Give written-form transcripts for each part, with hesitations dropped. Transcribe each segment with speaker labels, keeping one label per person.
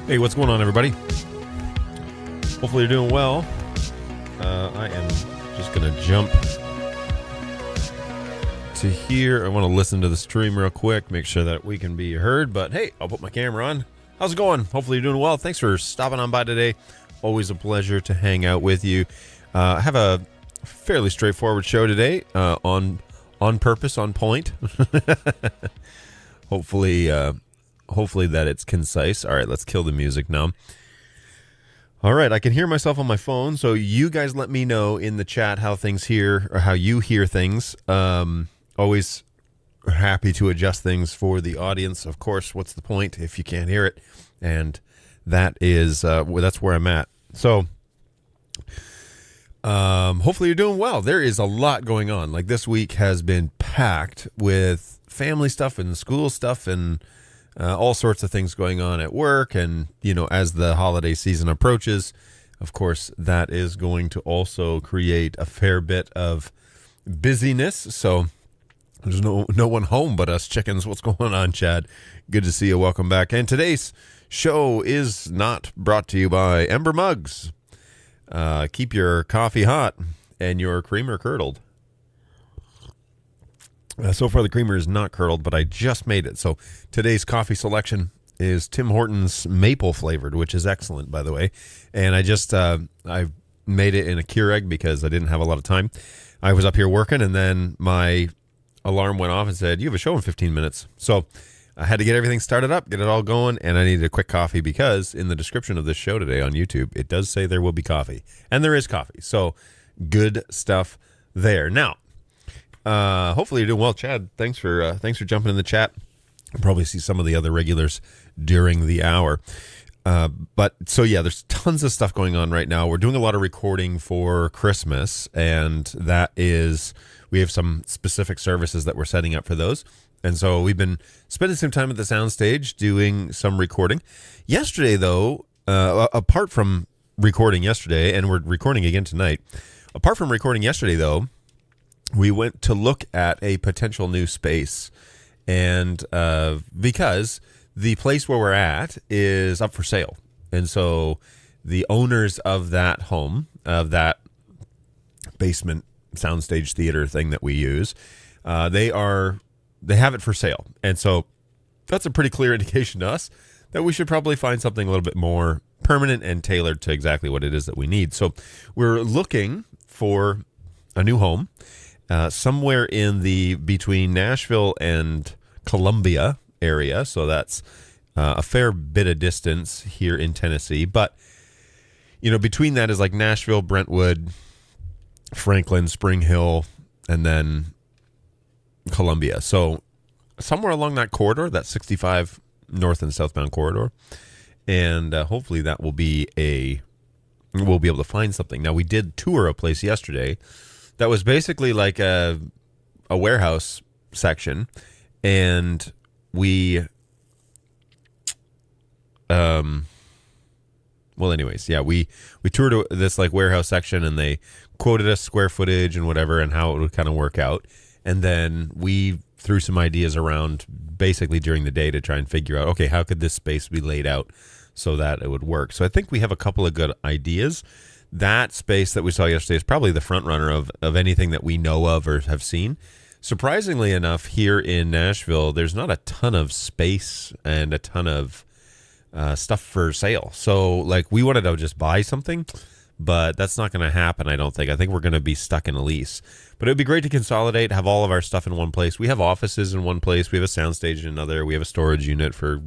Speaker 1: Hey, what's going on, everybody? Hopefully you're doing well. I am just going to jump to here. I want to listen to the stream real quick, make sure that we can be heard. But hey, I'll put my camera on. How's it going? Hopefully you're doing well. Thanks for stopping on by today. Always a pleasure to hang out with you. I have a fairly straightforward show today, on purpose, on point. Hopefully that it's concise. All right, let's kill the music now. All right, I can hear myself on my phone, so you guys let me know in the chat how things hear or how you hear things. Always happy to adjust things for the audience. Of course, what's the point if you can't hear it? And that is that's where I'm at. So hopefully you're doing well. There is a lot going on. Like, this week has been packed with family stuff and school stuff and all sorts of things going on at work. And, you know, as the holiday season approaches, of course, that is going to also create a fair bit of busyness. So there's no one home but us chickens. What's going on, Chad? Good to see you. Welcome back. And today's show is not brought to you by Ember Mugs. Keep your coffee hot and your creamer curdled. So far, the creamer is not curdled, but I just made it. So today's coffee selection is Tim Hortons maple flavored, which is excellent, by the way. And I just I made it in a Keurig because I didn't have a lot of time. I was up here working, and then my alarm went off and said, "You have a show in 15 minutes." So I had to get everything started up, get it all going, and I needed a quick coffee because in the description of this show today on YouTube, it does say there will be coffee, and there is coffee. So good stuff there. Now, hopefully you're doing well, Chad. Thanks for jumping in the chat. I'll probably see some of the other regulars during the hour. But so yeah, there's tons of stuff going on right now. We're doing a lot of recording for Christmas, and we have some specific services that we're setting up for those. And so we've been spending some time at the soundstage doing some recording. Yesterday, though, apart from recording yesterday, and we're recording again tonight, apart from recording yesterday, though, we went to look at a potential new space. And because the place where we're at is up for sale. And so the owners of that home, of that basement soundstage theater thing that we use, they have it for sale. And so that's a pretty clear indication to us that we should probably find something a little bit more permanent and tailored to exactly what it is that we need. So we're looking for a new home somewhere in the between Nashville and Columbia area. So that's a fair bit of distance here in Tennessee. But, you know, between that is like Nashville, Brentwood, Franklin, Spring Hill, and then Columbia. So somewhere along that corridor, that 65 north and southbound corridor. And hopefully that will be we'll be able to find something. Now, we did tour a place yesterday that was basically like a warehouse section. And we, we toured this like warehouse section, and they quoted us square footage and whatever and how it would kind of work out. And then we threw some ideas around basically during the day to try and figure out, okay, how could this space be laid out so that it would work? So I think we have a couple of good ideas. That space that we saw yesterday is probably the front runner of anything that we know of or have seen. Surprisingly enough, here in Nashville, there's not a ton of space and a ton of stuff for sale. So, like, we wanted to just buy something, but that's not going to happen, I don't think. I think we're going to be stuck in a lease. But it would be great to consolidate, have all of our stuff in one place. We have offices in one place. We have a soundstage in another. We have a storage unit for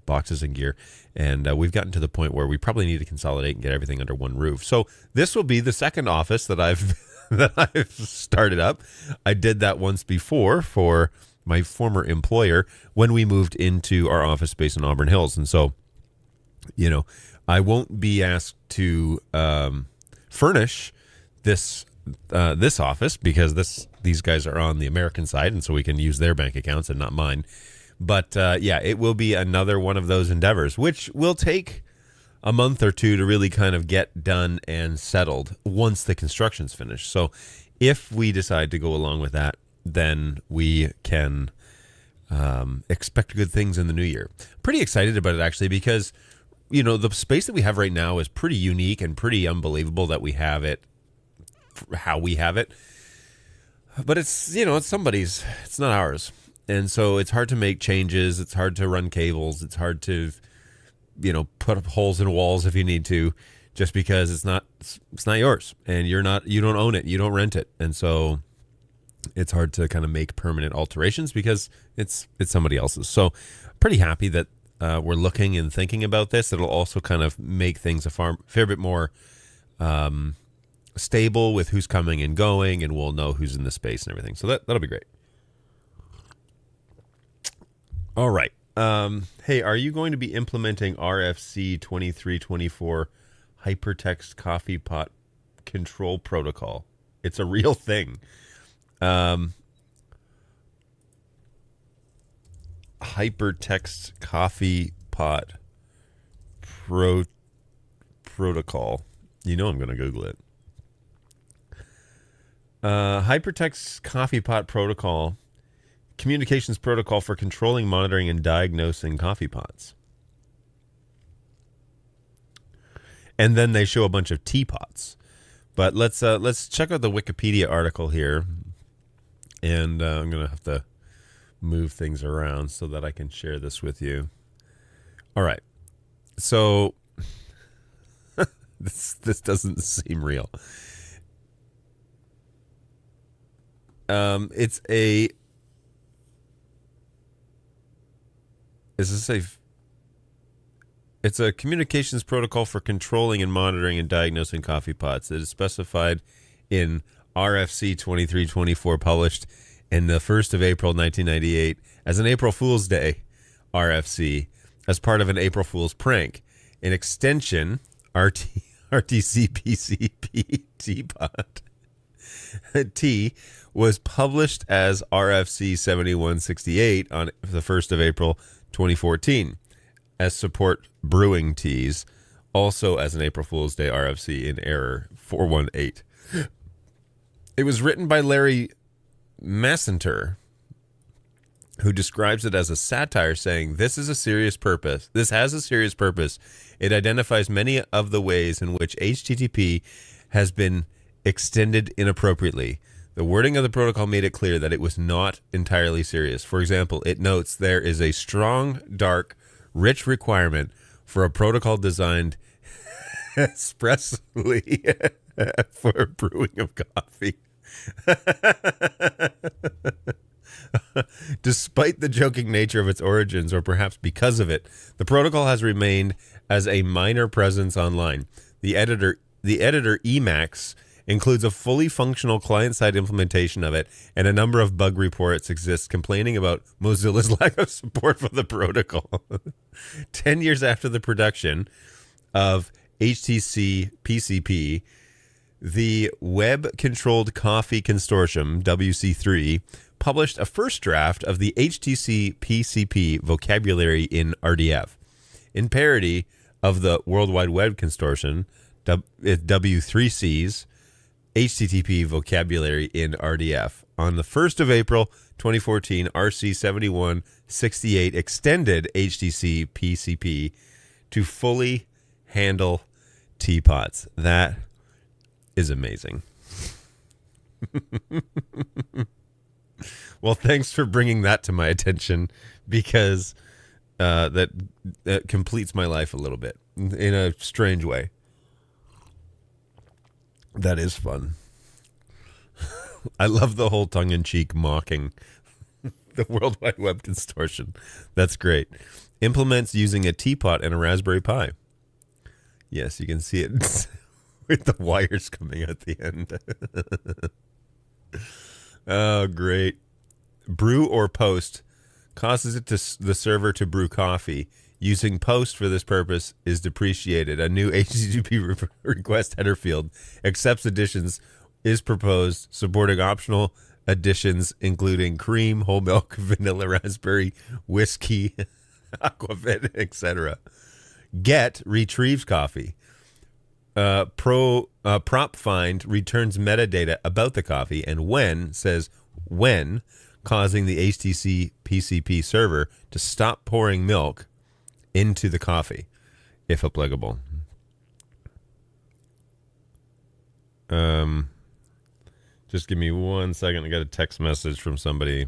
Speaker 1: boxes and gear. And we've gotten to the point where we probably need to consolidate and get everything under one roof. So this will be the second office that I've started up. I did that once before for my former employer when we moved into our office space in Auburn Hills. And so, you know, I won't be asked to furnish this office because these guys are on the American side, and so we can use their bank accounts and not mine. But yeah, it will be another one of those endeavors, which will take a month or two to really kind of get done and settled once the construction's finished. So if we decide to go along with that, then we can expect good things in the new year. Pretty excited about it, actually, because the space that we have right now is pretty unique and pretty unbelievable that we have it, how we have it. But it's, it's somebody's, it's not ours. And so it's hard to make changes. It's hard to run cables. It's hard to, put up holes in walls if you need to, just because it's not yours, and you don't own it. You don't rent it. And so it's hard to kind of make permanent alterations because it's somebody else's. So pretty happy that we're looking and thinking about this. It'll also kind of make things a fair bit more stable with who's coming and going, and we'll know who's in the space and everything. So that'll be great. All right. Hey, are you going to be implementing RFC 2324 hypertext coffee pot control protocol? It's a real thing. Hypertext coffee pot protocol. I'm going to Google it. Hypertext coffee pot protocol, communications protocol for controlling, monitoring, and diagnosing coffee pots. And then they show a bunch of teapots. But let's check out the Wikipedia article here. And I'm going to have to move things around so that I can share this with you. All right. So this doesn't seem real. It's a communications protocol for controlling and monitoring and diagnosing coffee pots. It is specified in RFC 2324, published in the 1st of April 1998 as an April Fool's Day RFC as part of an April Fool's prank. In extension, RTC PCP teapot T was published as RFC 7168 on the 1st of April 2014 as support brewing teas, also as an April Fool's Day RFC in error 418. It was written by Larry Massenter, who describes it as a satire, saying, This has a serious purpose. It identifies many of the ways in which HTTP has been extended inappropriately. The wording of the protocol made it clear that it was not entirely serious. For example, it notes there is a strong, dark, rich requirement for a protocol designed expressly for brewing of coffee. Despite the joking nature of its origins, or perhaps because of it, the protocol has remained as a minor presence online. The editor Emacs includes a fully functional client-side implementation of it, and a number of bug reports exist complaining about Mozilla's lack of support for the protocol. 10 years after the production of HTC PCP, the Web Controlled Coffee Consortium, WC3, published a first draft of the HTC PCP vocabulary in RDF. In parody of the World Wide Web Consortium, W3C's HTTP vocabulary in RDF. On the 1st of April 2014, RC 7168 extended HTC PCP to fully handle teapots. That is amazing. Well, thanks for bringing that to my attention, because that completes my life a little bit in a strange way. That is fun. I love the whole tongue-in-cheek mocking the World Wide Web Consortium. That's great. Implements using a teapot and a Raspberry Pi. Yes, you can see it with the wires coming at the end. Oh, great. Brew or post causes it to the server to brew coffee. Using post for this purpose is depreciated. A new HTTP request header field accepts additions is proposed, supporting optional additions including cream, whole milk, vanilla, raspberry, whiskey, aquavit, etc. Get retrieves coffee. Prop find returns metadata about the coffee, and when says when, causing the HTC PCP server to stop pouring milk into the coffee. if applicable. Just give me 1 second. I got a text message from somebody.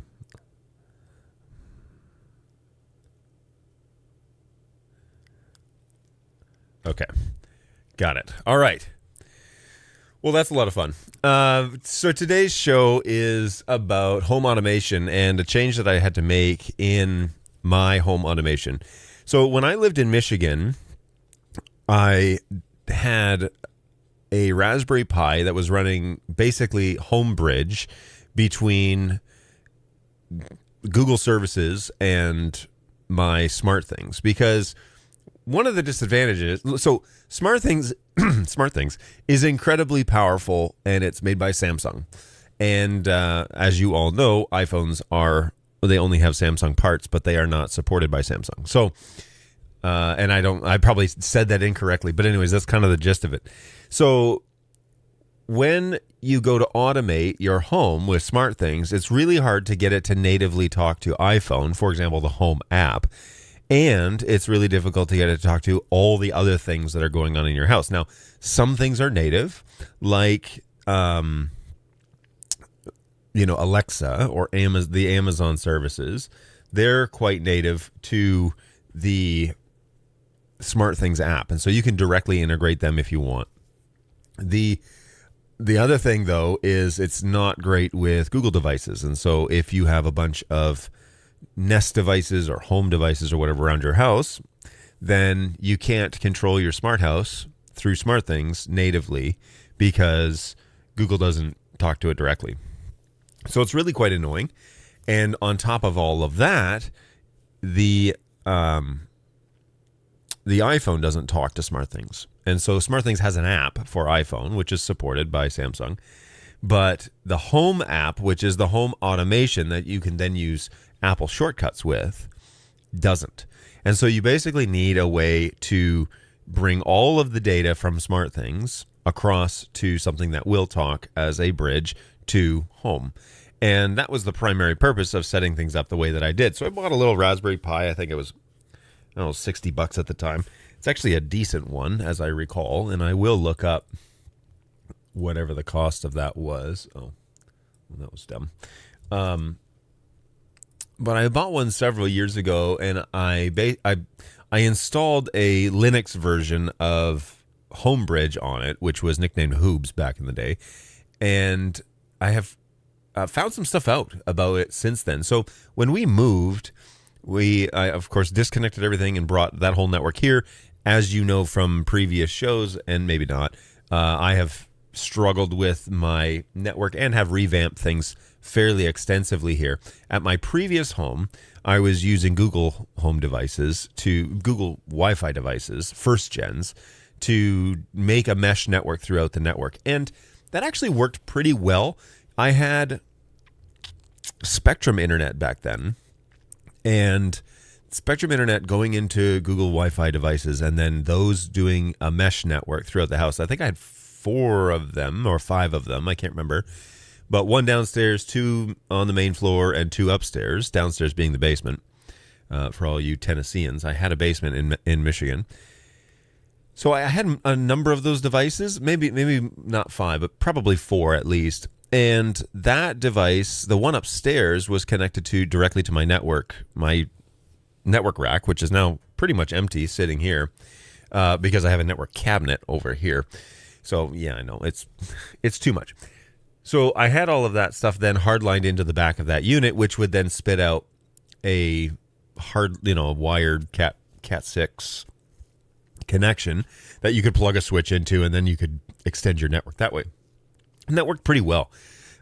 Speaker 1: Okay. Got it. All right. Well, that's a lot of fun. So today's show is about home automation and a change that I had to make in my home automation. So when I lived in Michigan, I had a Raspberry Pi that was running basically HomeBridge between Google services and my SmartThings, because one of the disadvantages, so SmartThings is incredibly powerful, and it's made by Samsung. And as you all know, iPhones they only have Samsung parts, but they are not supported by Samsung. So, and I probably said that incorrectly, but anyways, that's kind of the gist of it. So when you go to automate your home with SmartThings, it's really hard to get it to natively talk to iPhone, for example, the Home app. And it's really difficult to get it to talk to all the other things that are going on in your house. Now, some things are native, like Alexa or the Amazon services. They're quite native to the SmartThings app, and so you can directly integrate them if you want. The other thing, though, is it's not great with Google devices, and so if you have a bunch of Nest devices or home devices or whatever around your house, then you can't control your smart house through SmartThings natively because Google doesn't talk to it directly. So it's really quite annoying. And on top of all of that, the iPhone doesn't talk to SmartThings. And so SmartThings has an app for iPhone, which is supported by Samsung. But the Home app, which is the home automation that you can then use Apple shortcuts with, doesn't. And so you basically need a way to bring all of the data from SmartThings across to something that will talk as a bridge to Home. And that was the primary purpose of setting things up the way that I did. So I bought a little Raspberry Pi. I think it was, $60 at the time. It's actually a decent one, as I recall, and I will look up whatever the cost of that was. Oh, well, that was dumb. But I bought one several years ago, and I installed a Linux version of HomeBridge on it, which was nicknamed HOOBS back in the day. And I have found some stuff out about it since then. So when we moved, I of course disconnected everything and brought that whole network here. As you know from previous shows, and maybe not, I have struggled with my network and have revamped things fairly extensively here. At my previous home, I was using Google Home devices Google Wi-Fi devices, first gens, to make a mesh network throughout the network. And that actually worked pretty well. I had Spectrum Internet back then, and Spectrum Internet going into Google Wi-Fi devices, and then those doing a mesh network throughout the house. I think I had 4 of them or 5 of them. I can't remember. But 1 downstairs, 2 on the main floor, and 2 upstairs, downstairs being the basement. For all you Tennesseans, I had a basement in Michigan. So I had a number of those devices, maybe not 5, but probably 4 at least. And that device, the one upstairs, was connected directly to my network rack, which is now pretty much empty, sitting here, because I have a network cabinet over here. So yeah, I know it's too much. So I had all of that stuff then hardlined into the back of that unit, which would then spit out a wired Cat 6 connection that you could plug a switch into, and then you could extend your network that way. And that worked pretty well.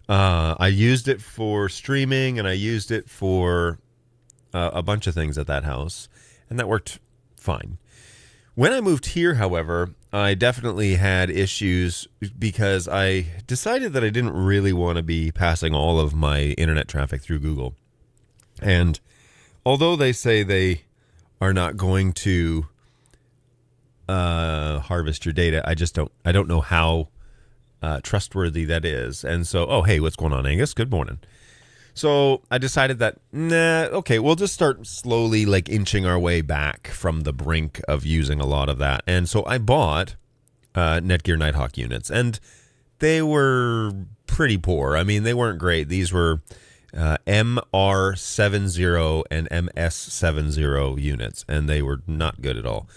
Speaker 1: I used it for streaming, and I used it for a bunch of things at that house, and that worked fine. When I moved here, however, I definitely had issues because I decided that I didn't really want to be passing all of my internet traffic through Google. And although they say they are not going to harvest your data, I don't know how trustworthy that is. And so, oh, hey, what's going on, Angus? Good morning. So I decided that, okay, we'll just start slowly like inching our way back from the brink of using a lot of that. And so I bought Netgear Nighthawk units, and they were pretty poor. I mean, they weren't great. These were MR70 and MS70 units, and they were not good at all.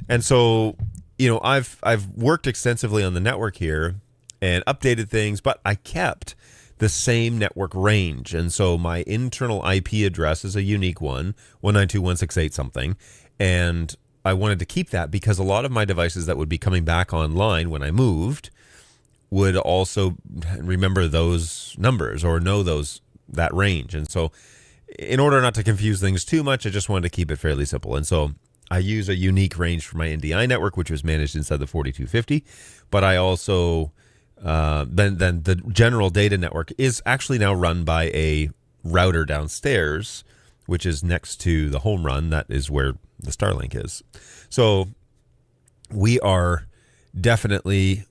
Speaker 1: And so, I've worked extensively on the network here and updated things, but I kept the same network range. And so my internal IP address is a unique one, 192.168 something. And I wanted to keep that because a lot of my devices that would be coming back online when I moved would also remember those numbers or know that range. And so in order not to confuse things too much, I just wanted to keep it fairly simple. And so I use a unique range for my NDI network, which was managed inside the 4250. But I also, then the general data network is actually now run by a router downstairs, which is next to the home run. That is where the Starlink is. So we are definitely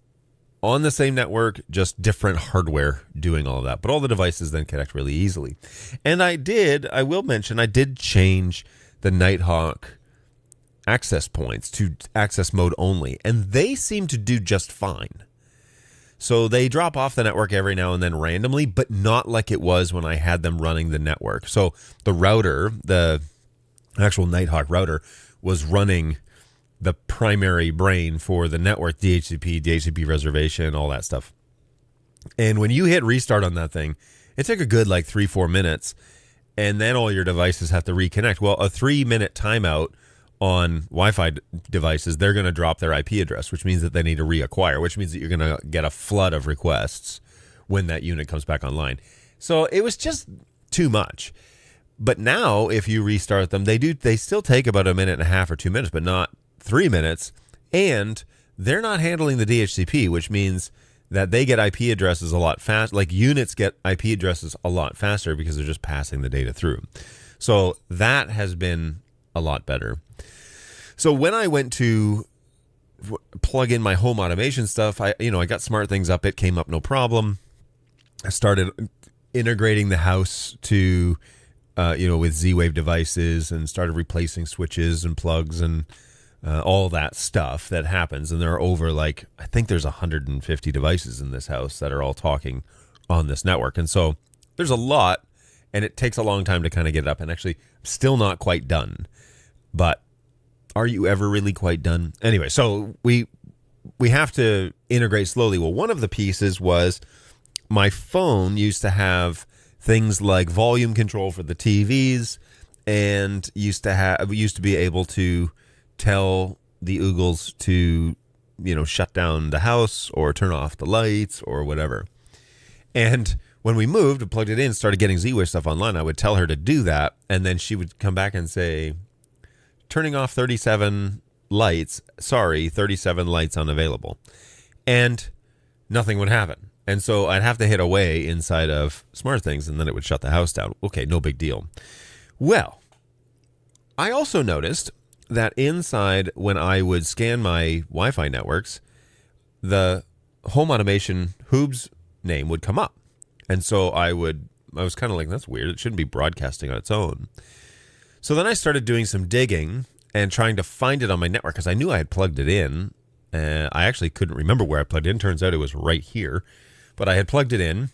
Speaker 1: on the same network, just different hardware doing all of that. But all the devices then connect really easily. And I will mention, I did change the Nighthawk access points to access mode only, and they seem to do just fine. So they drop off the network every now and then randomly, but not like it was when I had them running the network. So the router, the actual Nighthawk router, was running the primary brain for the network, DHCP reservation, all that stuff. And when you hit restart on that thing, it took a good 3-4 minutes, and then all your devices have to reconnect. Well, a 3-minute timeout on Wi-Fi devices, they're going to drop their IP address, which means that they need to reacquire, which means that you're going to get a flood of requests when that unit comes back online. So it was just too much. But now, if you restart them, they still take about 1.5 minutes or 2 minutes, but not 3 minutes. And they're not handling the DHCP, which means that they get IP addresses a lot faster. Like units get IP addresses a lot faster because they're just passing the data through. So that has been a lot better. So when I went to plug in my home automation stuff, I got SmartThings up. It came up no problem. I started integrating the house to, with Z-Wave devices, and started replacing switches and plugs and all that stuff that happens. And there are over I think there's 150 devices in this house that are all talking on this network. And so there's a lot, and it takes a long time to kind of get it up. And actually, I'm still not quite done. But are you ever really quite done? Anyway, so we have to integrate slowly. Well, one of the pieces was my phone used to have things like volume control for the TVs, and used to be able to tell the Oogles to, shut down the house or turn off the lights or whatever. And when we moved and plugged it in, started getting Z-Wave stuff online, I would tell her to do that, and then she would come back and say, turning off 37 lights, 37 lights unavailable. And nothing would happen. And so I'd have to hit away inside of SmartThings, and then it would shut the house down. Okay, no big deal. Well, I also noticed that inside, when I would scan my Wi-Fi networks, the home automation HOOBS name would come up. And so I was kind of like, that's weird. It shouldn't be broadcasting on its own. So then I started doing some digging and trying to find it on my network because I knew I had plugged it in. I actually couldn't remember where I plugged it in. Turns out it was right here. But I had plugged it in,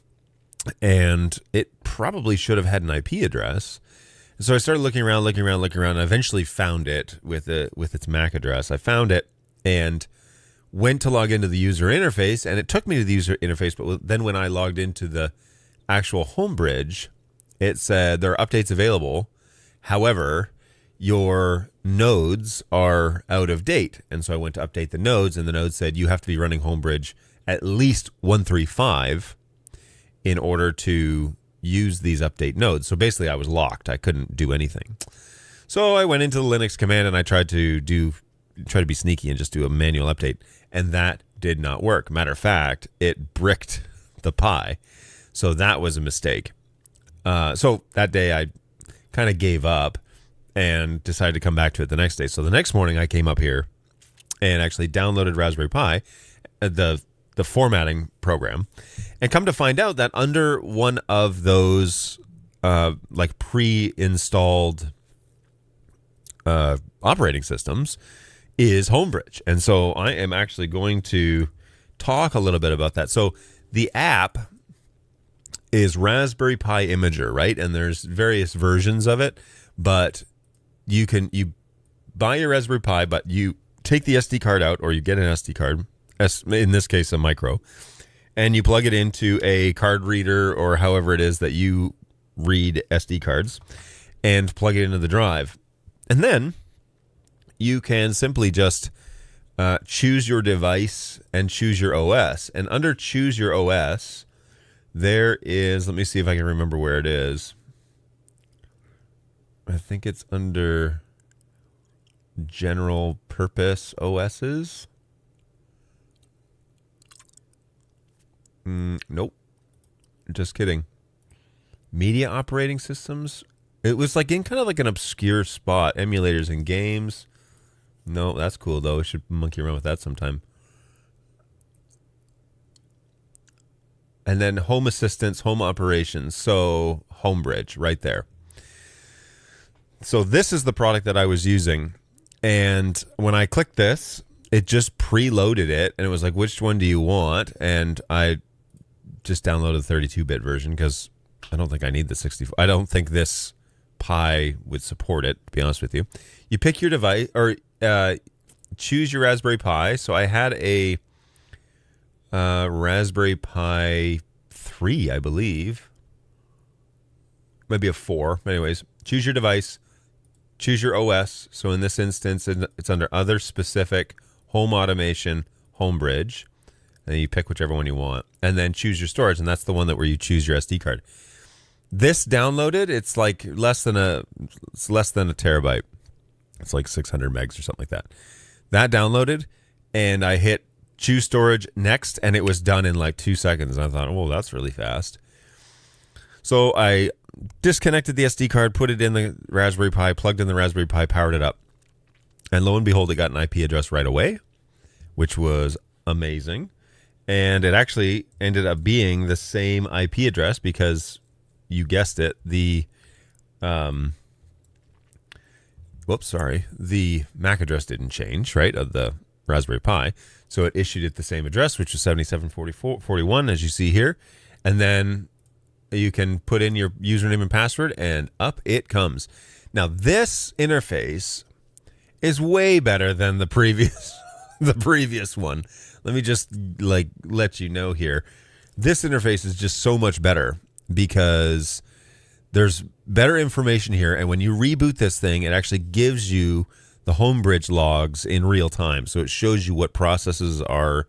Speaker 1: and it probably should have had an IP address. So I started looking around, and I eventually found it with its MAC address. I found it and went to log into the user interface, and it took me to the user interface. But then when I logged into the actual HomeBridge, it said there are updates available. However, your nodes are out of date. And so I went to update the nodes, and the node said you have to be running HomeBridge at least 135 in order to use these update nodes. So basically I was locked. I couldn't do anything. So I went into the Linux command, and I tried to be sneaky and just do a manual update, and that did not work. Matter of fact, it bricked the Pi. So that was a mistake. So that day I kind of gave up and decided to come back to it the next day. So the next morning I came up here and actually downloaded Raspberry Pi, the formatting program, and come to find out that under one of those like pre-installed operating systems is HomeBridge. And so I am actually going to talk a little bit about that. So the app is Raspberry Pi Imager, right? And there's various versions of it, but you buy your Raspberry Pi, but you take the SD card out, or you get an SD card, in this case a micro, and you plug it into a card reader or however it is that you read SD cards, and plug it into the drive. And then you can simply just choose your device and choose your OS. And under choose your OS, there is, let me see if I can remember where it is. I think it's under general purpose OSs. Nope. Just kidding. Media operating systems. It was like in kind of like an obscure spot. Emulators and games. No, that's cool though. We should monkey around with that sometime. And then home assistance, home operations. So HomeBridge right there. So this is the product that I was using. And when I clicked this, it just preloaded it. And it was like, which one do you want? And I just downloaded the 32-bit version because I don't think I need the 64. I don't think this Pi would support it, to be honest with you. You pick your device, or choose your Raspberry Pi. So I had a Raspberry Pi 3, I believe. Maybe a 4. Anyways, choose your device. Choose your OS. So in this instance, it's under Other Specific, Home Automation, HomeBridge. And you pick whichever one you want. And then choose your storage, and that's the one where you choose your SD card. This downloaded, it's like less than a terabyte. It's like 600 megs or something like that. That downloaded, and I hit choose storage next, and it was done in like 2 seconds. And I thought, oh, that's really fast. So I disconnected the SD card, put it in the Raspberry Pi, plugged in the Raspberry Pi, powered it up. And lo and behold, it got an IP address right away, which was amazing. And it actually ended up being the same IP address because, you guessed it, the MAC address didn't change, right, of the Raspberry Pi. So it issued it the same address, which is 7741, as you see here. And then you can put in your username and password, and up it comes. Now, this interface is way better than the previous one. Let me just let you know here. This interface is just so much better because there's better information here. And when you reboot this thing, it actually gives you the HomeBridge logs in real time. So it shows you what processes are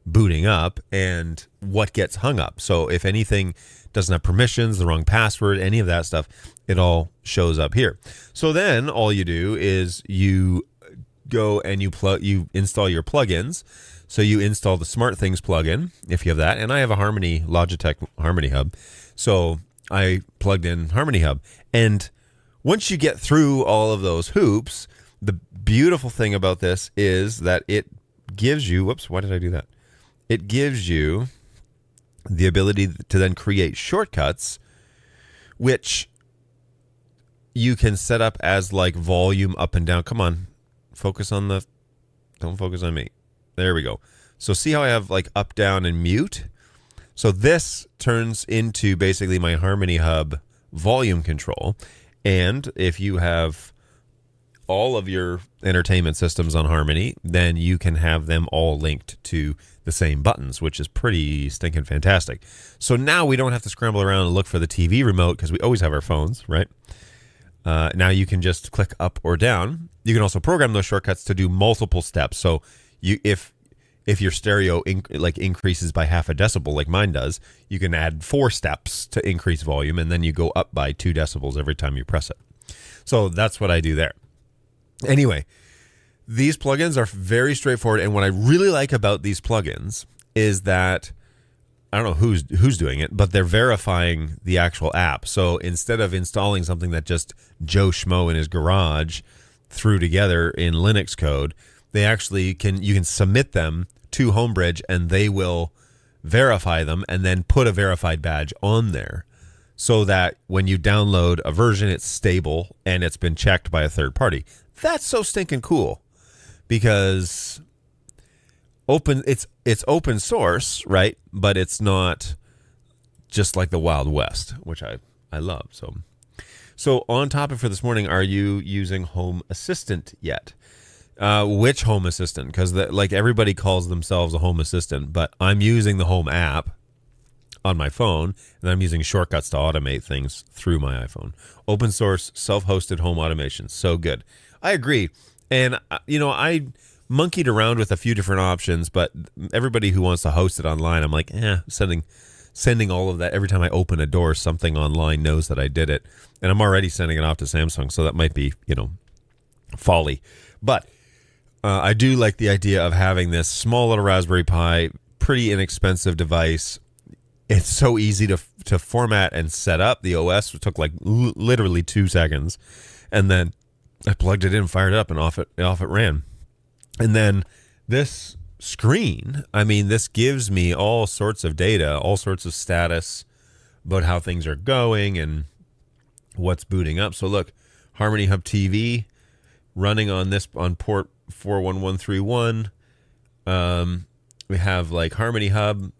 Speaker 1: booting up and what gets hung up. So if anything doesn't have permissions, the wrong password, any of that stuff, it all shows up here. So then all you do is you go and you install your plugins. So you install the SmartThings plugin if you have that, and I have a Logitech Harmony Hub. So I plugged in Harmony Hub, and once you get through all of those hoops, the beautiful thing about this is that it gives you, why did I do that? It gives you the ability to then create shortcuts, which you can set up as like volume up and down. Come on, don't focus on me. There we go. So see how I have like up, down, and mute? So this turns into basically my Harmony Hub volume control. And if you have all of your entertainment systems on Harmony, then you can have them all linked to the same buttons, which is pretty stinking fantastic. So now we don't have to scramble around and look for the TV remote because we always have our phones, right? Now you can just click up or down. You can also program those shortcuts to do multiple steps. So if your stereo increases by half a decibel like mine does, you can add 4 steps to increase volume, and then you go up by 2 decibels every time you press it. So that's what I do there. Anyway, these plugins are very straightforward, and what I really like about these plugins is that I don't know who's doing it, but they're verifying the actual app. So instead of installing something that just Joe Schmo in his garage threw together in Linux code, they actually you can submit them to HomeBridge, and they will verify them and then put a verified badge on there. so that when you download a version, it's stable and it's been checked by a third party. That's so stinking cool because it's open source, right? But it's not just like the Wild West, which I love. So on topic for this morning, are you using Home Assistant yet? Which Home Assistant? Because like everybody calls themselves a Home Assistant, but I'm using the Home app on my phone, and I'm using shortcuts to automate things through my iPhone. Open source, self-hosted home automation. So good. I agree. And, I monkeyed around with a few different options, but everybody who wants to host it online, I'm like, sending all of that. Every time I open a door, something online knows that I did it. And I'm already sending it off to Samsung, so that might be, folly. But I do like the idea of having this small little Raspberry Pi, pretty inexpensive device. It's so easy to format and set up. The OS took like literally 2 seconds. And then I plugged it in, fired it up, and off it ran. And then this screen, this gives me all sorts of data, all sorts of status about how things are going and what's booting up. So look, Harmony Hub TV running on port 41131. We have like Harmony Hub.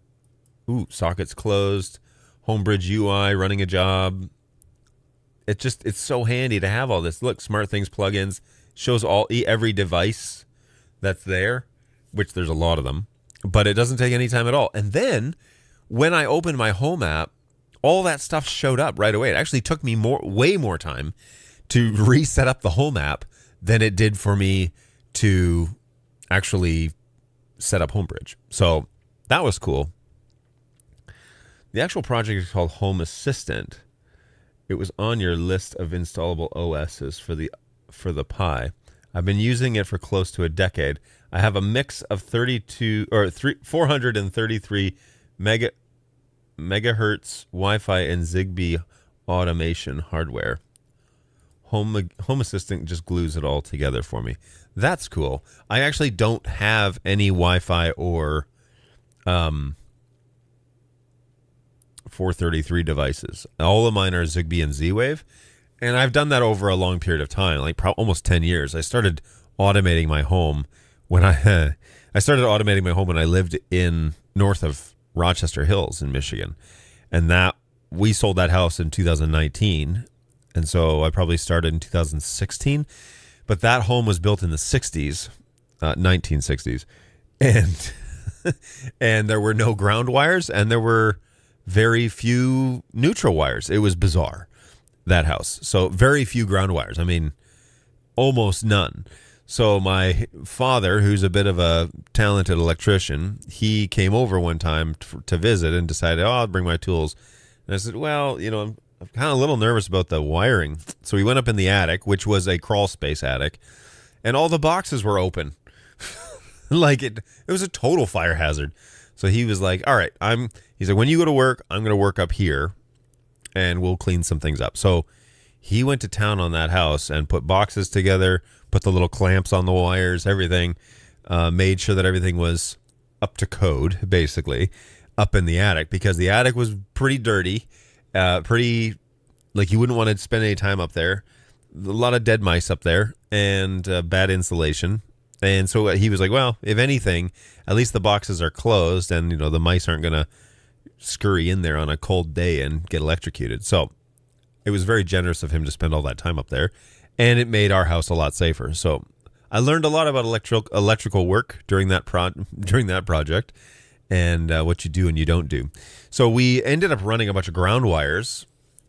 Speaker 1: Sockets closed. HomeBridge UI running a job. It's so handy to have all this. Look, SmartThings plugins shows every device that's there, which there's a lot of them, but it doesn't take any time at all. And then when I opened my Home app, all that stuff showed up right away. It actually took me way more time to reset up the Home app than it did for me to actually set up HomeBridge. So that was cool. The actual project is called Home Assistant. It was on your list of installable OSs for the Pi. I've been using it for close to a decade. I have a mix of 433 megahertz Wi-Fi and Zigbee automation hardware. Home Assistant just glues it all together for me. That's cool. I actually don't have any Wi-Fi or 433 devices. All of mine are Zigbee and Z-Wave, and I've done that over a long period of time, like almost 10 years. I started automating my home when I lived in north of Rochester Hills in Michigan, and that we sold that house in 2019, and so I probably started in 2016. But that home was built in the 60s, 1960s, and and there were no ground wires, and there were very few neutral wires. It was bizarre, that house. So very few ground wires. Almost none. So my father, who's a bit of a talented electrician, he came over one time to visit and decided, I'll bring my tools. And I said, well, I'm kind of a little nervous about the wiring. So we went up in the attic, which was a crawl space attic, and all the boxes were open. It was a total fire hazard. So he was like, all right, he said, when you go to work, I'm going to work up here and we'll clean some things up. So he went to town on that house and put boxes together, put the little clamps on the wires, everything, made sure that everything was up to code, basically, up in the attic, because the attic was pretty dirty, you wouldn't want to spend any time up there. A lot of dead mice up there and bad insulation. And so he was like, well, if anything, at least the boxes are closed and, the mice aren't going to scurry in there on a cold day and get electrocuted. So it was very generous of him to spend all that time up there, and it made our house a lot safer. So I learned a lot about electrical work during that project and what you do and you don't do. So we ended up running a bunch of ground wires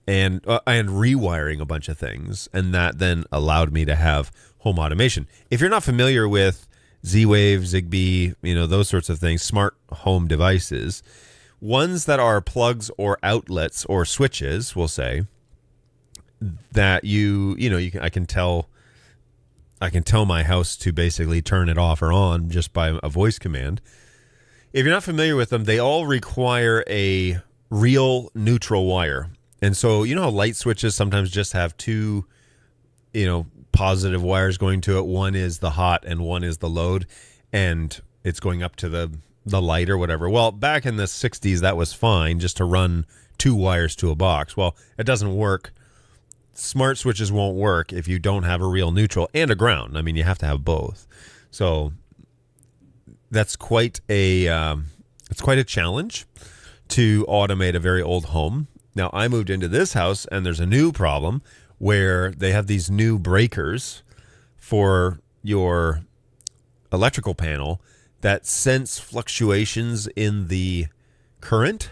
Speaker 1: and rewiring a bunch of things, and that then allowed me to have home automation. If you're not familiar with Z-Wave, Zigbee, those sorts of things, smart home devices, ones that are plugs or outlets or switches, we'll say, that I can tell my house to basically turn it off or on just by a voice command. If you're not familiar with them, they all require a real neutral wire. And so, how light switches sometimes just have two, positive wires going to it. One is the hot and one is the load, and it's going up to the the light or whatever. Well, back in the 60s, that was fine just to run 2 wires to a box. Well, it doesn't work. Smart switches won't work if you don't have a real neutral and a ground. I mean, you have to have both. So that's quite a challenge to automate a very old home. Now, I moved into this house, and there's a new problem where they have these new breakers for your electrical panel that sense fluctuations in the current,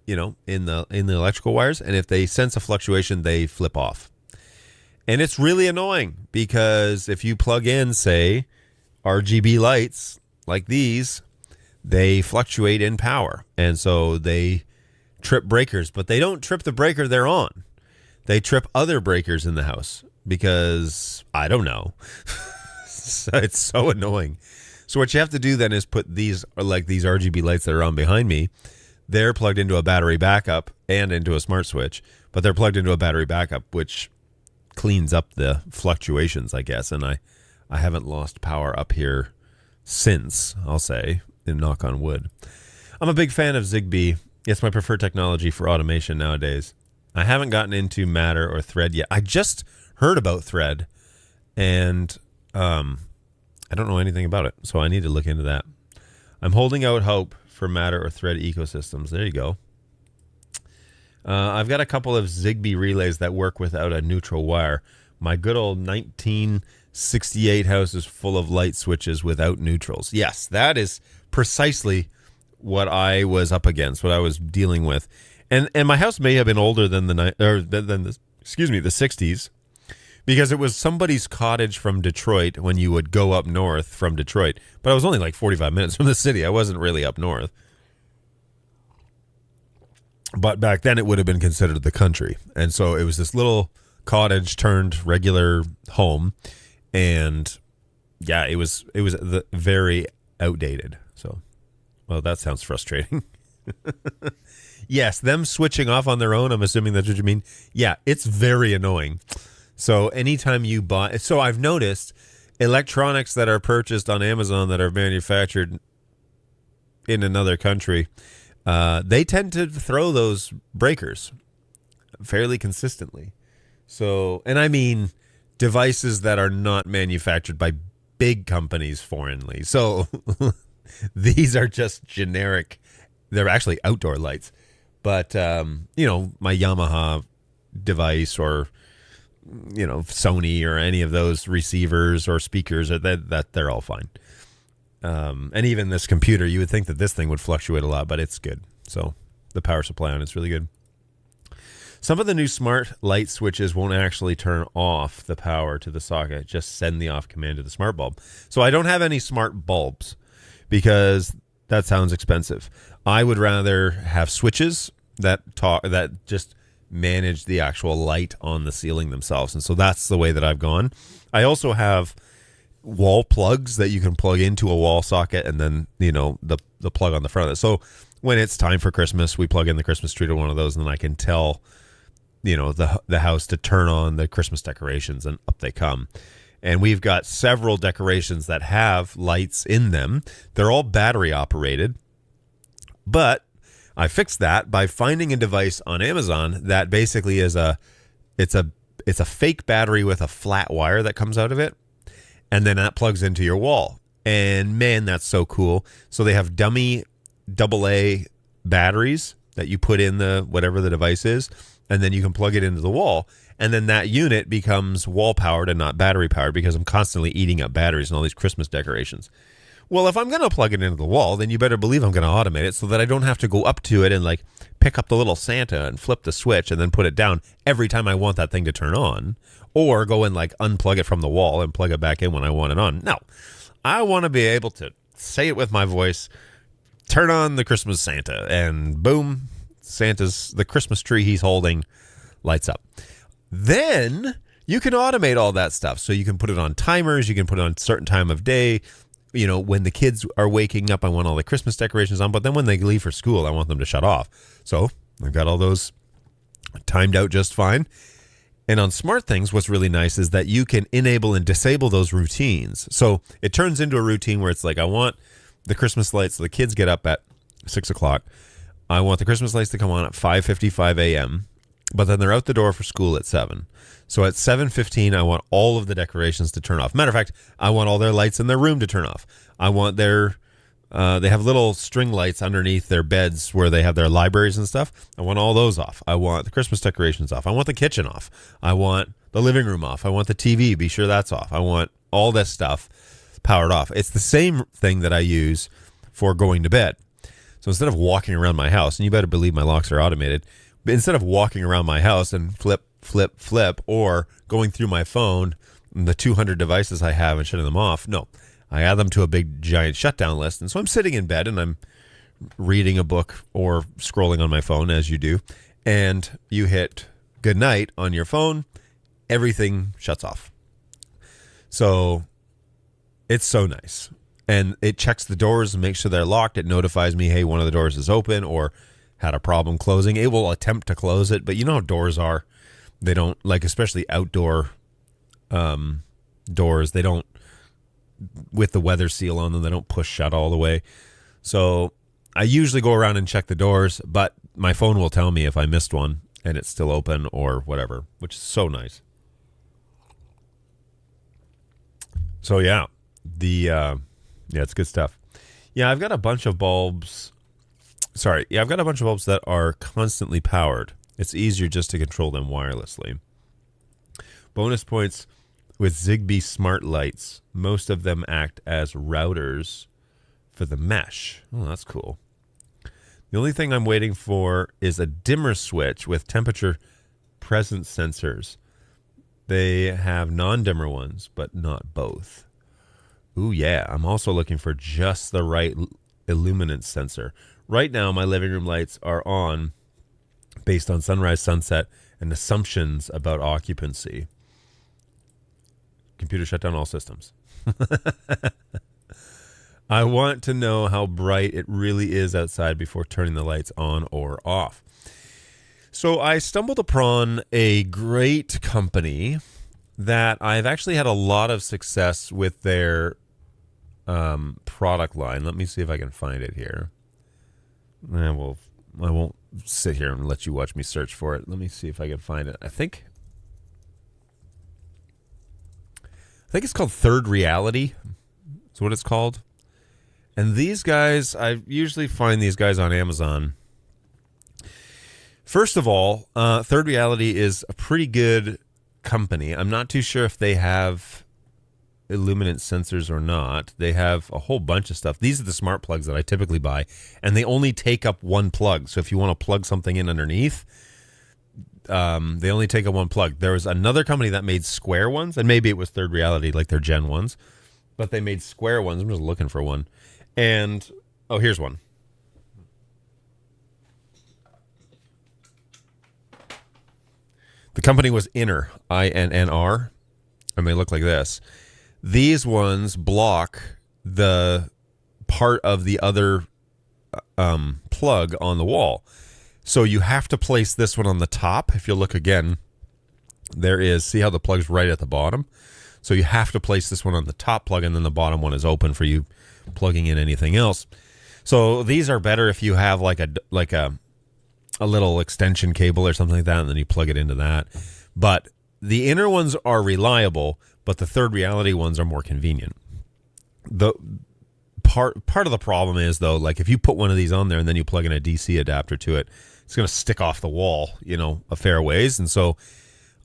Speaker 1: in the electrical wires, and if they sense a fluctuation, they flip off. And it's really annoying because if you plug in, say, RGB lights like these, they fluctuate in power, and so they trip breakers, but they don't trip the breaker they're on. They trip other breakers in the house because I don't know. So it's so annoying. So what you have to do then is put these RGB lights that are on behind me. They're plugged into a battery backup and into a smart switch, but they're plugged into a battery backup, which cleans up the fluctuations, I guess. And I haven't lost power up here since, I'll say, and knock on wood. I'm a big fan of Zigbee. It's my preferred technology for automation nowadays. I haven't gotten into Matter or Thread yet. I just heard about Thread, and I don't know anything about it, so I need to look into that. I'm holding out hope for Matter or Thread ecosystems. There you go. I've got a couple of Zigbee relays that work without a neutral wire. My good old 1968 house is full of light switches without neutrals. Yes, that is precisely what I was up against, what I was dealing with. And my house may have been older than the 60s, because it was somebody's cottage from Detroit when you would go up north from Detroit. But I was only like 45 minutes from the city. I wasn't really up north. But back then it would have been considered the country. And so it was this little cottage turned regular home. And yeah, it was very outdated. So, well, that sounds frustrating. Yes, them switching off on their own, I'm assuming that's what you mean. Yeah, it's very annoying. So anytime you buy... So I've noticed electronics that are purchased on Amazon that are manufactured in another country, they tend to throw those breakers fairly consistently. So, and I mean devices that are not manufactured by big companies foreignly. So these are just generic. They're actually outdoor lights. But, my Yamaha device or, Sony or any of those receivers or speakers, that they're all fine. And even this computer, you would think that this thing would fluctuate a lot, but it's good. So the power supply on it's really good. Some of the new smart light switches won't actually turn off the power to the socket, just send the off command to the smart bulb. So I don't have any smart bulbs because that sounds expensive. I would rather have switches that just manage the actual light on the ceiling themselves. And so that's the way that I've gone. I also have wall plugs that you can plug into a wall socket and then, the plug on the front of it. So when it's time for Christmas, we plug in the Christmas tree to one of those, and then I can tell, the house to turn on the Christmas decorations, and up they come. And we've got several decorations that have lights in them. They're all battery operated, but I fixed that by finding a device on Amazon that basically is it's a fake battery with a flat wire that comes out of it, and then that plugs into your wall. And man, that's so cool. So they have dummy AA batteries that you put in the whatever the device is, and then you can plug it into the wall. And then that unit becomes wall powered and not battery powered, because I'm constantly eating up batteries and all these Christmas decorations. Well, if I'm going to plug it into the wall, then you better believe I'm going to automate it so that I don't have to go up to it and pick up the little Santa and flip the switch and then put it down every time I want that thing to turn on, or go and unplug it from the wall and plug it back in when I want it on. No, I want to be able to say it with my voice, turn on the Christmas Santa, and boom, the Christmas tree he's holding lights up. Then you can automate all that stuff. So you can put it on timers, you can put it on a certain time of day. When the kids are waking up, I want all the Christmas decorations on, but then when they leave for school, I want them to shut off. So I've got all those timed out just fine. And on SmartThings, what's really nice is that you can enable and disable those routines. So it turns into a routine where it's I want the Christmas lights. So the kids get up at 6 o'clock. I want the Christmas lights to come on at 5:55 a.m., but then they're out the door for school at 7. So at 7:15, I want all of the decorations to turn off. Matter of fact, I want all their lights in their room to turn off. I want their, they have little string lights underneath their beds where they have their libraries and stuff. I want all those off. I want the Christmas decorations off. I want the kitchen off. I want the living room off. I want the TV. Be sure that's off. I want all this stuff powered off. It's the same thing that I use for going to bed. So instead of walking around my house, and you better believe my locks are automated, but instead of walking around my house and flip, or going through my phone, the 200 devices I have and shutting them off, no, I add them to a big giant shutdown list. And so I'm sitting in bed and I'm reading a book or scrolling on my phone, as you do, and you hit good night on your phone, everything shuts off. So it's so nice. And it checks the doors and makes sure they're locked. It notifies me, hey, one of the doors is open or had a problem closing. It will attempt to close it, but you know how doors are. They don't, like, especially outdoor doors, they don't, with the weather seal on them, they don't push shut all the way. So I usually go around and check the doors, but my phone will tell me if I missed one and it's still open or whatever, which is so nice. So yeah, it's good stuff. Yeah, I've got a bunch of bulbs. I've got a bunch of bulbs that are constantly powered. It's easier just to control them wirelessly. Bonus points with Zigbee smart lights. Most of them act as routers for the mesh. Oh, that's cool. The only thing I'm waiting for is a dimmer switch with temperature presence sensors. They have non-dimmer ones, but not both. Ooh, yeah. I'm also looking for just the right illuminance sensor. Right now, my living room lights are on based on sunrise, sunset, and assumptions about occupancy. Computer shut down all systems. I want to know how bright it really is outside before turning the lights on or off. So I stumbled upon a great company that I've actually had a lot of success with their product line. Let me see if I can find it here. I won't sit here and let you watch me search for it. Let me see if I can find it. I think it's called Third Reality. That's what it's called. And these guys, I usually find these guys on Amazon. First of all, Third Reality is a pretty good company. I'm not too sure if they have illuminance sensors or not. They have a whole bunch of stuff. These are the smart plugs that I typically buy, and they only take up one plug. So if you want to plug something in underneath, they only take up one plug. There was another company that made square ones, and maybe it was Third Reality, like their Gen ones, but they made square ones. I'm just looking for one. And, oh, here's one. The company was Innr, INNR, and they look like this. These ones block the part of the other plug on the wall. So you have to place this one on the top. If you look again, see how the plug's right at the bottom? So you have to place this one on the top plug, and then the bottom one is open for you plugging in anything else. So these are better if you have like a little extension cable or something like that, and then you plug it into that. But the Innr ones are reliable, but the Third Reality ones are more convenient. The part of the problem is, though, like if you put one of these on there and then you plug in a DC adapter to it, it's going to stick off the wall, a fair ways. And so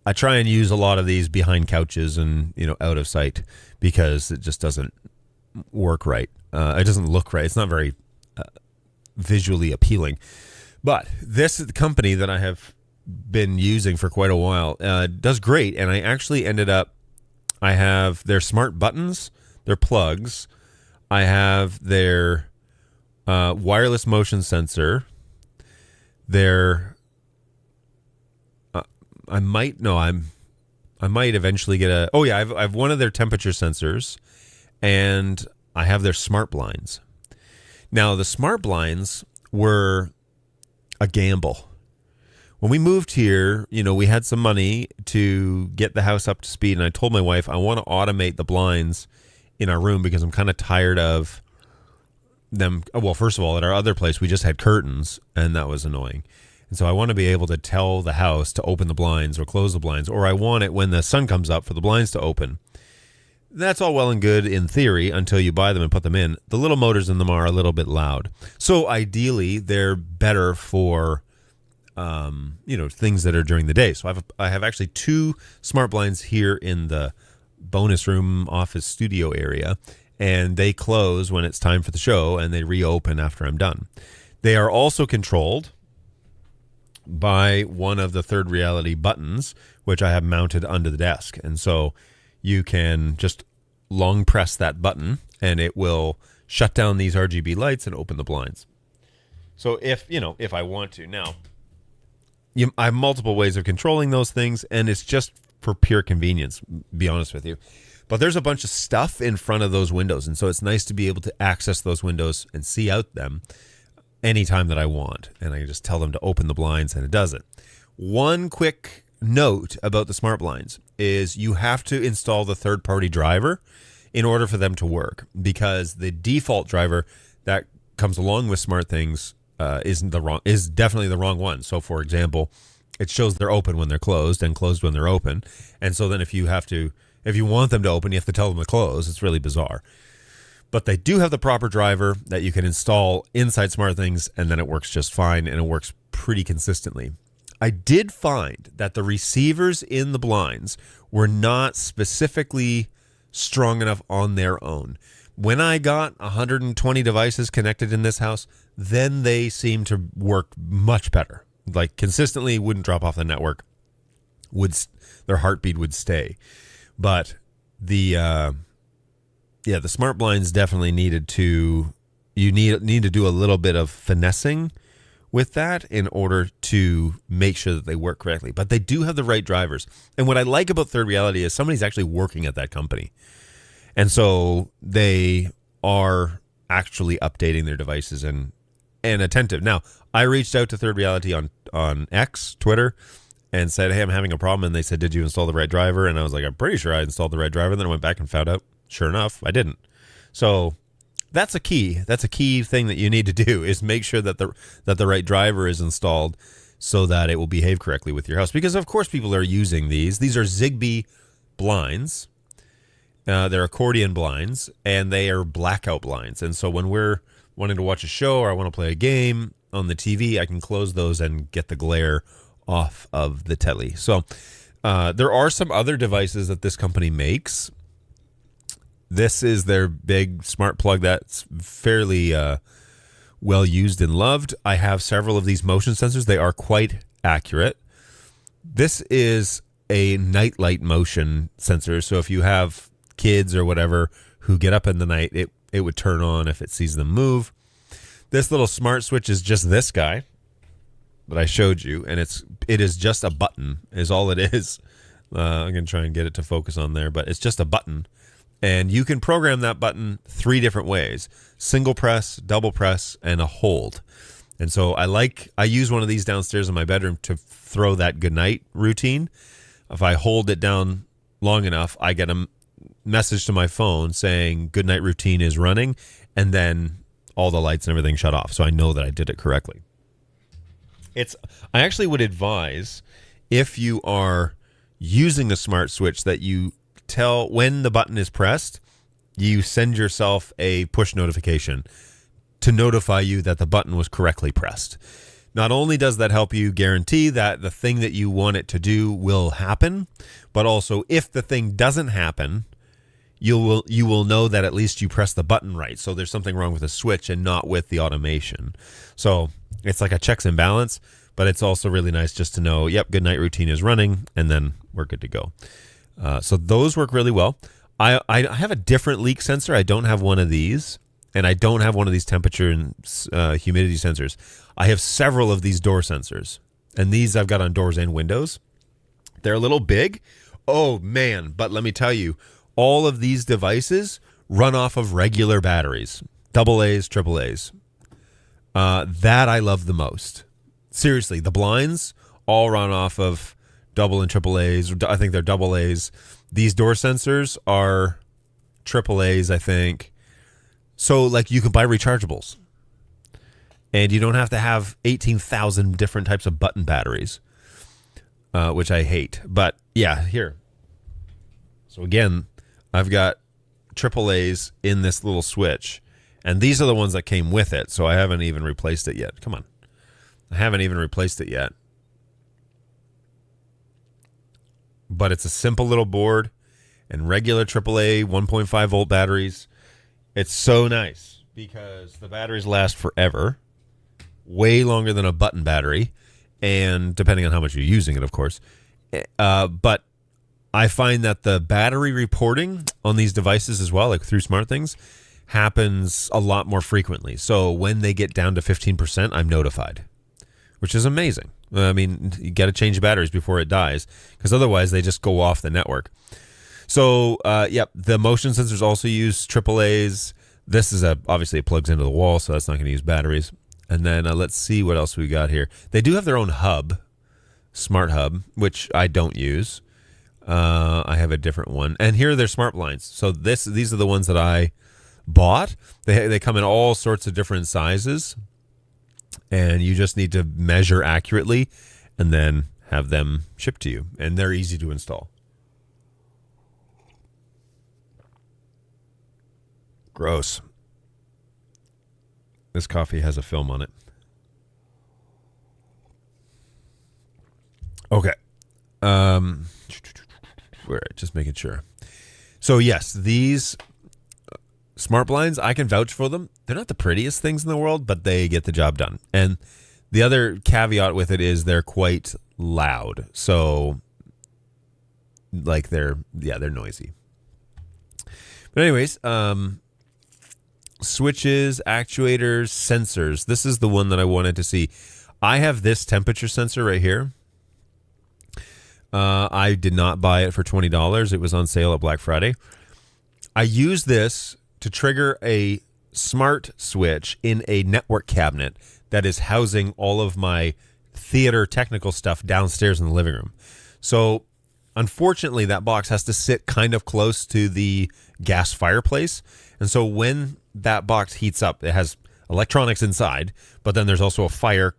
Speaker 1: I try and use a lot of these behind couches and, out of sight, because it just doesn't work right. It doesn't look right. It's not very visually appealing. But this is the company that I have been using for quite a while. Does great. And I actually I have their smart buttons, their plugs. I have their wireless motion sensor. Their I might eventually get I have one of their temperature sensors, and I have their smart blinds. Now, the smart blinds were a gamble. When we moved here, we had some money to get the house up to speed, and I told my wife I want to automate the blinds in our room because I'm kind of tired of them. Well, first of all, at our other place, we just had curtains, and that was annoying. And so I want to be able to tell the house to open the blinds or close the blinds, or I want it when the sun comes up for the blinds to open. That's all well and good in theory until you buy them and put them in. The little motors in them are a little bit loud. So ideally, they're better for things that are during the day. So I have actually 2 smart blinds here in the bonus room office studio area, and they close when it's time for the show, and they reopen after I'm done. They are also controlled by one of the Third Reality buttons, which I have mounted under the desk. And so you can just long press that button, and it will shut down these RGB lights and open the blinds. So if I want to. Now, I have multiple ways of controlling those things, and it's just for pure convenience, be honest with you. But there's a bunch of stuff in front of those windows, and so it's nice to be able to access those windows and see out them anytime that I want. And I can just tell them to open the blinds, and it does it. One quick note about the smart blinds is you have to install the third-party driver in order for them to work, because the default driver that comes along with SmartThings is definitely the wrong one. So, for example, it shows they're open when they're closed and closed when they're open. And so then if you want them to open, you have to tell them to close. It's really bizarre. But they do have the proper driver that you can install inside SmartThings, and then it works just fine, and it works pretty consistently. I did find that the receivers in the blinds were not specifically strong enough on their own. When I got 120 devices connected in this house, then they seemed to work much better. Like consistently wouldn't drop off the network. Their heartbeat would stay. But the smart blinds definitely need to do a little bit of finessing with that in order to make sure that they work correctly. But they do have the right drivers. And what I like about Third Reality is somebody's actually working at that company. And so they are actually updating their devices and attentive. Now, I reached out to Third Reality on X, Twitter, and said, hey, I'm having a problem. And they said, did you install the right driver? And I was like, I'm pretty sure I installed the right driver. And then I went back and found out, sure enough, I didn't. So that's a key. That's a key thing that you need to do, is make sure that the right driver is installed so that it will behave correctly with your house. Because, of course, people are using these. These are Zigbee blinds. They're accordion blinds, and they are blackout blinds. And so when we're wanting to watch a show or I want to play a game on the TV, I can close those and get the glare off of the telly. So there are some other devices that this company makes. This is their big smart plug that's fairly well used and loved. I have several of these motion sensors. They are quite accurate. This is a nightlight motion sensor. So if you have kids or whatever who get up in the night, it would turn on if it sees them move. This little smart switch is just this guy that I showed you, and it is just a button is all it is. I'm going to try and get it to focus on there, but it's just a button. And you can program that button 3 different ways: single press, double press, and a hold. And so I use one of these downstairs in my bedroom to throw that goodnight routine. If I hold it down long enough, I get a message to my phone saying goodnight routine is running, and then all the lights and everything shut off. So I know that I did it correctly. I actually would advise, if you are using the smart switch, that you tell when the button is pressed, you send yourself a push notification to notify you that the button was correctly pressed. Not only does that help you guarantee that the thing that you want it to do will happen, but also if the thing doesn't happen, you will know that at least you press the button right. So there's something wrong with the switch and not with the automation. So it's like a checks and balance, but it's also really nice just to know, yep, good night routine is running, and then we're good to go. So those work really well. I have a different leak sensor. I don't have one of these, and I don't have one of these temperature and humidity sensors. I have several of these door sensors, and these I've got on doors and windows. They're a little big. Oh, man, but let me tell you, all of these devices run off of regular batteries, AA's, AAA's. That I love the most. Seriously, the blinds all run off of double and AAA's. I think they're AA's. These door sensors are AAA's, I think. So like you can buy rechargeables, and you don't have to have 18,000 different types of button batteries, which I hate. But yeah, here. So again, I've got AAAs in this little switch, and these are the ones that came with it. So I haven't even replaced it yet. Come on. I haven't even replaced it yet. But it's a simple little board and regular AAA 1.5 volt batteries. It's so nice because the batteries last forever, way longer than a button battery, and depending on how much you're using it, of course. But I find that the battery reporting on these devices as well, like through SmartThings, happens a lot more frequently. So when they get down to 15%, I'm notified, which is amazing. I mean, you got to change batteries before it dies, because otherwise they just go off the network. So, yep, the motion sensors also use AAAs. This is obviously it plugs into the wall, so that's not going to use batteries. And then let's see what else we got here. They do have their own hub, smart hub, which I don't use. I have a different one. And here are their smart blinds. So these are the ones that I bought. They come in all sorts of different sizes, and you just need to measure accurately and then have them shipped to you. And they're easy to install. Gross. This coffee has a film on it. Okay. Just making sure. So yes, these smart blinds, I can vouch for them. They're not the prettiest things in the world, but they get the job done. And the other caveat with it is they're quite loud. So like they're noisy. But anyways, switches, actuators, sensors. This is the one that I wanted to see. I have this temperature sensor right here. I did not buy it for $20. It was on sale at Black Friday. I use this to trigger a smart switch in a network cabinet that is housing all of my theater technical stuff downstairs in the living room. So unfortunately, that box has to sit kind of close to the gas fireplace. And so when that box heats up, it has electronics inside, but then there's also a fire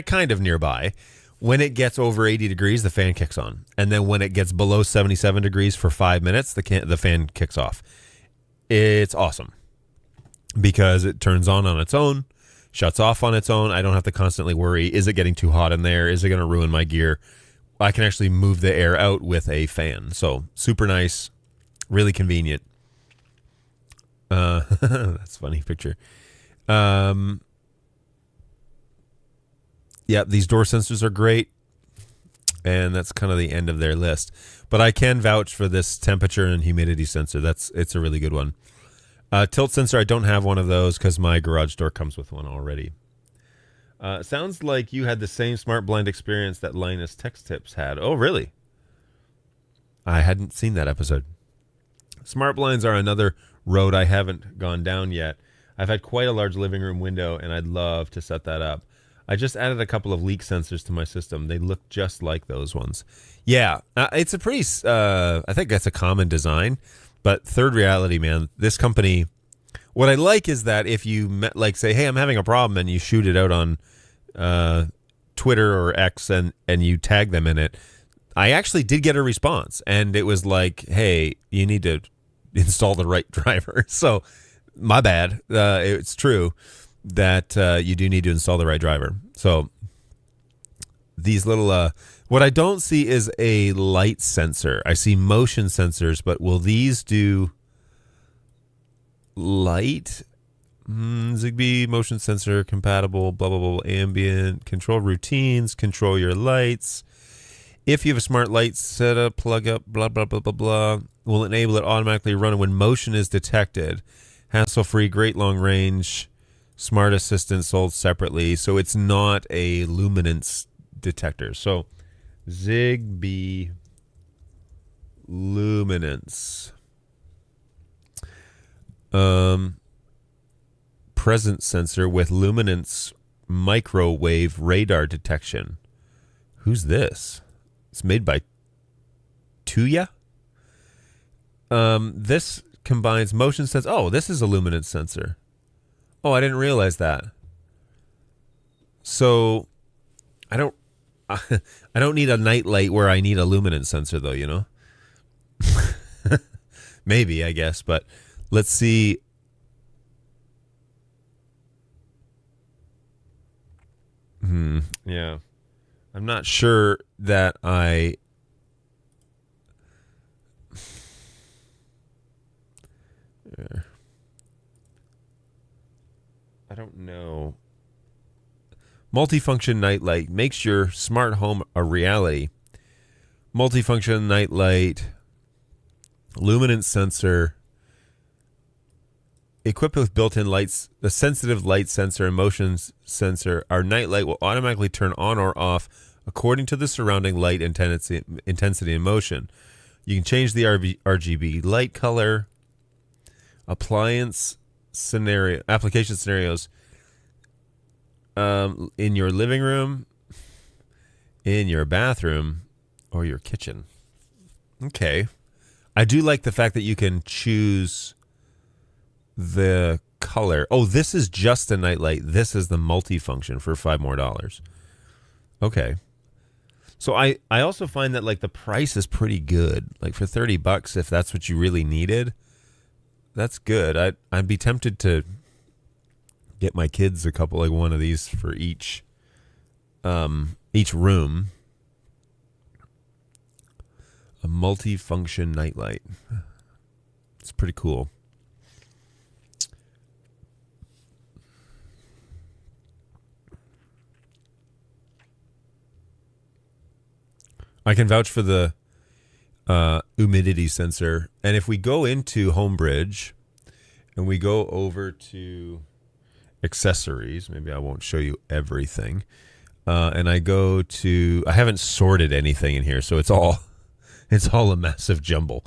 Speaker 1: kind of nearby. When it gets over 80 degrees, the fan kicks on. And then when it gets below 77 degrees for 5 minutes, the fan kicks off. It's awesome because it turns on its own, shuts off on its own. I don't have to constantly worry, is it getting too hot in there? Is it going to ruin my gear? I can actually move the air out with a fan. So super nice, really convenient. That's a funny picture. Yeah, these door sensors are great, and that's kind of the end of their list. But I can vouch for this temperature and humidity sensor. It's a really good one. Tilt sensor, I don't have one of those because my garage door comes with one already. Sounds like you had the same smart blind experience that Linus Tech Tips had. Oh, really? I hadn't seen that episode. Smart blinds are another road I haven't gone down yet. I've had quite a large living room window, and I'd love to set that up. I just added a couple of leak sensors to my system. They look just like those ones. Yeah, it's a pretty, I think that's a common design. But Third Reality, man, this company, what I like is that if you say, hey, I'm having a problem, and you shoot it out on Twitter or X and you tag them in it, I actually did get a response. And it was like, hey, you need to install the right driver. So my bad. It's true that you do need to install the right driver. So these little, what I don't see is a light sensor. I see motion sensors, but will these do light? Zigbee motion sensor compatible, blah, blah, blah, ambient, control routines, control your lights. If you have a smart light setup, plug up, blah, blah, blah, blah, blah, will enable it automatically run when motion is detected. Hassle-free, great long range. Smart Assistant sold separately, so it's not a luminance detector. So Zigbee luminance. Presence sensor with luminance microwave radar detection. Who's this? It's made by Tuya. This combines motion sensor. Oh, this is a luminance sensor. Oh, I didn't realize that. So I don't I don't need a night light where I need a luminance sensor though, you know? Maybe, I guess, but let's see. Yeah. I'm not sure that I don't know. Multifunction nightlight makes your smart home a reality. Multifunction nightlight, luminance sensor, equipped with built-in lights, the sensitive light sensor and motion sensor. Our nightlight will automatically turn on or off according to the surrounding light intensity and motion. You can change the RGB light color, application scenarios in your living room, in your bathroom, or your kitchen. Okay. I do like the fact that you can choose the color. Oh, this is just a nightlight. This is the multifunction for $5 more. Okay. So I also find that like the price is pretty good. Like for $30, if that's what you really needed, that's good. I'd be tempted to get my kids a couple, like one of these for each room. A multi-function nightlight. It's pretty cool. I can vouch for the humidity sensor. And if we go into HomeBridge and we go over to accessories, maybe I won't show you everything. And I go to, I haven't sorted anything in here, so it's all a massive jumble.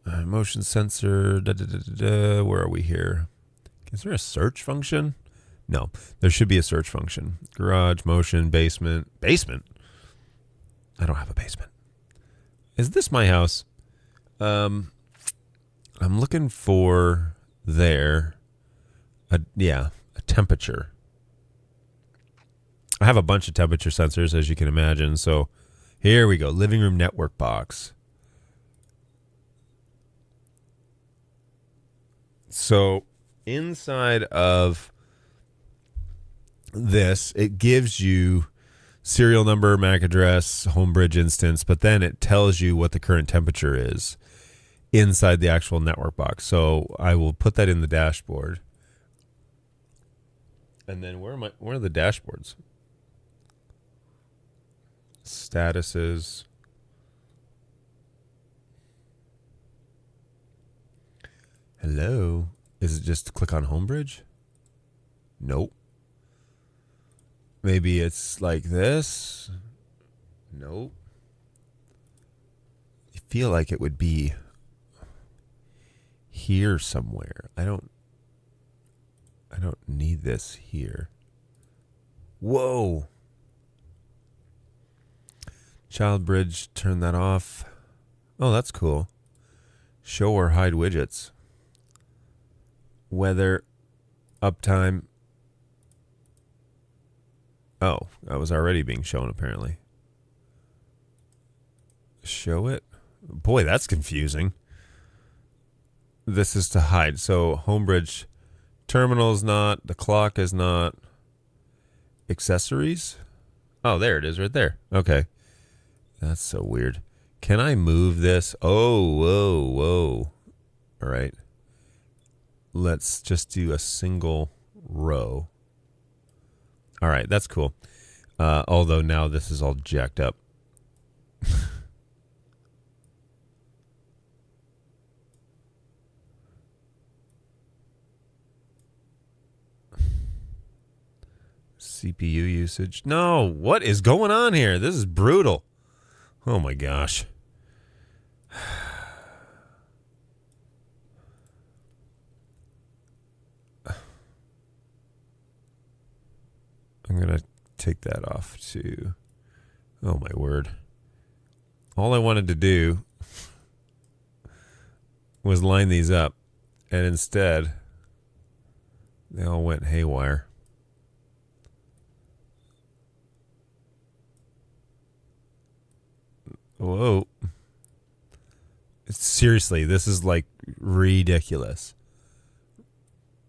Speaker 1: Motion sensor, where are we here? Is there a search function? No, there should be a search function. Garage, motion, basement. Basement? I don't have a basement. Is this my house? I'm looking for a temperature. I have a bunch of temperature sensors, as you can imagine. So here we go. Living room network box. So inside of this, it gives you serial number, MAC address, HomeBridge instance, but then it tells you what the current temperature is inside the actual network box. So I will put that in the dashboard. And then where are the dashboards? Statuses. Hello. Is it just click on HomeBridge? Nope. Maybe it's like this. Nope. I feel like it would be here somewhere. I don't need this here. Whoa. Child bridge, turn that off. Oh, that's cool. Show or hide widgets. Weather, uptime. Oh, that was already being shown apparently. Show it? Boy, that's confusing. This is to hide. So HomeBridge terminal is not, the clock is not. Accessories? Oh, there it is right there. Okay. That's so weird. Can I move this? Oh, whoa. All right. Let's just do a single row. All right, that's cool. Although now this is all jacked up. CPU usage. No, what is going on here? This is brutal. Oh my gosh. I'm going to take that off too. Oh my word. All I wanted to do was line these up, and instead they all went haywire. Whoa. Seriously, this is like ridiculous.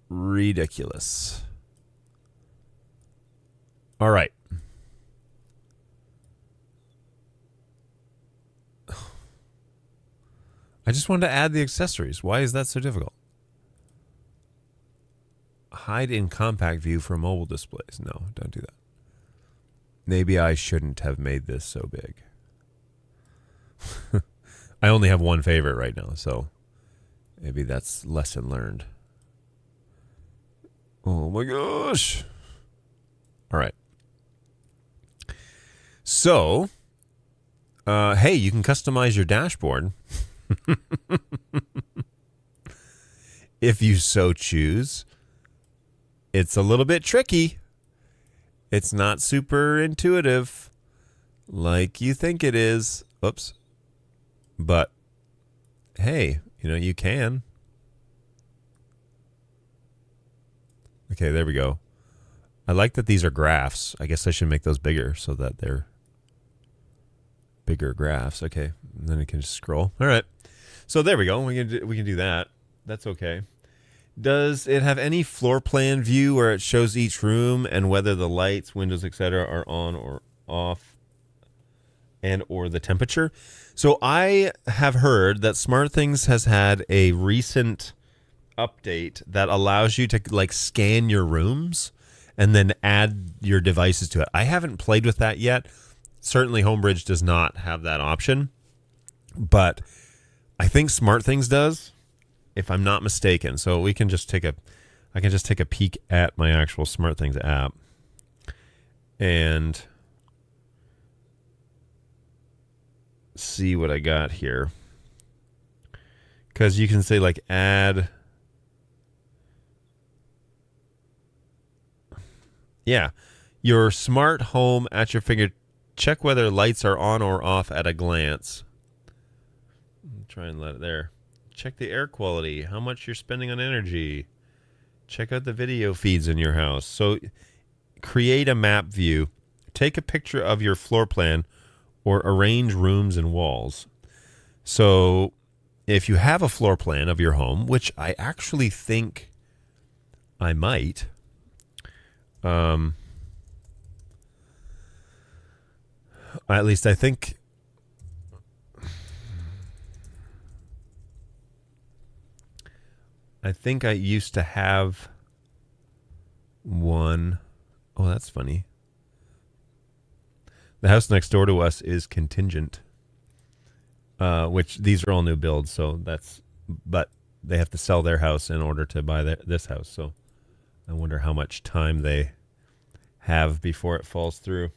Speaker 1: Ridiculous. All right. I just wanted to add the accessories. Why is that so difficult? Hide in compact view for mobile displays. No, don't do that. Maybe I shouldn't have made this so big. I only have one favorite right now, so maybe that's lesson learned. Oh my gosh. All right. So, hey, you can customize your dashboard if you so choose. It's a little bit tricky. It's not super intuitive like you think it is. Oops. But, hey, you can. Okay, there we go. I like that these are graphs. I guess I should make those bigger so that they're bigger graphs. Okay, and then I can just scroll. All right. So there we go. We can do that. That's okay. Does it have any floor plan view where it shows each room and whether the lights, windows, etc. are on or off and or the temperature? So I have heard that SmartThings has had a recent update that allows you to like scan your rooms and then add your devices to it. I haven't played with that yet. Certainly HomeBridge does not have that option, but I think SmartThings does, if I'm not mistaken. So I can just take a peek at my actual SmartThings app and see what I got here. Because you can say like add. Yeah. Your smart home at your finger. Check whether lights are on or off at a glance. Try and let it there. Check the air quality. How much you're spending on energy. Check out the video feeds in your house. So create a map view. Take a picture of your floor plan or arrange rooms and walls. So if you have a floor plan of your home, which I actually think I might, at least I think I used to have one. Oh, that's funny. The house next door to us is contingent, which these are all new builds. So but they have to sell their house in order to buy this house. So I wonder how much time they have before it falls through.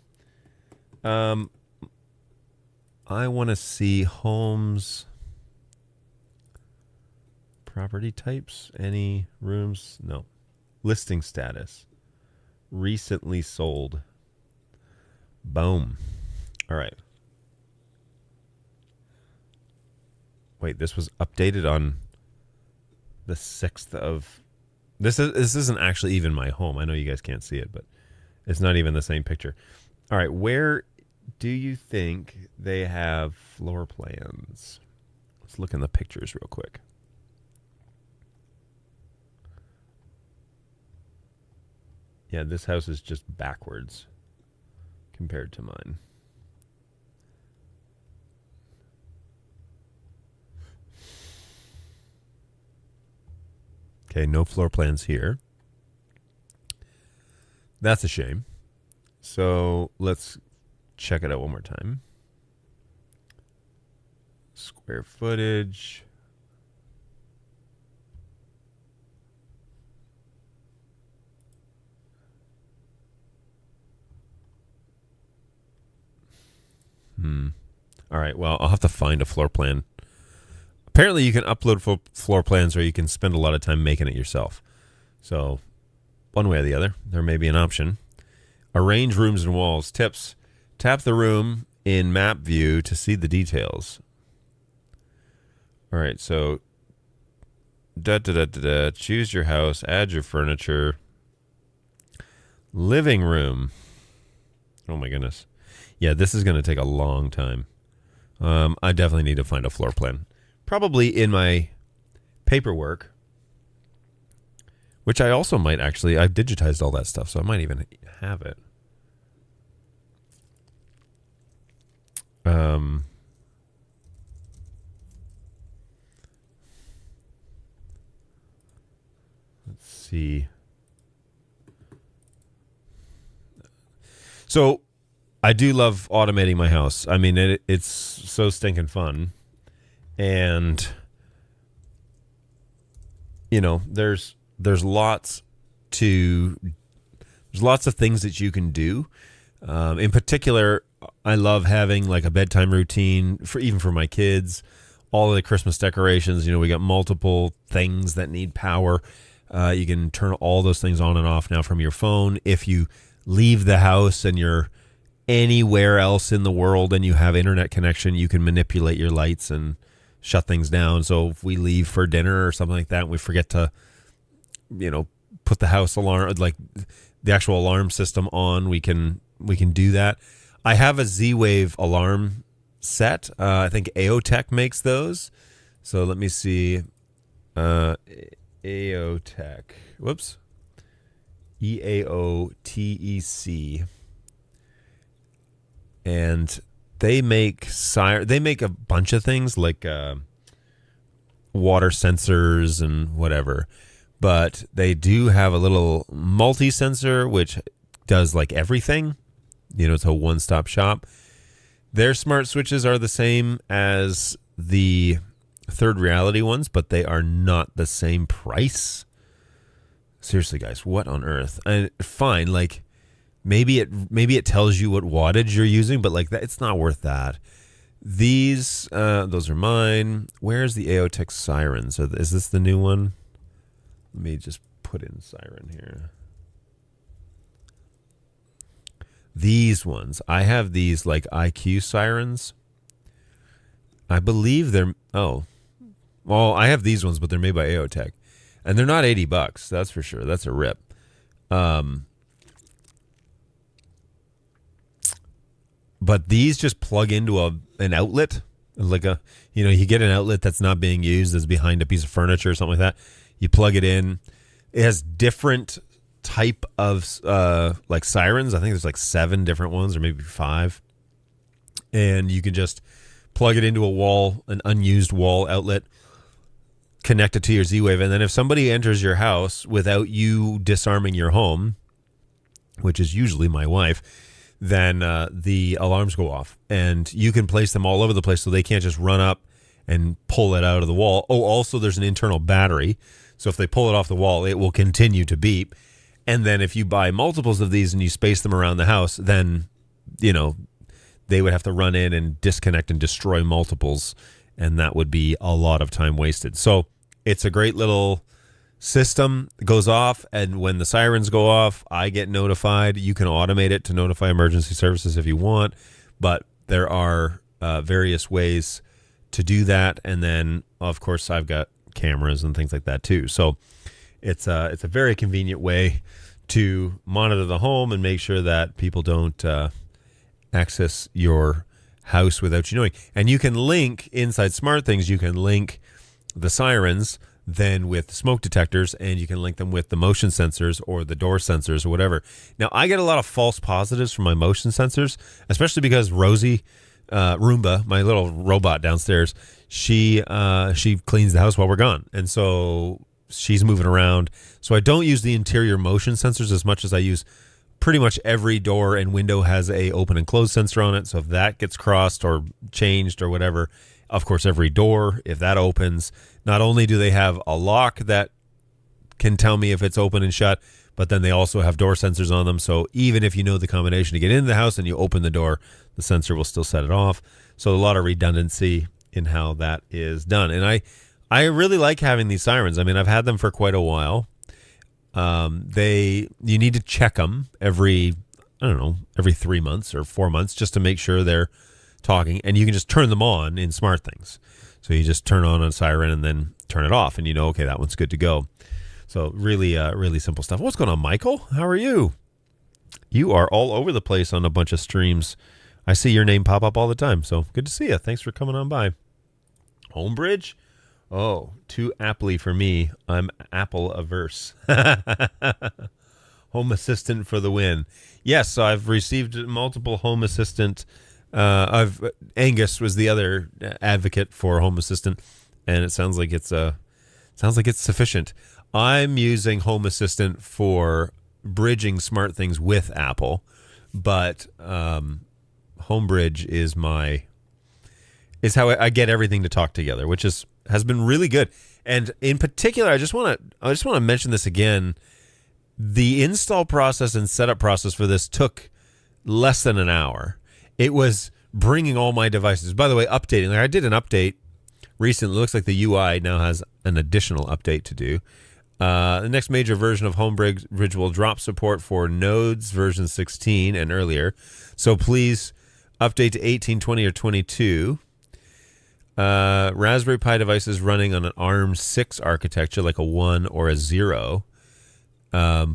Speaker 1: I want to see homes, property types, any rooms? No. Listing status. Recently sold. Boom. All right. Wait, this was updated on the 6th of... This isn't actually even my home. I know you guys can't see it, but it's not even the same picture. All right, where do you think they have floor plans? Let's look in the pictures real quick. Yeah, this house is just backwards compared to mine. Okay, no floor plans here. That's a shame. So let's check it out one more time. Square footage. All right, well, I'll have to find a floor plan. Apparently, you can upload floor plans or you can spend a lot of time making it yourself. So, one way or the other, there may be an option. Arrange rooms and walls. Tips. Tap the room in map view to see the details. All right, so Choose your house. Add your furniture. Living room. Oh my goodness. Yeah, this is going to take a long time. I definitely need to find a floor plan. Probably in my paperwork, which I also might actually, I've digitized all that stuff, so I might even have it. Let's see. So I do love automating my house. I mean, it's so stinking fun. And, you know, there's lots of things that you can do. In particular, I love having like a bedtime routine even for my kids. All of the Christmas decorations, you know, we got multiple things that need power. You can turn all those things on and off now from your phone. If you leave the house and you're anywhere else in the world and you have internet connection, you can manipulate your lights and shut things down. So if we leave for dinner or something like that and we forget to, you know, put the house alarm, like the actual alarm system on, we can do that. I have a Z-Wave alarm set. I think AOTech makes those. So let me see. AOTech. Whoops. EAOTEC. And they make a bunch of things like water sensors and whatever. But they do have a little multi-sensor which does like everything. You know, it's a one-stop shop. Their smart switches are the same as the Third Reality ones, but they are not the same price. Seriously, guys, what on earth? And fine, like maybe it tells you what wattage you're using, but like that, it's not worth that. These, those are mine. Where's the AOTech sirens? Is this the new one? Let me just put in siren here. These ones. I have these like IQ sirens. I believe they're, well, I have these ones, but they're made by AOTech. And they're not $80, that's for sure. That's a rip. But these just plug into an outlet, like you get an outlet that's not being used, that's behind a piece of furniture or something like that. You plug it in. It has different type of like sirens. I think there's like 7 different ones or maybe 5. And you can just plug it into an unused wall outlet, connect it to your Z-Wave, and then if somebody enters your house without you disarming your home, which is usually my wife, then the alarms go off. And you can place them all over the place so they can't just run up and pull it out of the wall. Oh, also there's an internal battery. So if they pull it off the wall, it will continue to beep. And then if you buy multiples of these and you space them around the house, then, you know, they would have to run in and disconnect and destroy multiples, and that would be a lot of time wasted. So it's a great little system. It goes off, and when the sirens go off, I get notified. You can automate it to notify emergency services if you want, but there are various ways to do that. And then, of course, I've got cameras and things like that too. So it's a very convenient way to monitor the home and make sure that people don't access your house without you knowing. And you can link inside SmartThings, you can link the sirens then with smoke detectors, and you can link them with the motion sensors or the door sensors or whatever. Now, I get a lot of false positives from my motion sensors, especially because Rosie, Roomba, my little robot downstairs, she cleans the house while we're gone. And so she's moving around. So I don't use the interior motion sensors as much as I use pretty much every door and window has a open and close sensor on it. So if that gets crossed or changed or whatever, of course, every door, if that opens, not only do they have a lock that can tell me if it's open and shut, but then they also have door sensors on them. So even if you know the combination to get into the house and you open the door, the sensor will still set it off. So a lot of redundancy in how that is done. And I really like having these sirens. I mean, I've had them for quite a while. You need to check them every 3 months or 4 months just to make sure they're talking. And you can just turn them on in SmartThings. So you just turn on a siren and then turn it off, and okay, that one's good to go. So really, really simple stuff. What's going on, Michael? How are you? You are all over the place on a bunch of streams. I see your name pop up all the time, so good to see you. Thanks for coming on by. HomeBridge? Oh, too aptly for me. I'm Apple averse. Home Assistant for the win. Yes, so I've received multiple Home Assistant. Angus was the other advocate for Home Assistant, and it sounds like it's sufficient. I'm using Home Assistant for bridging SmartThings with Apple, but HomeBridge is how I get everything to talk together, which has been really good. And in particular, I just want to mention this again. The install process and setup process for this took less than an hour. It was bringing all my devices. By the way, updating. I did an update recently. It looks like the UI now has an additional update to do. The next major version of HomeBridge will drop support for Nodes version 16 and earlier. So please update to 18, 20, or 22. Raspberry Pi devices running on an ARM6 architecture, like a 1 or a 0.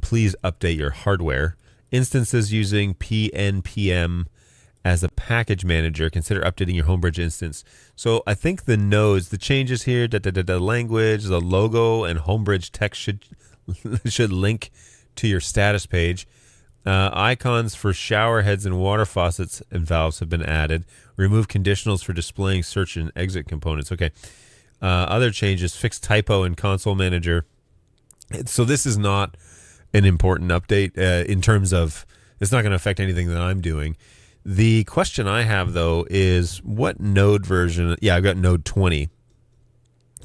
Speaker 1: Please update your hardware. Instances using PNPM as a package manager. Consider updating your HomeBridge instance. So I think the nodes, the changes here, the language, the logo, and HomeBridge text should link to your status page. Icons for shower heads and water faucets and valves have been added. Remove conditionals for displaying search and exit components. Okay. Other changes, fix typo in console manager. So this is not an important update in terms of it's not going to affect anything that I'm doing. The question I have, though, is what node version? Yeah, I've got node 20.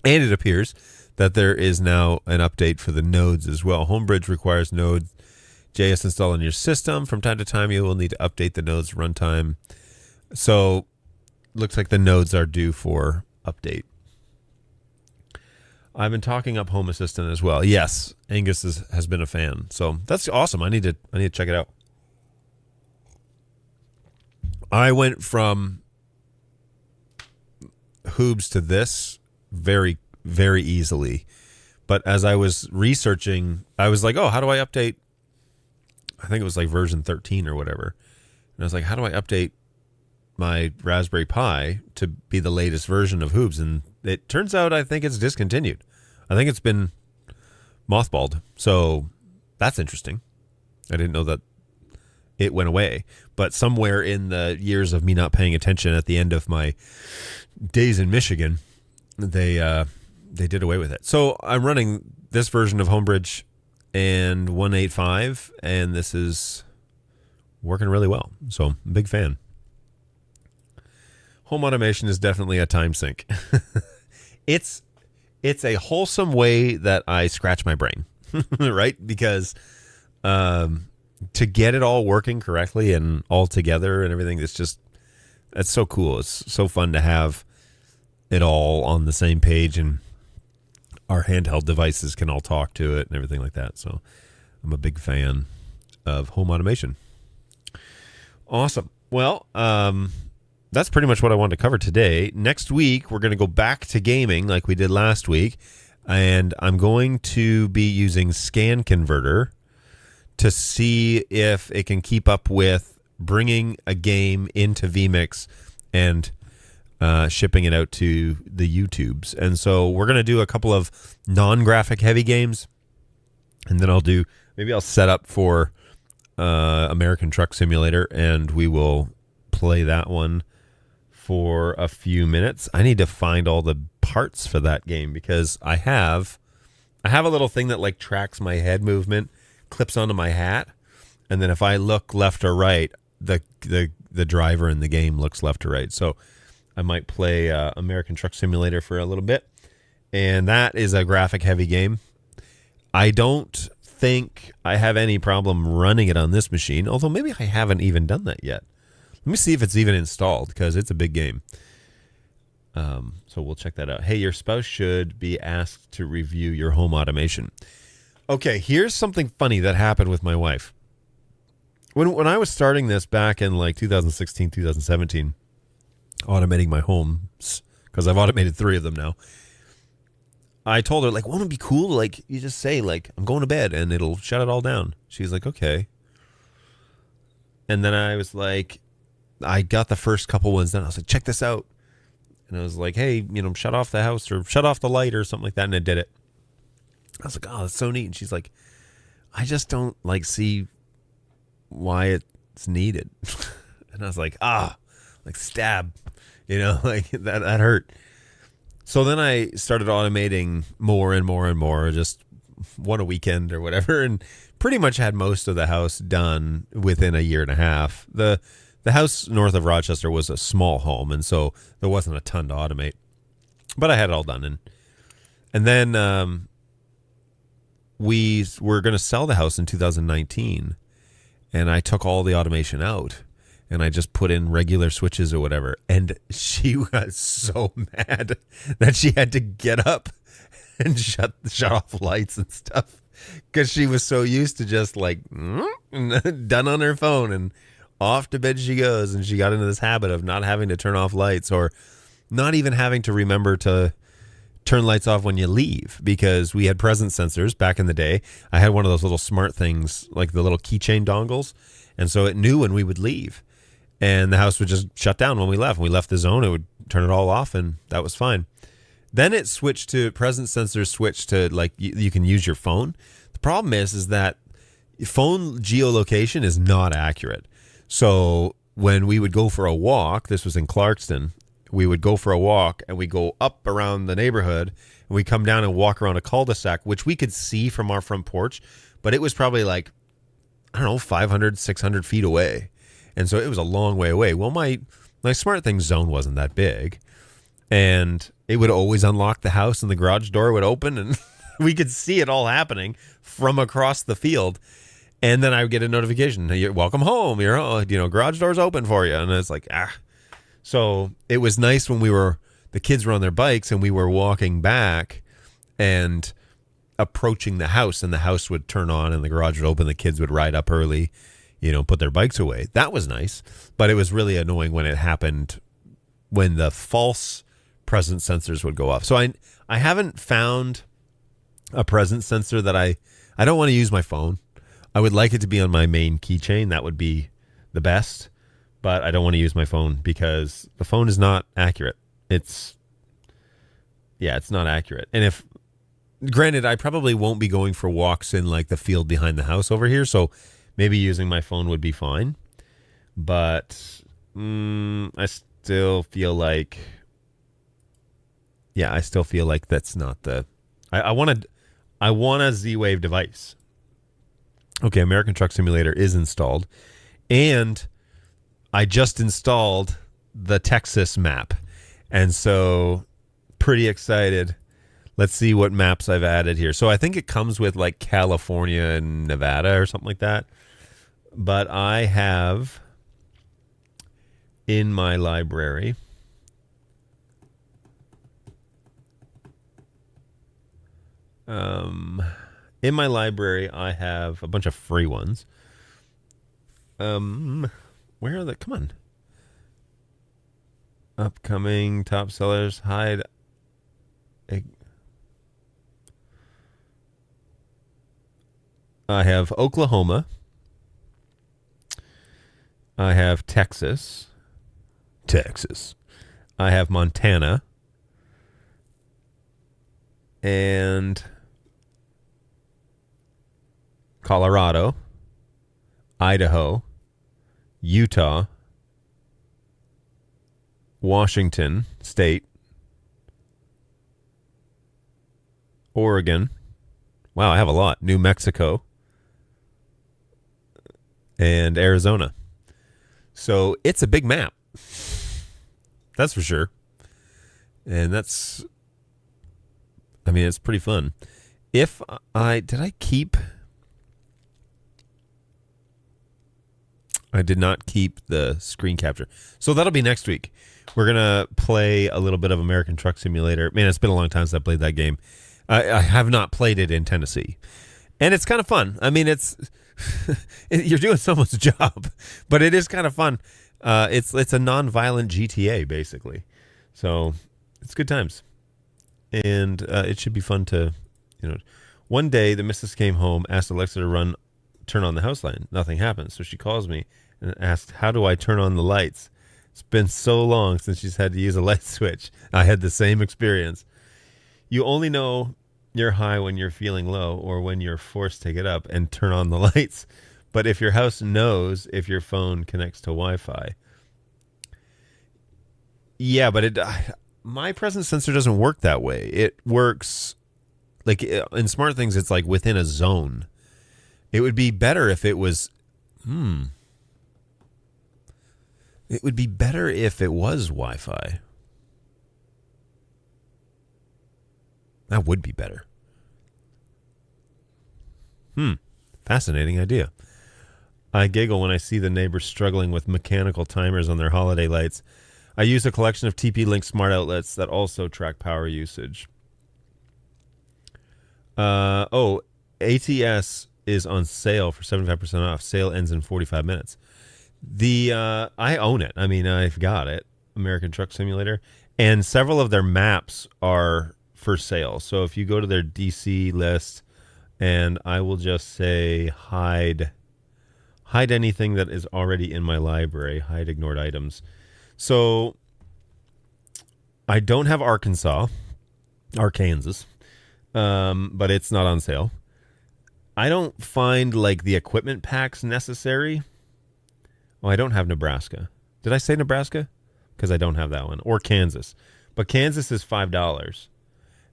Speaker 1: And it appears that there is now an update for the nodes as well. HomeBridge requires Node.js installed on your system. From time to time, you will need to update the nodes runtime. So looks like the nodes are due for update. I've been talking up Home Assistant as well. Yes, Angus has been a fan. So that's awesome. I need to check it out. I went from HOOBS to this very, very easily. But as I was researching, I was like, oh, how do I update? I think it was like version 13 or whatever. And I was like, how do I update my Raspberry Pi to be the latest version of HOOBS? And it turns out I think it's discontinued. I think it's been mothballed. So that's interesting. I didn't know that it went away. But somewhere in the years of me not paying attention at the end of my days in Michigan, they did away with it. So I'm running this version of HomeBridge and 185, and this is working really well. So I'm a big fan. Home automation is definitely a time sink. It's a wholesome way that I scratch my brain, right? Because to get it all working correctly and all together and everything, it's so cool. It's so fun to have it all on the same page, and our handheld devices can all talk to it and everything like that. So I'm a big fan of home automation. Awesome. Well, that's pretty much what I wanted to cover today. Next week, we're going to go back to gaming like we did last week, and I'm going to be using Scan Converter to see if it can keep up with bringing a game into vMix and shipping it out to the YouTubes. And so we're going to do a couple of non-graphic heavy games, and then I'll set up for American Truck Simulator, and we will play that one for a few minutes. I need to find all the parts for that game because I have a little thing that like tracks my head movement, clips onto my hat, and then if I look left or right, the driver in the game looks left or right. So I might play American Truck Simulator for a little bit, and that is a graphic heavy game. I don't think I have any problem running it on this machine, although maybe I haven't even done that yet. Let me see if it's even installed because it's a big game. So we'll check that out. Hey, your spouse should be asked to review your home automation. Okay, here's something funny that happened with my wife. When I was starting this back in like 2016, 2017, automating my homes, because I've automated 3 of them now, I told her, like, won't it be cool? Like, you just say, like, I'm going to bed and it'll shut it all down. She's like, okay. And then I was like, I got the first couple ones done. I was like, check this out. And I was like, hey, shut off the house or shut off the light or something like that. And it did it. I was like, oh, that's so neat. And she's like, I just don't like see why it's needed. And I was like, like stab, like that hurt. So then I started automating more and more and more, just one a weekend or whatever, and pretty much had most of the house done within a year and a half. The house north of Rochester was a small home, and so there wasn't a ton to automate. But I had it all done. And then we were going to sell the house in 2019, and I took all the automation out. And I just put in regular switches or whatever. And she got so mad that she had to get up and shut off lights and stuff. Because she was so used to just like, done on her phone. And off to bed she goes. And she got into this habit of not having to turn off lights or not even having to remember to turn lights off when you leave. Because we had presence sensors back in the day. I had one of those little SmartThings, like the little keychain dongles. And so it knew when we would leave. And the house would just shut down when we left. When we left the zone, it would turn it all off, and that was fine. Then it switched to presence sensors, switched to like you can use your phone. The problem is that phone geolocation is not accurate. So when we would go for a walk, this was in Clarkston, we would go for a walk and we go up around the neighborhood and we come down and walk around a cul-de-sac, which we could see from our front porch, but it was probably like, 500, 600 feet away. And so it was a long way away. Well, my SmartThings zone wasn't that big, and it would always unlock the house and the garage door would open, and we could see it all happening from across the field. And then I would get a notification, "You're welcome home. Your garage door's open for you." And it's like, So it was nice when the kids were on their bikes and we were walking back and approaching the house, and the house would turn on and the garage would open. The kids would ride up early, put their bikes away. That was nice, but it was really annoying when it happened when the false presence sensors would go off. So I haven't found a presence sensor that I don't want to use my phone. I would like it to be on my main keychain. That would be the best, but I don't want to use my phone because the phone is not accurate. It's not accurate. And granted, I probably won't be going for walks in like the field behind the house over here, so maybe using my phone would be fine, but I still feel like that's not the. I want a Z-Wave device. Okay, American Truck Simulator is installed, and I just installed the Texas map, and so pretty excited. Let's see what maps I've added here. So I think it comes with like California and Nevada or something like that. But I have in my library I have a bunch of free ones. Where are the, come on. Upcoming top sellers, hide. I have Oklahoma. I have Texas. I have Montana. And Colorado. Idaho. Utah. Washington State. Oregon. Wow, I have a lot. New Mexico. And Arizona. So it's a big map. That's for sure. And it's pretty fun. Did I did not keep the screen capture. So that'll be next week. We're going to play a little bit of American Truck Simulator. Man, it's been a long time since I played that game. I have not played it in Tennessee. And it's kind of fun. You're doing someone's job, but it is kind of fun. It's a non-violent GTA, basically. So it's good times. and it should be fun to, you know. One day, the missus came home, asked Alexa to turn on the house light. Nothing happened, so she calls me and asked, "How do I turn on the lights?" It's been so long since she's had to use a light switch. I had the same experience. You only know you're high when you're feeling low or when you're forced to get up and turn on the lights. But if your house knows if your phone connects to Wi-Fi. Yeah, but my presence sensor doesn't work that way. It works like in SmartThings, it's like within a zone. It would be better if it was, it would be better if it was Wi-Fi. That would be better. Fascinating idea. I giggle when I see the neighbors struggling with mechanical timers on their holiday lights. I use a collection of TP-Link smart outlets that also track power usage. ATS is on sale for 75% off. Sale ends in 45 minutes. I own it. I mean, I've got it. American Truck Simulator. And several of their maps are for sale. So if you go to their DC list, and I will just say hide anything that is already in my library, hide ignored items. So I don't have Arkansas, but it's not on sale. I don't find like the equipment packs necessary. Oh, I don't have Nebraska. Did I say Nebraska? Because I don't have that one. Or Kansas. But Kansas is $5.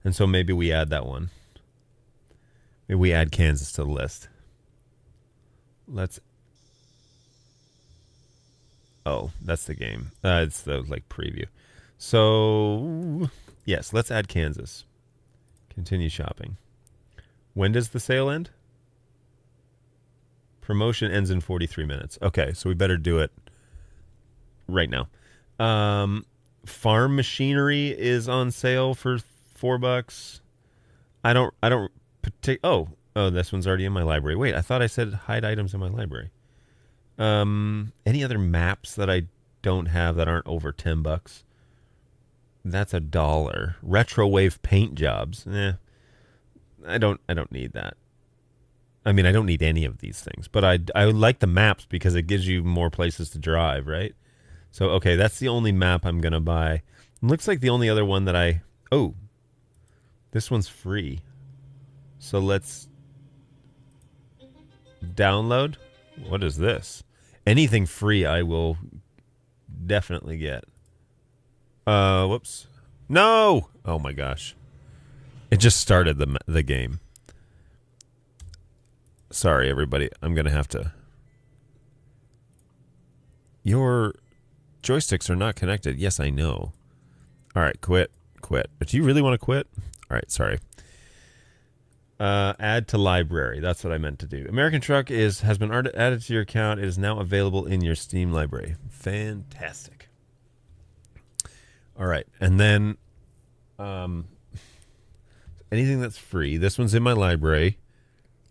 Speaker 1: And so maybe we add that one. Maybe we add Kansas to the list. Oh, that's the game. It's the like preview. So yes, let's add Kansas. Continue shopping. When does the sale end? Promotion ends in 43 minutes. Okay, so we better do it right now. Farm machinery is on sale for $4. Oh, this one's already in my library. Wait, I thought I said hide items in my library. Any other maps that I don't have that aren't over $10? That's $1. Retrowave paint jobs. I don't need that. I mean, I don't need any of these things, but I like the maps because it gives you more places to drive, right? So, okay, that's the only map I'm going to buy. It looks like the only other one that this one's free. So let's download. What is this? Anything free I will definitely get. Whoops. No! Oh my gosh. It just started the game. Sorry, everybody. I'm going to have to... Your joysticks are not connected. Yes, I know. All right, quit. But do you really want to quit? All right, sorry. Add to library. That's what I meant to do. American Truck has been added to your account. It is now available in your Steam library. Fantastic. All right, and then anything that's free. This one's in my library.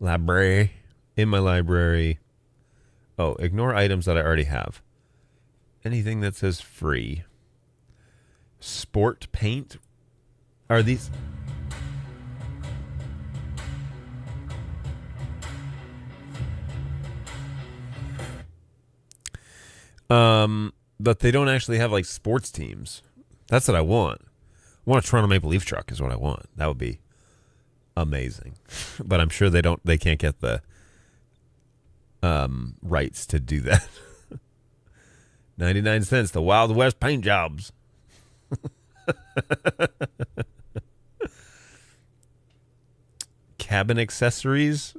Speaker 1: In my library. Oh, ignore items that I already have. Anything that says free. Sport paint. Are these... But they don't actually have like sports teams. That's what I want. I want a Toronto Maple Leaf truck is what I want. That would be amazing. But I'm sure they can't get the rights to do that. 99 cents, the Wild West paint jobs. Cabin accessories.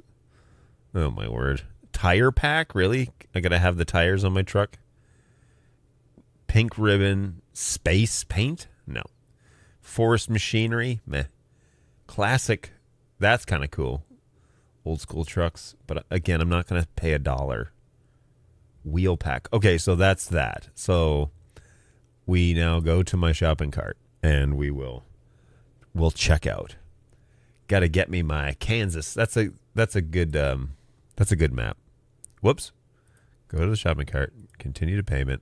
Speaker 1: Oh my word. Tire pack, really? I gotta have the tires on my truck. Pink ribbon, space paint? No. Forest machinery? Meh. Classic, that's kind of cool. Old school trucks, but again, I'm not gonna pay $1. Wheel pack. Okay, so that's that. So we now go to my shopping cart and we'll check out. Got to get me my Kansas. That's a good map. Whoops. Go to the shopping cart. Continue to payment.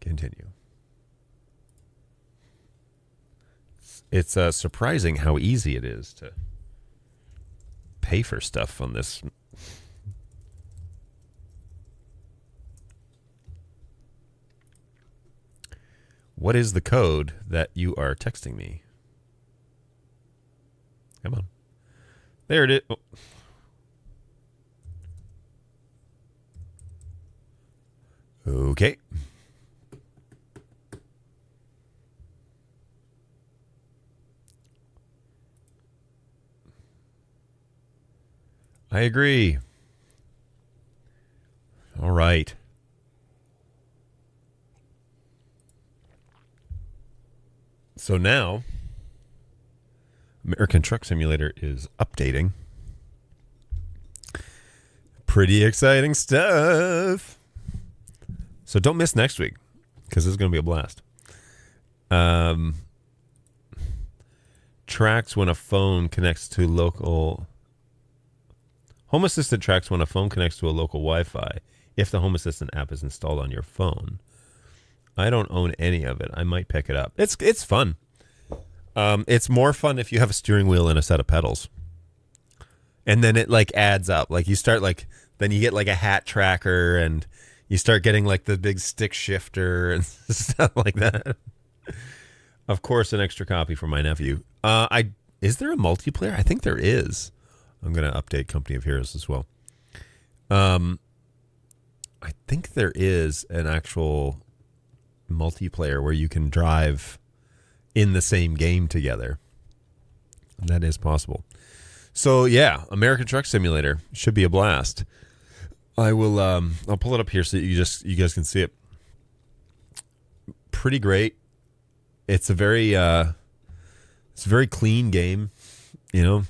Speaker 1: Continue. It's surprising how easy it is to pay for stuff on this. What is the code that you are texting me? Come on. There it is. Oh. Okay. I agree. All right. So now, American Truck Simulator is updating. Pretty exciting stuff. So don't miss next week, because this is going to be a blast. Tracks when a phone connects to local... Home Assistant tracks when a phone connects to a local Wi-Fi if the Home Assistant app is installed on your phone. I don't own any of it. I might pick it up. It's fun. It's more fun if you have a steering wheel and a set of pedals. And then it like adds up. Like you start like, then you get like a hat tracker and you start getting like the big stick shifter and stuff like that. Of course, an extra copy for my nephew. Is there a multiplayer? I think there is. I'm going to update Company of Heroes as well. I think there is an actual multiplayer where you can drive in the same game together. That is possible. So yeah, American Truck Simulator should be a blast. I will. I'll pull it up here so you guys can see it. Pretty great. It's a very clean game. You know,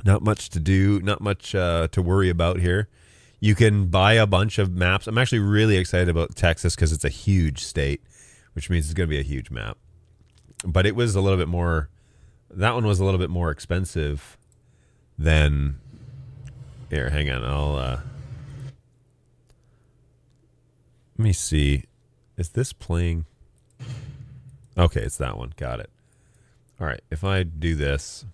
Speaker 1: not much to do, not much to worry about here. You can buy a bunch of maps. I'm actually really excited about Texas because it's a huge state, which means it's going to be a huge map. But it was a little bit more, that one was a little bit more expensive than, here, hang on. Let me see. Is this playing? Okay, it's that one. Got it. All right, if I do this.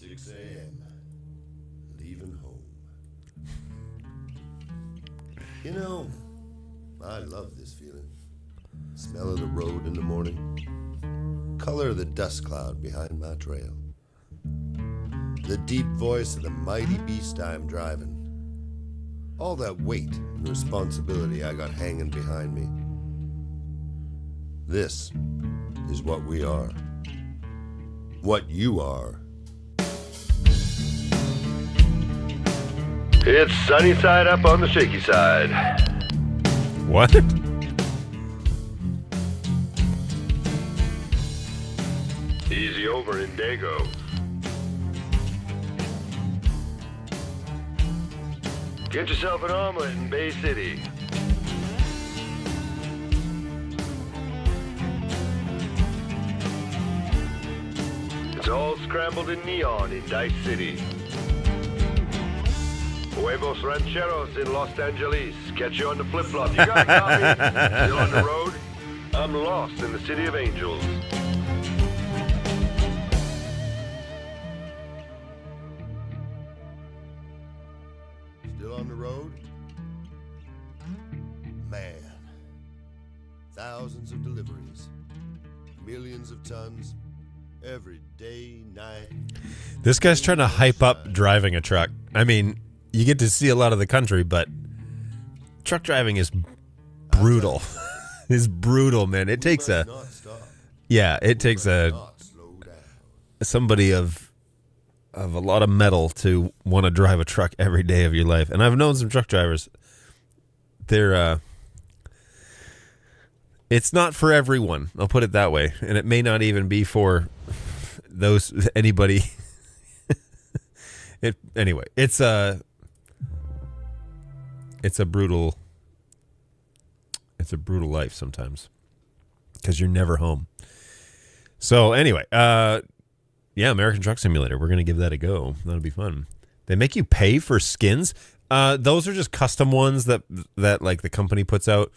Speaker 2: 6 a.m. Leaving home. You know, I love this feeling. Smell of the road in the morning. Color of the dust cloud behind my trail. The deep voice of the mighty beast I'm driving. All that weight and responsibility I got hanging behind me. This is what we are. What you are. It's sunny side up on the shaky side.
Speaker 1: What?
Speaker 2: Easy over in Dago. Get yourself an omelet in Bay City. It's all scrambled in neon in Dice City. Huevos Rancheros in Los Angeles. Catch you on the flip-flop. You got a copy? Still on the road? I'm lost in the city of angels. Still on the road? Man. Thousands of deliveries. Millions of tons. Every day, night.
Speaker 1: This guy's trying to hype up driving a truck. I mean, you get to see a lot of the country, but truck driving is brutal. It's brutal, man. It takes it takes somebody of a lot of metal to want to drive a truck every day of your life. And I've known some truck drivers. They're it's not for everyone. I'll put it that way. And it may not even be for anybody. Anyway, it's a brutal life sometimes because you're never home. So anyway, American Truck Simulator. We're gonna give that a go. That'll be fun. They make you pay for skins. Those are just custom ones that like the company puts out.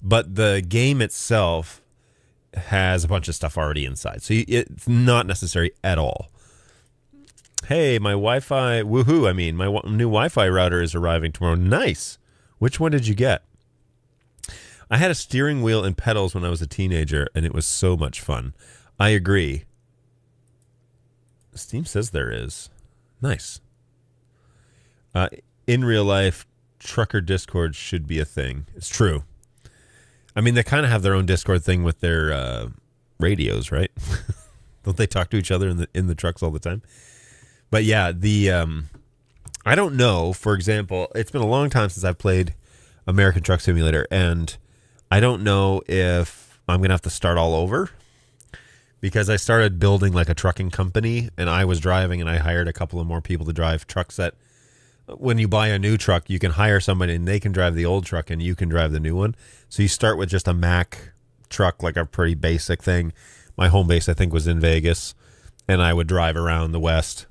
Speaker 1: But the game itself has a bunch of stuff already inside. So it's not necessary at all. Hey, my Wi-Fi, woohoo, I mean, my new Wi-Fi router is arriving tomorrow. Nice. Which one did you get? I had a steering wheel and pedals when I was a teenager, and it was so much fun. I agree. Steam says there is. Nice. In real life, trucker Discord should be a thing. It's true. I mean, they kind of have their own Discord thing with their radios, right? Don't they talk to each other in the trucks all the time? But yeah, I don't know. For example, it's been a long time since I've played American Truck Simulator, and I don't know if I'm going to have to start all over, because I started building like a trucking company, and I was driving, and I hired a couple of more people to drive trucks. That when you buy a new truck, you can hire somebody and they can drive the old truck and you can drive the new one. So you start with just a Mack truck, like a pretty basic thing. My home base, I think, was in Vegas, and I would drive around the West.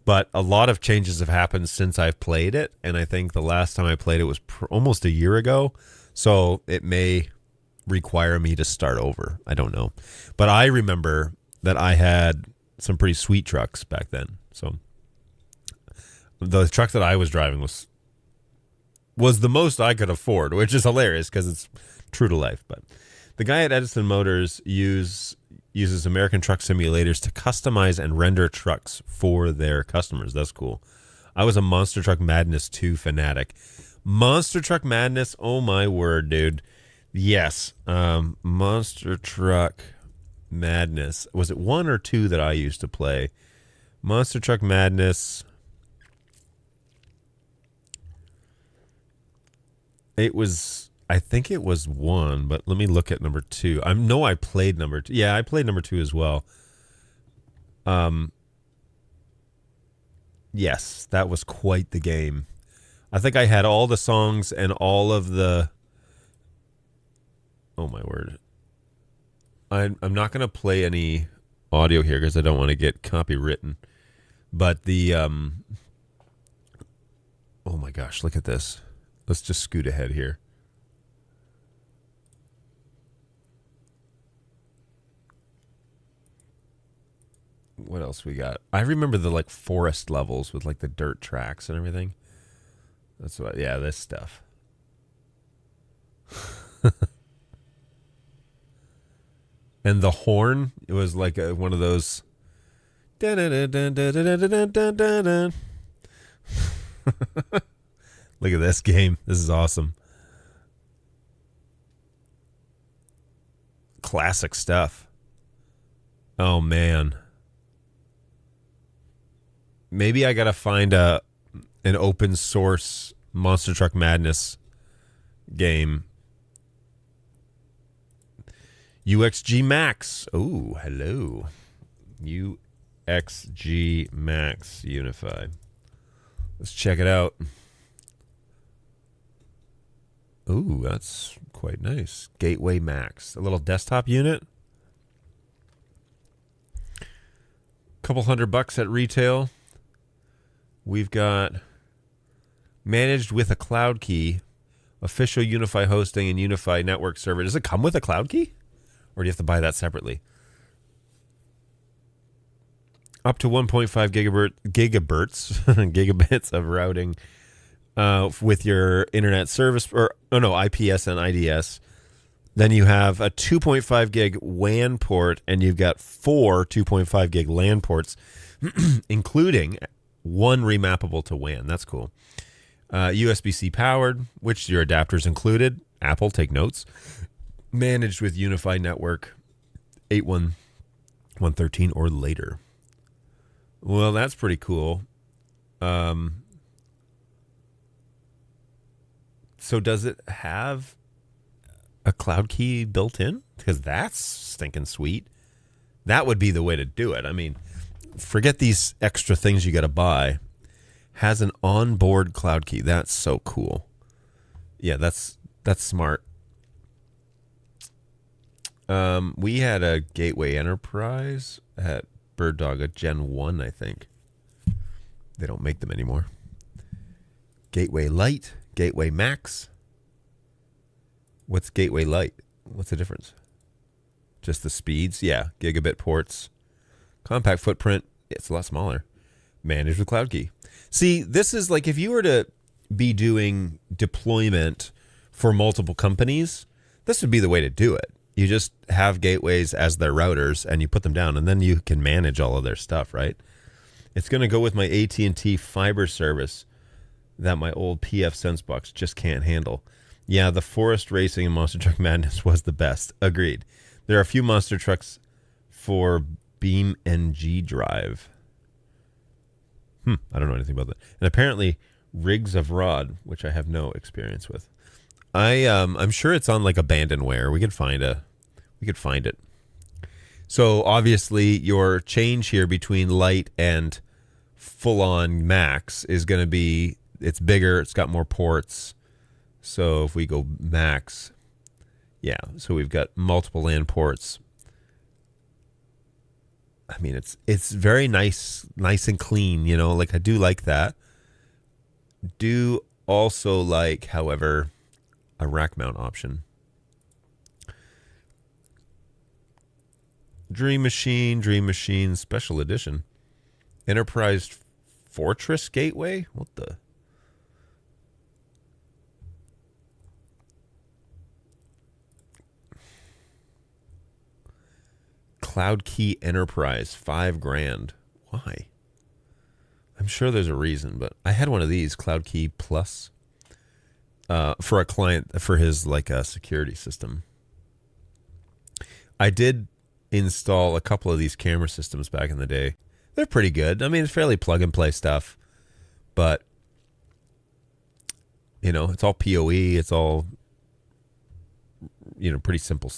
Speaker 1: But a lot of changes have happened since I've played it, and I think the last time I played it was almost a year ago. So it may require me to start over. I don't know. But I remember that I had some pretty sweet trucks back then. So the truck that I was driving was the most I could afford, which is hilarious because it's true to life. But the guy at Edison Motors uses American Truck Simulators to customize and render trucks for their customers. That's cool. I was a Monster Truck Madness 2 fanatic. Monster Truck Madness, oh my word, dude. Yes. Monster Truck Madness. Was it 1 or 2 that I used to play? Monster Truck Madness. I think it was 1, but let me look at number 2. I played number 2. Yeah, I played number 2 as well. Yes, that was quite the game. I think I had all the songs and all of the... Oh, my word. I'm not going to play any audio here because I don't want to get copywritten. But the... Oh, my gosh, look at this. Let's just scoot ahead here. What else we got? I remember the like forest levels with like the dirt tracks and everything. That's what, yeah, this stuff. And the horn, it was like one of those. Look at this game. This is awesome. Classic stuff. Oh, man. Maybe I got to find an open source Monster Truck Madness game. UXG Max. Oh, hello. UXG Max Unified. Let's check it out. Ooh, that's quite nice. Gateway Max. A little desktop unit. Couple $100 at retail. We've got managed with a cloud key, official Unify hosting and Unify network server. Does it come with a cloud key? Or do you have to buy that separately? Up to 1.5 gigabits of routing with your internet service, IPS and IDS. Then you have a 2.5 gig WAN port, and you've got 4 2.5 gig LAN ports, including one remappable to WAN. That's cool. USB-C powered, which your adapters included. Apple, take notes. Managed with Unified Network 8.1.13 or later. Well, that's pretty cool. So does it have a cloud key built in? Because that's stinking sweet. That would be the way to do it. I mean, forget these extra things you got to buy. Has an onboard cloud key. That's so cool. Yeah, that's smart. We had a Gateway Enterprise at Bird Dog, a Gen 1, I think. They don't make them anymore. Gateway Lite, Gateway Max. What's Gateway Lite? What's the difference? Just the speeds. Yeah, gigabit ports. Compact footprint. It's a lot smaller. Managed with Cloud Key. See, this is like if you were to be doing deployment for multiple companies, this would be the way to do it. You just have gateways as their routers and you put them down and then you can manage all of their stuff, right? It's going to go with my AT&T fiber service that my old PF Sense box just can't handle. Yeah, the Forest Racing and Monster Truck Madness was the best. Agreed. There are a few monster trucks for Beam NG Drive. I don't know anything about that. And apparently Rigs of Rod, which I have no experience with. I'm sure it's on like abandonware. We could find it. So obviously your change here between light and full-on max is going to be, it's bigger, it's got more ports. So if we go max, yeah, so we've got multiple LAN ports. I mean, it's very nice and clean, you know, like I do like that. Do also like, however, a rack mount option. Dream Machine Special Edition. Enterprise Fortress Gateway? What the? Cloud Key Enterprise, $5,000. Why? I'm sure there's a reason, but I had one of these, Cloud Key Plus, for a client, for his like a security system. I did install a couple of these camera systems back in the day. They're pretty good. I mean, it's fairly plug and play stuff, but you know, it's all PoE. It's all, you know, pretty simple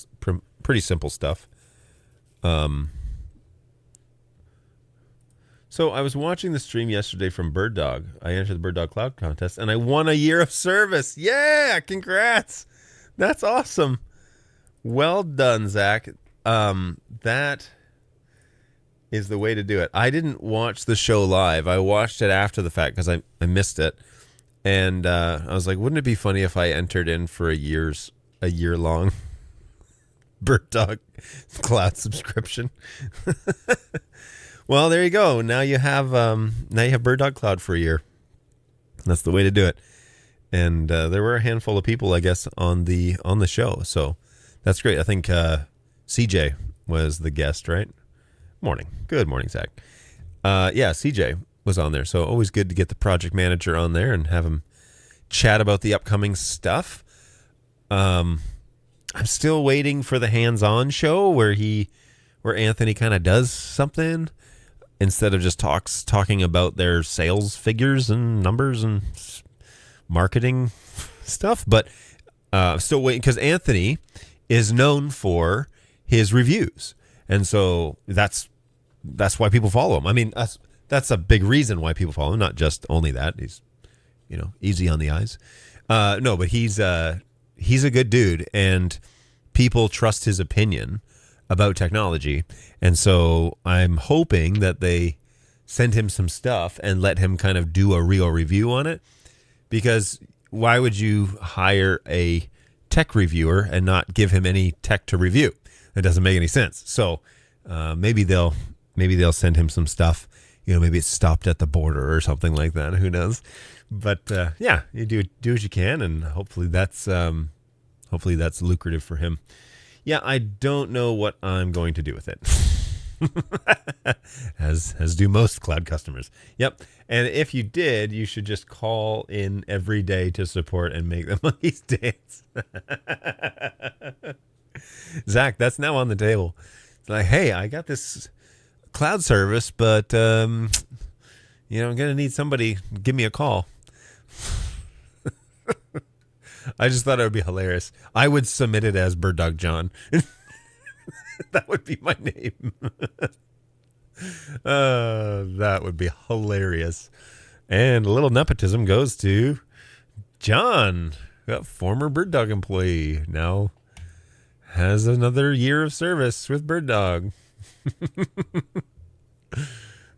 Speaker 1: stuff. So I was watching the stream yesterday from Bird Dog. I entered the Bird Dog Cloud Contest, and I won a year of service. Yeah, congrats. That's awesome. Well done, Zach. That is the way to do it. I didn't watch the show live. I watched it after the fact because I missed it. And I was like, wouldn't it be funny if I entered in for a year-long Bird Dog Cloud subscription? Well, there you go. Now you have Bird Dog Cloud for a year. That's the way to do it. And there were a handful of people, I guess, on the show. So that's great. I think CJ was the guest, right? Morning. Good morning, Zach. Yeah, CJ was on there. So always good to get the project manager on there and have him chat about the upcoming stuff. I'm still waiting for the hands-on show where Anthony kind of does something instead of just talking about their sales figures and numbers and marketing stuff. But still waiting because Anthony is known for his reviews, and so that's why people follow him. I mean, that's a big reason why people follow him. Not just only that he's, you know, easy on the eyes. No, but he's a good dude, and people trust his opinion about technology. And so I'm hoping that they send him some stuff and let him kind of do a real review on it, because why would you hire a tech reviewer and not give him any tech to review? It doesn't make any sense. So maybe they'll send him some stuff. You know, maybe it's stopped at the border or something like that. Who knows? But yeah, you do what you can, and hopefully that's lucrative for him. Yeah, I don't know what I'm going to do with it. as do most cloud customers. Yep. And if you did, you should just call in every day to support and make the monkeys dance. Zach, that's now on the table. It's like, hey, I got this cloud service, but I'm gonna need somebody. Give me a call. I just thought it would be hilarious. I would submit it as Bird Dog John. That would be my name. That would be hilarious. And a little nepotism goes to John, a former Bird Dog employee, now has another year of service with Bird Dog.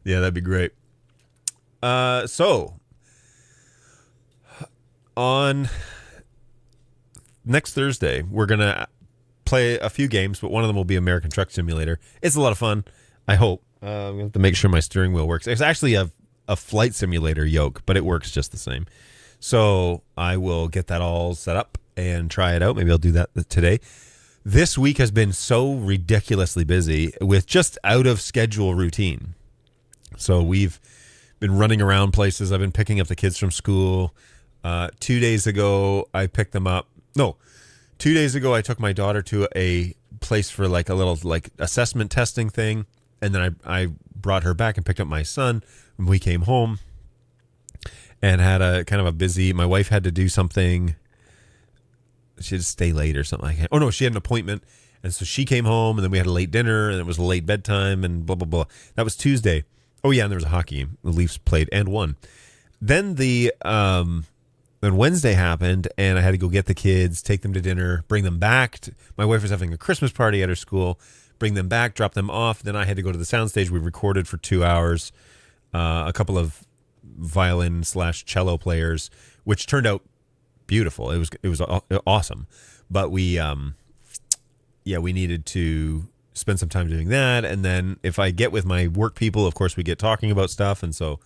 Speaker 1: Yeah, that'd be great. So on next Thursday, we're going to play a few games, but one of them will be American Truck Simulator. It's a lot of fun. I hope. I'm going to have to make sure my steering wheel works. It's actually a flight simulator yoke, but it works just the same. So I will get that all set up and try it out. Maybe I'll do that today. This week has been so ridiculously busy with just out of schedule routine. So we've been running around places. I've been picking up the kids from school. 2 days ago, I picked them up. No, 2 days ago, I took my daughter to a place for like a little like assessment testing thing. And then I brought her back and picked up my son when we came home and had a kind of a busy, my wife had to do something. She had to stay late or something like that. Oh no, she had an appointment. And so she came home and then we had a late dinner and it was a late bedtime and blah, blah, blah. That was Tuesday. Oh yeah. And there was a hockey game. The Leafs played and won. Then then Wednesday happened and I had to go get the kids, take them to dinner, bring them back. My wife was having a Christmas party at her school. Bring them back, drop them off. Then I had to go to the soundstage. We recorded for 2 hours, a couple of violin/cello players, which turned out beautiful. It was awesome. But we needed to spend some time doing that. And then if I get with my work people, of course, we get talking about stuff. And so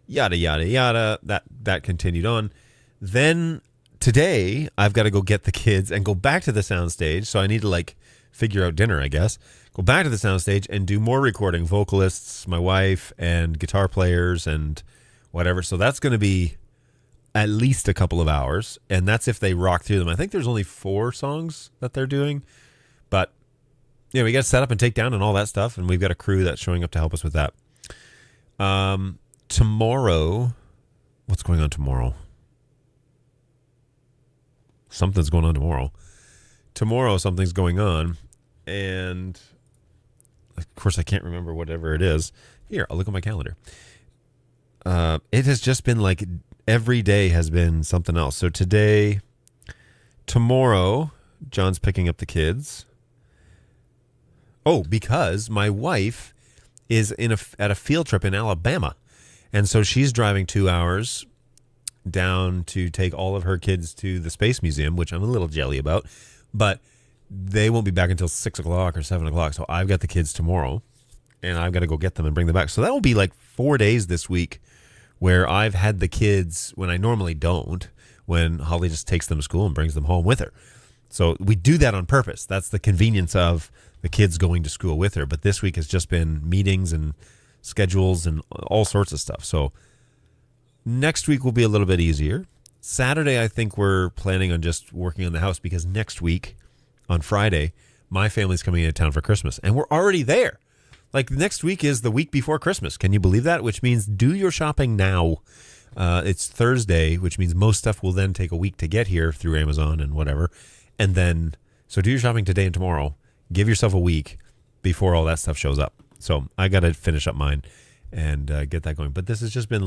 Speaker 1: yada, yada, yada, that continued on. Then today I've got to go get the kids and go back to the soundstage. So I need to figure out dinner, I guess. Go back to the soundstage and do more recording, vocalists, my wife, and guitar players and whatever. So that's going to be at least a couple of hours, and that's if they rock through them. I think there's only 4 songs that they're doing, but we got to set up and take down and all that stuff, and we've got a crew that's showing up to help us with that. Tomorrow, what's going on tomorrow? Something's going on tomorrow. Tomorrow, something's going on, and of course, I can't remember whatever it is. Here, I'll look at my calendar. It has just been every day has been something else. So tomorrow, John's picking up the kids. Oh, because my wife is at a field trip in Alabama, and so she's driving 2 hours down to take all of her kids to the Space Museum, which I'm a little jelly about, but they won't be back until 6 o'clock or 7 o'clock. So I've got the kids tomorrow and I've got to go get them and bring them back. So that will be 4 days this week where I've had the kids when I normally don't, when Holly just takes them to school and brings them home with her. So we do that on purpose. That's the convenience of the kids going to school with her. But this week has just been meetings and schedules and all sorts of stuff. So next week will be a little bit easier. Saturday, I think we're planning on just working on the house because next week, on Friday, my family's coming into town for Christmas, and we're already there. Next week is the week before Christmas. Can you believe that? Which means do your shopping now. It's Thursday, which means most stuff will then take a week to get here through Amazon and whatever. And then, so do your shopping today and tomorrow. Give yourself a week before all that stuff shows up. So I got to finish up mine and get that going. But this has just been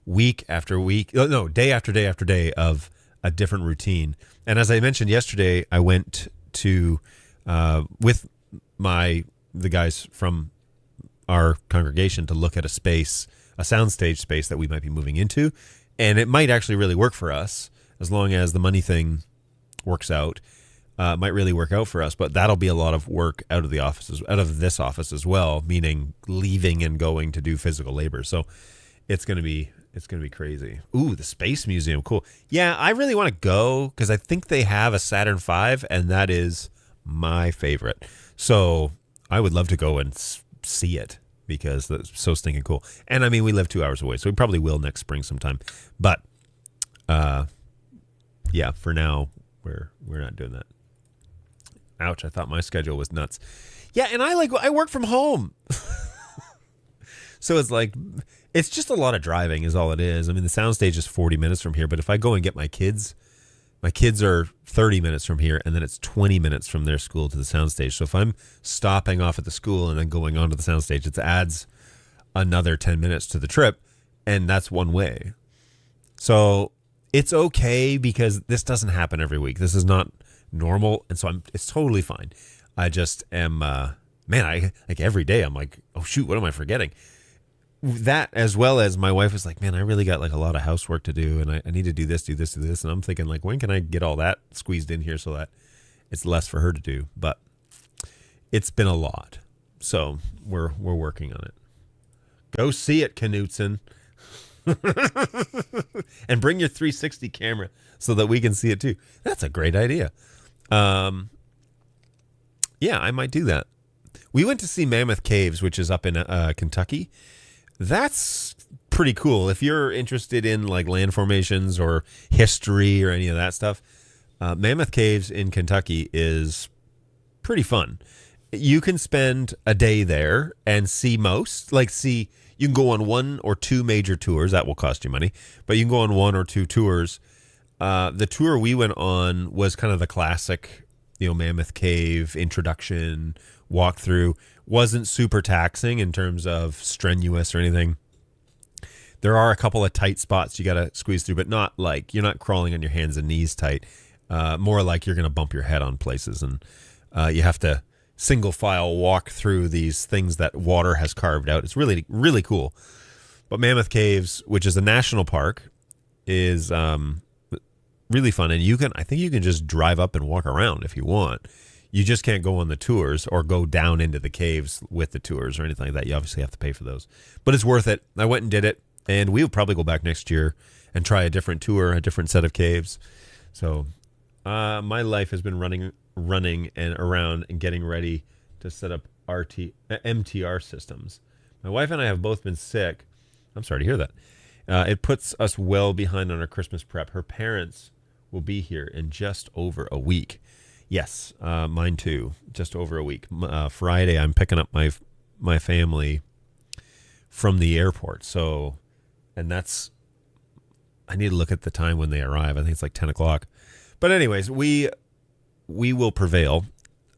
Speaker 1: week after week, day after day after day of a different routine. And as I mentioned yesterday, I went to with the guys from our congregation to look at a soundstage space that we might be moving into, and it might actually really work for us as long as the money thing works out. It might really work out for us, but that'll be a lot of work out of this office as well, meaning leaving and going to do physical labor. So it's going to be crazy. Ooh, the Space Museum. Cool. Yeah, I really want to go because I think they have a Saturn V, and that is my favorite. So I would love to go and see it because that's so stinking cool. And I mean, we live 2 hours away, so we probably will next spring sometime. But yeah, for now, we're not doing that. Ouch, I thought my schedule was nuts. Yeah, and I work from home. So it's just a lot of driving is all it is. I mean, the soundstage is 40 minutes from here, but if I go and get my kids are 30 minutes from here, and then it's 20 minutes from their school to the soundstage. So if I'm stopping off at the school and then going on to the soundstage, it adds another 10 minutes to the trip, and that's one way. So it's okay because this doesn't happen every week. This is not normal, and so it's totally fine. I just am, every day I'm oh shoot, what am I forgetting? That, as well as my wife was man, I really got a lot of housework to do, and I need to do this. And I'm thinking when can I get all that squeezed in here so that it's less for her to do, but it's been a lot. So we're working on it. Go see it, Knutson. And bring your 360 camera so that we can see it too. That's a great idea. Yeah, I might do that. We went to see Mammoth Caves, which is up in Kentucky. That's pretty cool. If you're interested in like land formations or history or any of that stuff, Mammoth Caves in Kentucky is pretty fun. You can spend a day there and see most. You can go on 1 or 2 major tours. That will cost you money, but you can go on 1 or 2 tours. The tour we went on was kind of the classic, Mammoth Cave introduction walkthrough. Wasn't super taxing in terms of strenuous or anything. There are a couple of tight spots you got to squeeze through, but not like you're not crawling on your hands and knees tight. More like you're going to bump your head on places, and you have to single file walk through these things that water has carved out. It's really, really cool. But Mammoth Caves, which is a national park, is really fun. And I think you can just drive up and walk around if you want. You just can't go on the tours or go down into the caves with the tours or anything like that. You obviously have to pay for those. But it's worth it. I went and did it. And we will probably go back next year and try a different tour, a different set of caves. So my life has been running and around and getting ready to set up MTR systems. My wife and I have both been sick. I'm sorry to hear that. It puts us well behind on our Christmas prep. Her parents will be here in just over a week. Yes, mine too. Just over a week. Friday, I'm picking up my family from the airport. So, and I need to look at the time when they arrive. I think it's like 10 o'clock. But anyways, we will prevail.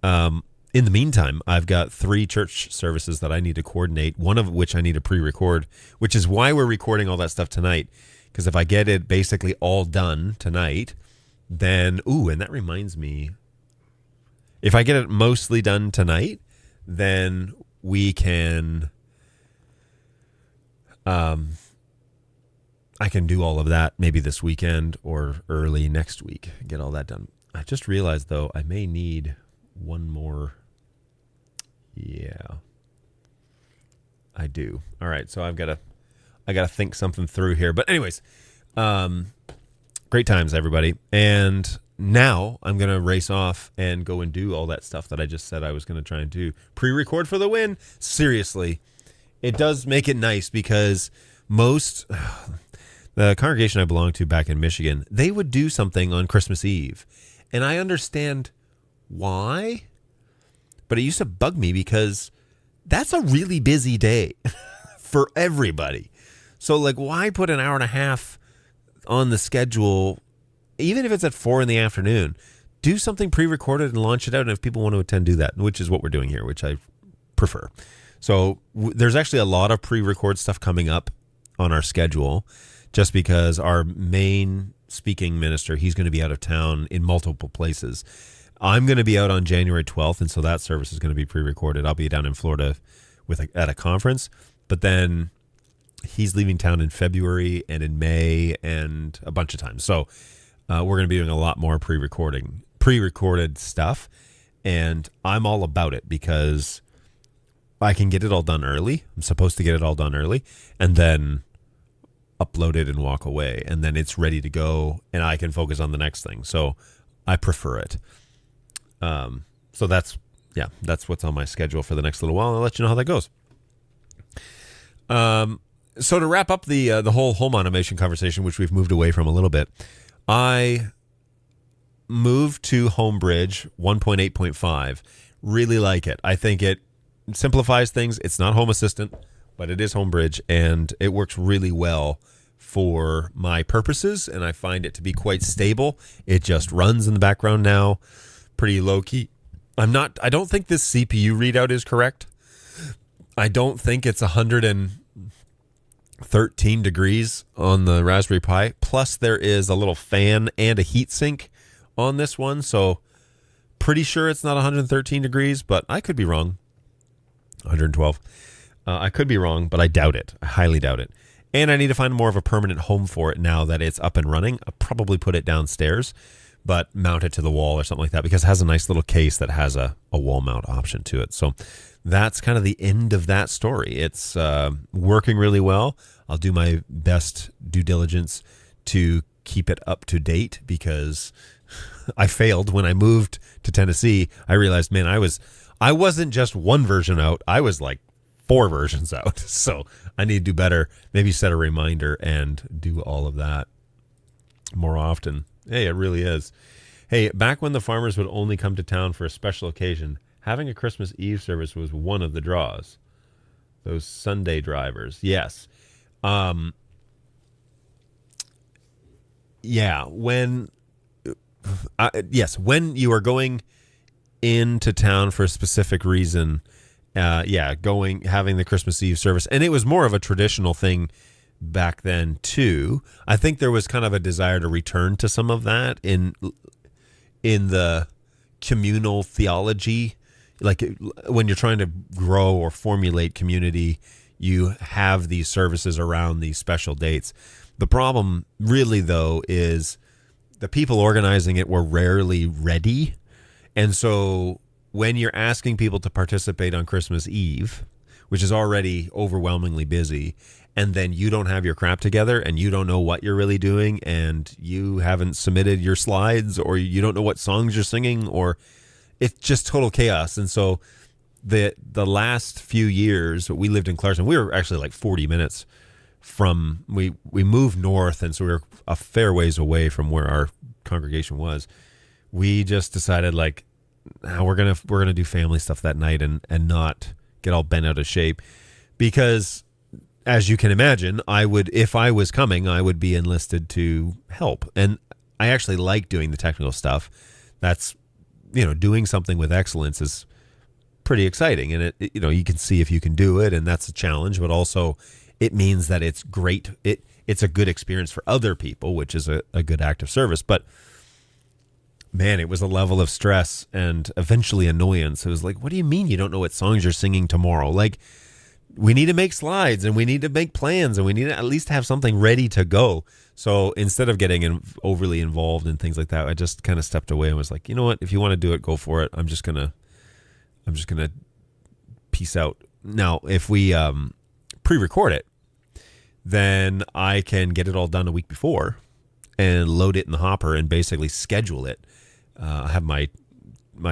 Speaker 1: In the meantime, I've got 3 church services that I need to coordinate, one of which I need to pre-record, which is why we're recording all that stuff tonight. Because if I get it basically all done tonight, then, and that reminds me, if I get it mostly done tonight, then we can, I can do all of that maybe this weekend or early next week, get all that done. I just realized, though, I may need one more. Yeah, I do. All right, so I got to think something through here. But anyways, great times, everybody. And now I'm going to race off and go and do all that stuff that I just said I was going to try and do. Pre-record for the win. Seriously, it does make it nice because the congregation I belong to back in Michigan, they would do something on Christmas Eve. And I understand why, but it used to bug me because that's a really busy day for everybody. So, why put an hour and a half on the schedule, even if it's at 4 p.m? Do something pre-recorded and launch it out. And if people want to attend, do that, which is what we're doing here, which I prefer. So there's actually a lot of pre-record stuff coming up on our schedule just because our main speaking minister, he's going to be out of town in multiple places. I'm going to be out on January 12th, and so that service is going to be pre-recorded. I'll be down in Florida at a conference, but then he's leaving town in February and in May and a bunch of times. So we're going to be doing a lot more pre-recorded stuff, and I'm all about it because I can get it all done early. I'm supposed to get it all done early, and then upload it and walk away, and then it's ready to go, and I can focus on the next thing. So I prefer it. So that's what's on my schedule for the next little while. I'll let you know how that goes. So to wrap up the whole home automation conversation, which we've moved away from a little bit, I moved to HomeBridge 1.8.5. Really like it. I think it simplifies things. It's not Home Assistant, but it is HomeBridge, and it works really well for my purposes, and I find it to be quite stable. It just runs in the background now, pretty low key. I don't think this CPU readout is correct. I don't think it's 113 degrees on the Raspberry Pi. Plus, there is a little fan and a heat sink on this one, so pretty sure it's not 113 degrees, but I could be wrong. 112. I could be wrong, but I doubt it. I highly doubt it. And I need to find more of a permanent home for it now that it's up and running. I'll probably put it downstairs. but mount it to the wall or something like that, because it has a nice little case that has a wall mount option to it. So that's kind of the end of that story. It's working really well. I'll do my best due diligence to keep it up to date, because I failed when I moved to Tennessee. I realized, man, I wasn't just one version out. I was like 4 versions out. So I need to do better. Maybe set a reminder and do all of that more often. Hey, it really is. Hey, back when the farmers would only come to town for a special occasion, having a Christmas Eve service was one of the draws. Those Sunday drivers. Yes. Yeah. When you are going into town for a specific reason, having the Christmas Eve service. And it was more of a traditional thing back then too. I think there was kind of a desire to return to some of that in the communal theology. Like when you're trying to grow or formulate community, you have these services around these special dates. The problem really, though, is the people organizing it were rarely ready. And so when you're asking people to participate on Christmas Eve, which is already overwhelmingly busy, and then you don't have your crap together and you don't know what you're really doing, and you haven't submitted your slides, or you don't know what songs you're singing, or it's just total chaos. And so the last few years we lived in Clarkson, we were actually like 40 minutes from, we moved north, and so we were a fair ways away from where our congregation was. We just decided, like, we're gonna do family stuff that night and not get all bent out of shape, because as you can imagine, if I was coming, I would be enlisted to help. And I actually like doing the technical stuff. That's, doing something with excellence is pretty exciting, and it you can see if you can do it, and that's a challenge, but also it means that it's great. It's a good experience for other people, which is a good act of service. But man, it was a level of stress and eventually annoyance. It was like, what do you mean you don't know what songs you're singing tomorrow? Like, we need to make slides, and we need to make plans, and we need to at least have something ready to go. So instead of getting overly involved in things like that, I just kind of stepped away and was like, you know what? If you want to do it, go for it. I'm just gonna peace out. Now, if we pre-record it, then I can get it all done a week before and load it in the hopper and basically schedule it. I have my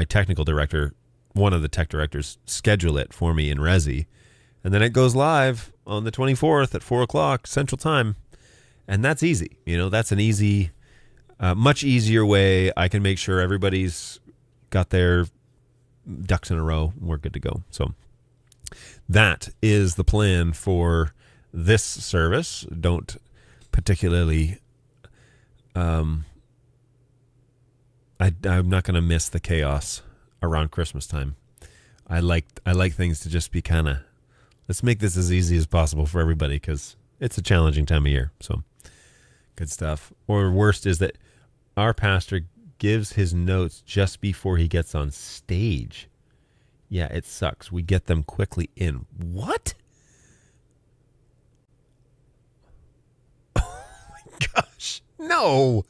Speaker 1: technical director, one of the tech directors, schedule it for me in Resi, and then it goes live on the 24th at 4:00 Central Time, and that's easy. That's an easy, much easier way. I can make sure everybody's got their ducks in a row. We're good to go. So that is the plan for this service. Don't particularly. I'm not going to miss the chaos around Christmas time. I like things to just be kind of, let's make this as easy as possible for everybody, because it's a challenging time of year. So good stuff. Or worst is that our pastor gives his notes just before he gets on stage. Yeah, it sucks. We get them quickly in. What? Oh my gosh. No.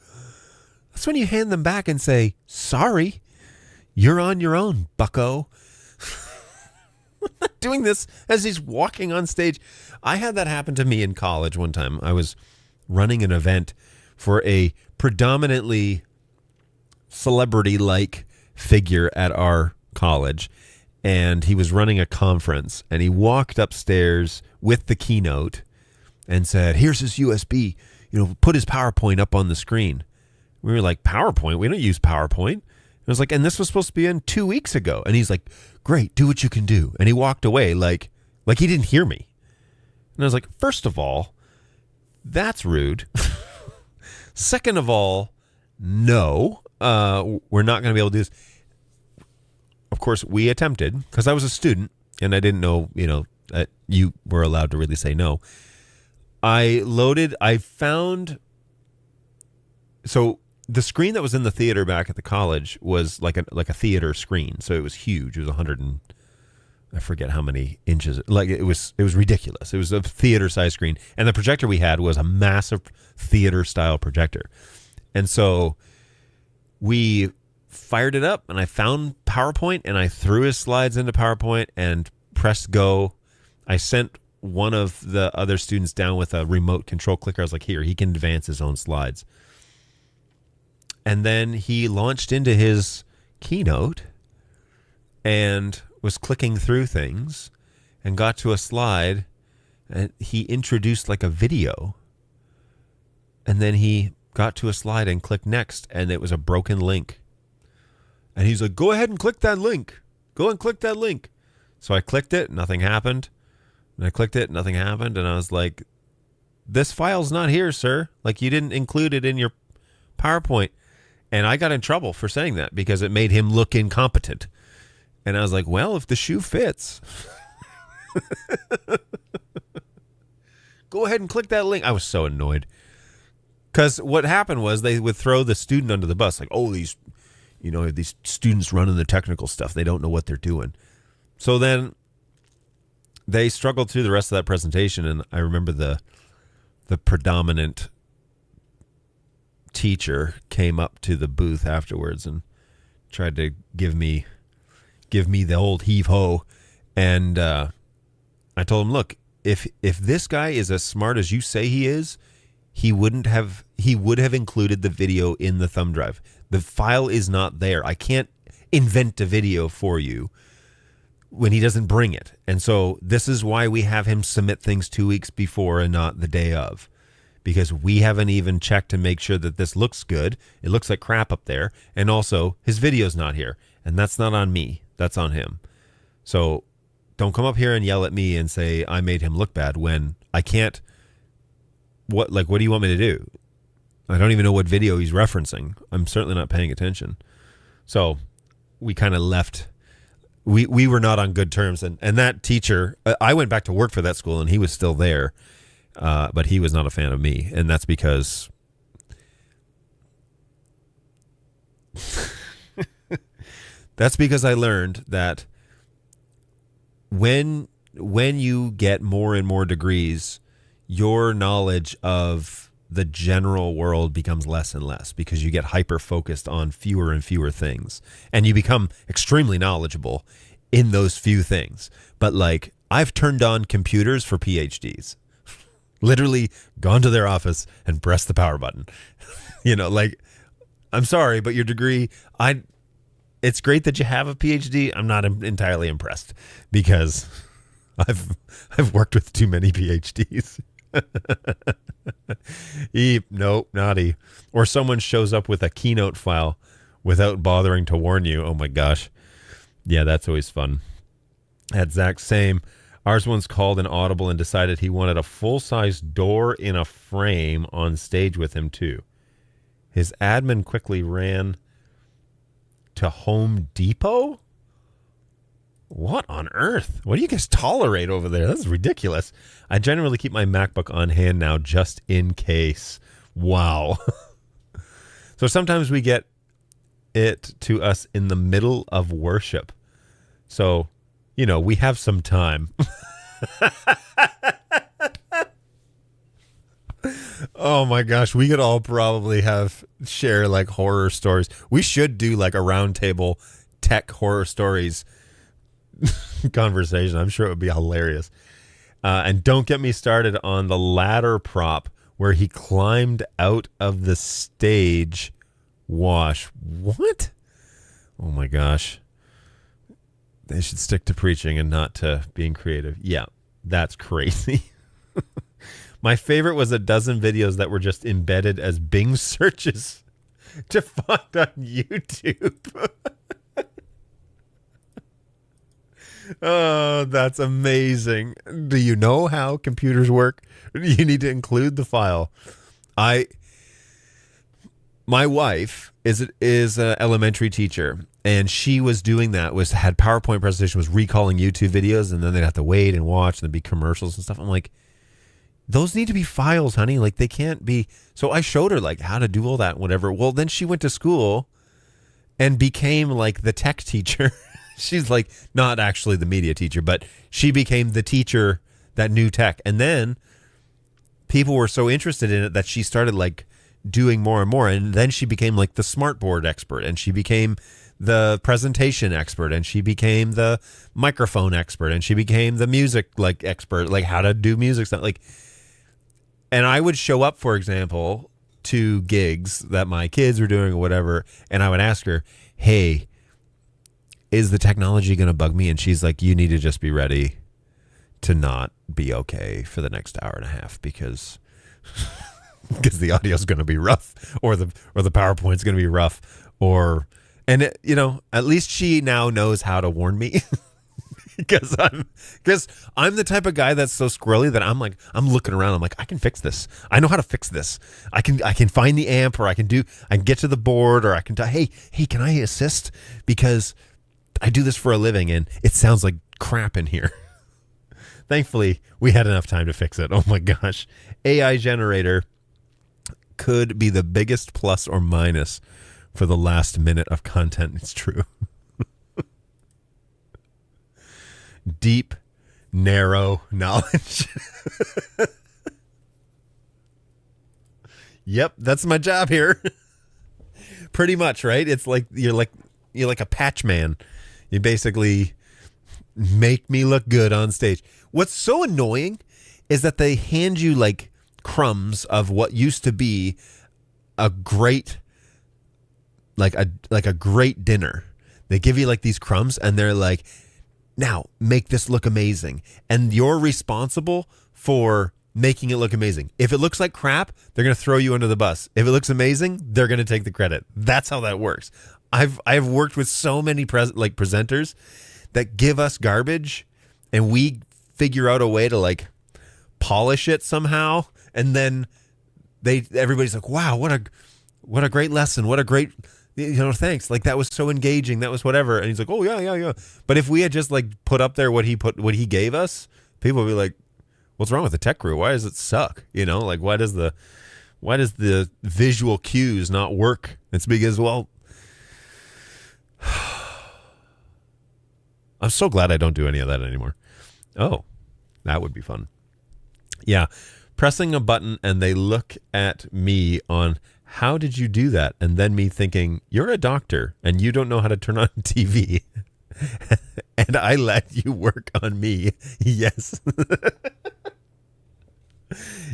Speaker 1: That's when you hand them back and say, sorry, you're on your own, bucko. I'm not doing this as he's walking on stage. I had that happen to me in college one time. I was running an event for a predominantly celebrity-like figure at our college, and he was running a conference, and he walked upstairs with the keynote and said, here's his USB, put his PowerPoint up on the screen. We were like, PowerPoint? We don't use PowerPoint. I was like, and this was supposed to be in 2 weeks ago. And he's like, great, do what you can do. And he walked away like he didn't hear me. And I was like, first of all, that's rude. Second of all, no, we're not going to be able to do this. Of course, we attempted, because I was a student and I didn't know, that you were allowed to really say no. So the screen that was in the theater back at the college was like a theater screen. So it was huge. It was 100 and I forget how many inches. Like it was ridiculous. It was a theater size screen. And the projector we had was a massive theater style projector. And so we fired it up, and I found PowerPoint, and I threw his slides into PowerPoint and pressed go. I sent one of the other students down with a remote control clicker. I was like, here, he can advance his own slides. And then he launched into his keynote and was clicking through things and got to a slide, and he introduced like a video. And then he got to a slide and clicked next, and it was a broken link. And he's like, go ahead and click that link. Go and click that link. So I clicked it, nothing happened. And I clicked it, nothing happened. And I was like, this file's not here, sir. Like, you didn't include it in your PowerPoint. And I got in trouble for saying that because it made him look incompetent. And I was like, well, if the shoe fits, go ahead and click that link. I was so annoyed. Because what happened was they would throw the student under the bus. Like, oh, these students running the technical stuff, they don't know what they're doing. So then they struggled through the rest of that presentation, and I remember the predominant teacher came up to the booth afterwards and tried to give me the old heave-ho. And I told him, look, if this guy is as smart as you say he is, he would have included the video in the thumb drive. The file is not there. I can't invent a video for you when he doesn't bring it. And so this is why we have him submit things 2 weeks before and not the day of, because we haven't even checked to make sure that this looks good. It looks like crap up there. And also his video's not here, and that's not on me. That's on him. So don't come up here and yell at me and say I made him look bad when I can't. What do you want me to do? I don't even know what video he's referencing. I'm certainly not paying attention. So we kind of left. We were not on good terms. And that teacher, I went back to work for that school, and he was still there. But he was not a fan of me. And that's because I learned that when you get more and more degrees, your knowledge of the general world becomes less and less because you get hyper focused on fewer and fewer things, and you become extremely knowledgeable in those few things. But like, I've turned on computers for PhDs, literally gone to their office and pressed the power button. Like, I'm sorry, but your degree, it's great that you have a PhD. I'm not entirely impressed because I've worked with too many PhDs. Nope, naughty. Or someone shows up with a keynote file without bothering to warn you. Oh my gosh. Yeah, that's always fun. At Zach, same. Ours once called an audible and decided he wanted a full-size door in a frame on stage with him too. His admin quickly ran to Home Depot? What on earth? What do you guys tolerate over there? That's ridiculous. I generally keep my MacBook on hand now just in case. Wow. So sometimes we get it to us in the middle of worship. So, we have some time. Oh my gosh, we could all probably share like horror stories. We should do like a roundtable tech horror stories conversation. I'm sure it would be hilarious. And don't get me started on the ladder prop where he climbed out of the stage wash. What? Oh my gosh. They should stick to preaching and not to being creative. Yeah, that's crazy. My favorite was a dozen videos that were just embedded as Bing searches to find on YouTube. Oh, that's amazing. Do you know how computers work? You need to include the file. My wife is an elementary teacher, and she was doing that, had PowerPoint presentation, was recalling YouTube videos, and then they'd have to wait and watch, and there'd be commercials and stuff. I'm like, those need to be files, honey. Like, they can't be. So I showed her like how to do all that and whatever. Well, then she went to school and became like the tech teacher. She's like not actually the media teacher, but she became the teacher that knew tech. And then people were so interested in it that she started like doing more and more. And then she became like the smartboard expert, and she became the presentation expert, and she became the microphone expert, and she became the music like expert, like how to do music stuff. Like, and I would show up, for example, to gigs that my kids were doing or whatever, and I would ask her, hey, is the technology going to bug me? And she's like, you need to just be ready to not be okay for the next hour and a half, because the audio is going to be rough, or the PowerPoint's going to be rough, and it, at least she now knows how to warn me. because I'm the type of guy that's so squirrely that I'm looking around. I'm like, I can fix this. I know how to fix this. I can find the amp, or I can get to the board, or I can hey, can I assist? Because I do this for a living and it sounds like crap in here. Thankfully, we had enough time to fix it. Oh my gosh. AI generator could be the biggest plus or minus for the last minute of content. It's true. Deep, narrow knowledge. Yep, that's my job here. Pretty much, right? It's like you're like a patch man. You basically make me look good on stage. What's so annoying is that they hand you like crumbs of what used to be a great a great dinner. They give you like these crumbs and they're like, now make this look amazing. And you're responsible for making it look amazing. If it looks like crap, they're going to throw you under the bus. If it looks amazing, they're going to take the credit. That's how that works. I've worked with so many presenters that give us garbage, and we figure out a way to like polish it somehow, and then everybody's like, wow, what a great lesson, what a great, thanks, like that was so engaging, that was whatever. And he's like, oh yeah. But if we had just like put up there what he gave us, people would be like, what's wrong with the tech crew? Why does it suck? Like why does the visual cues not work? It's because, well, I'm so glad I don't do any of that anymore. Oh, that would be fun. Yeah. Pressing a button and they look at me on how did you do that? And then me thinking, you're a doctor and you don't know how to turn on TV. And I let you work on me. Yes.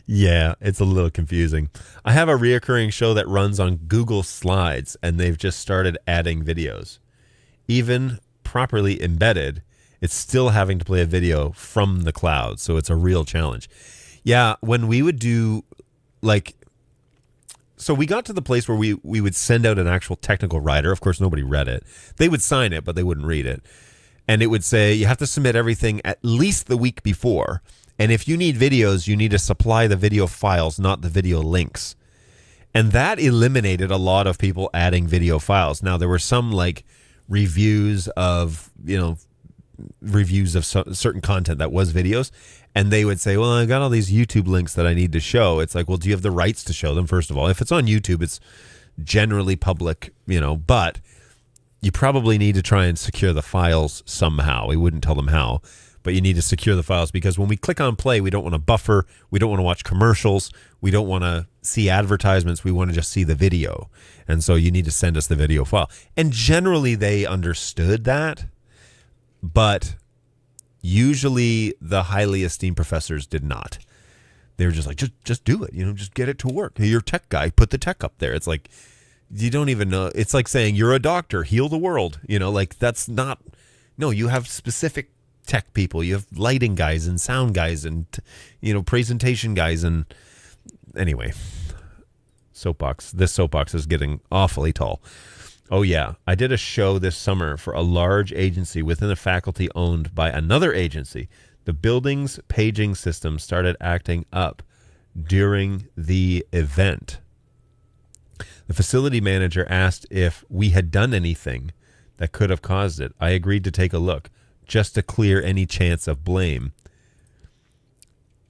Speaker 1: Yeah, it's a little confusing. I have a reoccurring show that runs on Google Slides, and they've just started adding videos. Even properly embedded, it's still having to play a video from the cloud, so it's a real challenge. Yeah, when we would do, so we got to the place where we would send out an actual technical writer. Of course, nobody read it. They would sign it, but they wouldn't read it. And it would say, you have to submit everything at least the week before. And if you need videos, you need to supply the video files, not the video links. And that eliminated a lot of people adding video files. Now, there were some reviews of certain content that was videos. And they would say, well, I got all these YouTube links that I need to show. It's like, well, do you have the rights to show them? First of all, if it's on YouTube, it's generally public, but you probably need to try and secure the files somehow. We wouldn't tell them how. But you need to secure the files, because when we click on play, we don't want to buffer. We don't want to watch commercials. We don't want to see advertisements. We want to just see the video. And so you need to send us the video file. And generally they understood that, but usually the highly esteemed professors did not. They were just like, just do it. Just get it to work. You're a tech guy. Put the tech up there. It's like, you don't even know. It's like saying you're a doctor. Heal the world. That's not. No, you have specific tech people. You have lighting guys and sound guys and presentation guys. And anyway, this soapbox is getting awfully tall. Oh yeah, I did a show this summer for a large agency within a faculty owned by another agency. The building's paging system started acting up during the event. The facility manager asked if we had done anything that could have caused it. I agreed to take a look, just to clear any chance of blame.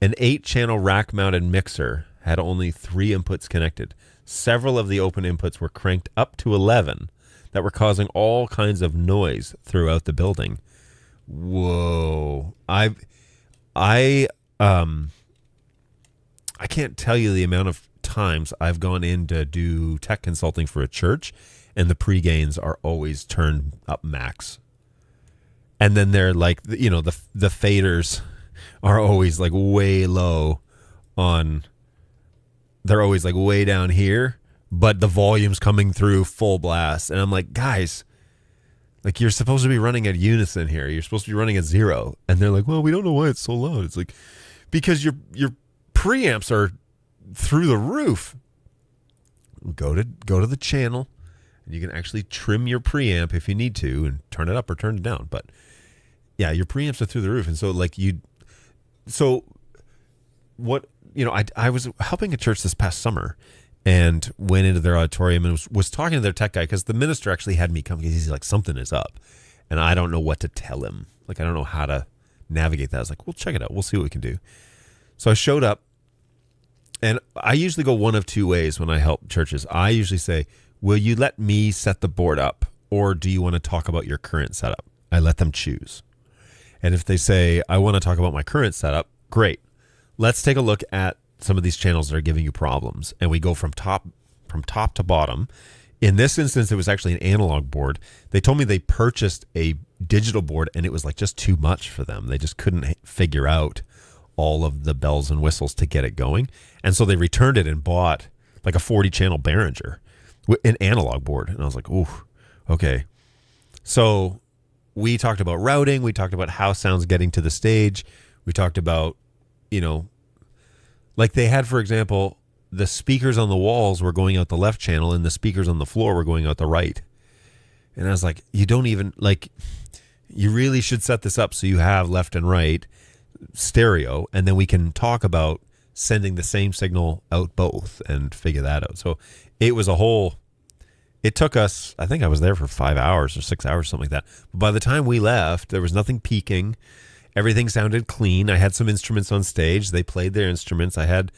Speaker 1: An 8-channel rack-mounted mixer had only 3 inputs connected. Several of the open inputs were cranked up to 11 that were causing all kinds of noise throughout the building. Whoa. I can't tell you the amount of times I've gone in to do tech consulting for a church, and the pre-gains are always turned up max. And then they're like, the faders are always like way low on, they're always like way down here, but the volume's coming through full blast. And I'm like, guys, like, you're supposed to be running at unison here. You're supposed to be running at 0. And they're like, well, we don't know why it's so loud. It's like, because your preamps are through the roof. Go to the channel, and you can actually trim your preamp if you need to and turn it up or turn it down. But yeah, your preamps are through the roof. And so I was helping a church this past summer and went into their auditorium and was talking to their tech guy, because the minister actually had me come, because he's like, something is up and I don't know what to tell him. Like, I don't know how to navigate that. I was like, well, check it out. We'll see what we can do. So I showed up, and I usually go one of two ways when I help churches. I usually say, will you let me set the board up, or do you want to talk about your current setup? I let them choose. And if they say, I want to talk about my current setup, great. Let's take a look at some of these channels that are giving you problems. And we go from top to bottom. In this instance, it was actually an analog board. They told me they purchased a digital board, and it was like just too much for them. They just couldn't figure out all of the bells and whistles to get it going. And so they returned it and bought like a 40-channel Behringer, an analog board. And I was like, ooh, okay. So we talked about routing. We talked about how sound's getting to the stage. We talked about, like they had, for example, the speakers on the walls were going out the left channel and the speakers on the floor were going out the right. And I was like, you really should set this up so you have left and right stereo, and then we can talk about sending the same signal out both and figure that out. So it took us, I think I was there for 5 hours or 6 hours, something like that. But by the time we left, there was nothing peaking. Everything sounded clean. I had some instruments on stage. They played their instruments. I had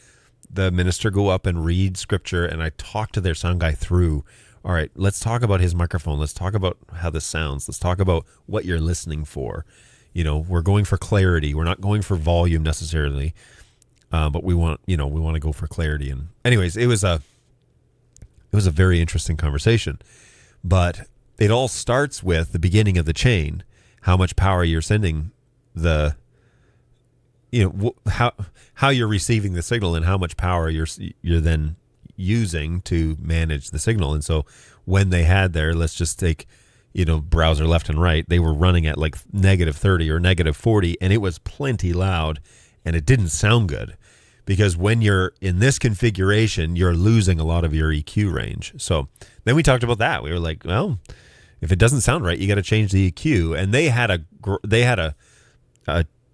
Speaker 1: the minister go up and read scripture, and I talked to their sound guy through, all right, let's talk about his microphone. Let's talk about how this sounds. Let's talk about what you're listening for. We're going for clarity. We're not going for volume necessarily, but we want to go for clarity. And anyways, it was a very interesting conversation, but it all starts with the beginning of the chain, how much power you're sending, how you're receiving the signal, and how much power you're then using to manage the signal. And so when they had their, let's just take, browser left and right, they were running at like -30 or -40, and it was plenty loud, and it didn't sound good, because when you're in this configuration, you're losing a lot of your EQ range. So then we talked about that. We were like, well, if it doesn't sound right, you got to change the EQ. And they had a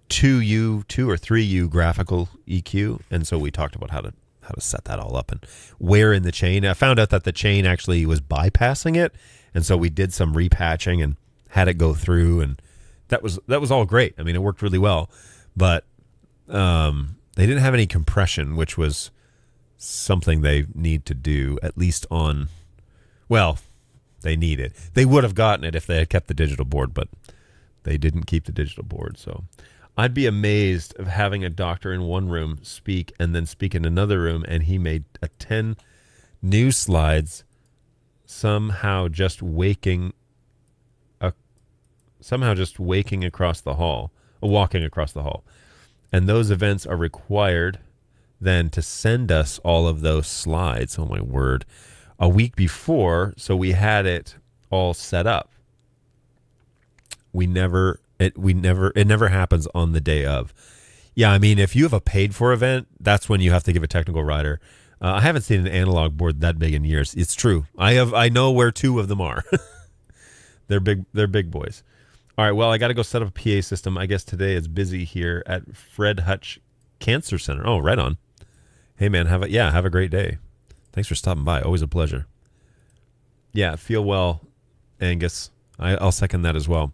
Speaker 1: 2 or 3U graphical EQ, and so we talked about how to set that all up and where in the chain. I found out that the chain actually was bypassing it, and so we did some repatching and had it go through, and that was all great. I mean, it worked really well, but they didn't have any compression, which was something they need to do, at least on, well, they need it. They would have gotten it if they had kept the digital board, but they didn't keep the digital board. So I'd be amazed of having a doctor in one room speak and then speak in another room, and he made 10 news slides somehow just waking across the hall, walking across the hall. And those events are required then to send us all of those slides, oh my word, a week before, so we had it all set up. It never happens on the day of. Yeah, I mean, if you have a paid for event, that's when you have to give a technical rider. I haven't seen an analog board that big in years. It's true. I know where 2 of them are. They're big boys. All right, well, I got to go set up a PA system. I guess today is busy here at Fred Hutch Cancer Center. Oh, right on. Hey, man, have a great day. Thanks for stopping by. Always a pleasure. Yeah, feel well, Angus. I'll second that as well.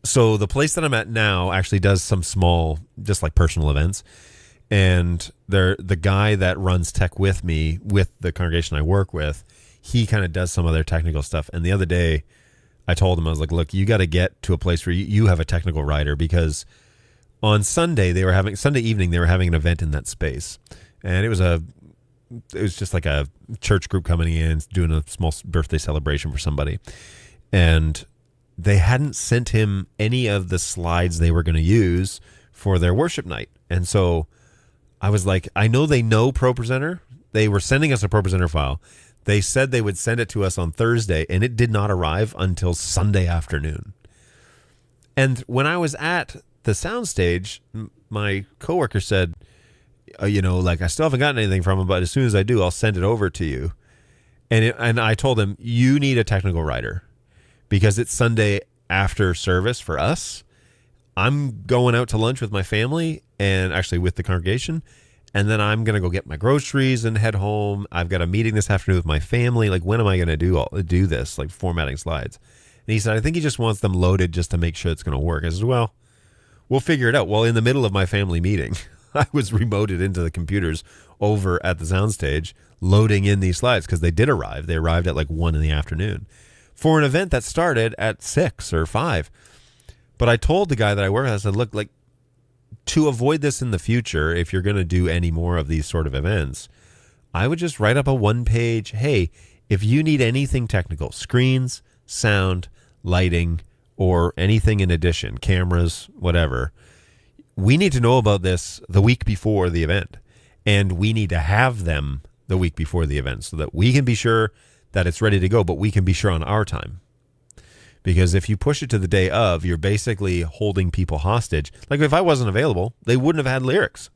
Speaker 1: So the place that I'm at now actually does some small, just like personal events. And the guy that runs tech with me, with the congregation I work with, he kind of does some of their technical stuff. And the other day I told him, I was like, look, you got to get to a place where you have a technical rider, because on Sunday evening they were having an event in that space, and it was just like a church group coming in doing a small birthday celebration for somebody, and they hadn't sent him any of the slides they were going to use for their worship night. And so I was like, I know they know ProPresenter. They were sending us a ProPresenter file. They said they would send it to us on Thursday, and it did not arrive until Sunday afternoon. And when I was at the soundstage, my coworker said, like, I still haven't gotten anything from him, but as soon as I do, I'll send it over to you. And I told him, you need a technical writer, because it's Sunday after service for us. I'm going out to lunch with my family and actually with the congregation. And then I'm going to go get my groceries and head home. I've got a meeting this afternoon with my family. Like, when am I going to do this, like formatting slides? And he said, I think he just wants them loaded just to make sure it's going to work. I said, well, we'll figure it out. Well, in the middle of my family meeting, I was remoted into the computers over at the soundstage, loading in these slides because they did arrive. They arrived at like 1 p.m. for an event that started at 6 or 5. But I told the guy that I work with, I said, look, like, to avoid this in the future, if you're going to do any more of these sort of events, I would just write up a 1-page, hey, if you need anything technical, screens, sound, lighting, or anything in addition, cameras, whatever, we need to know about this the week before the event. And we need to have them the week before the event so that we can be sure that it's ready to go, but we can be sure on our time. Because if you push it to the day of, you're basically holding people hostage. Like, if I wasn't available, they wouldn't have had lyrics.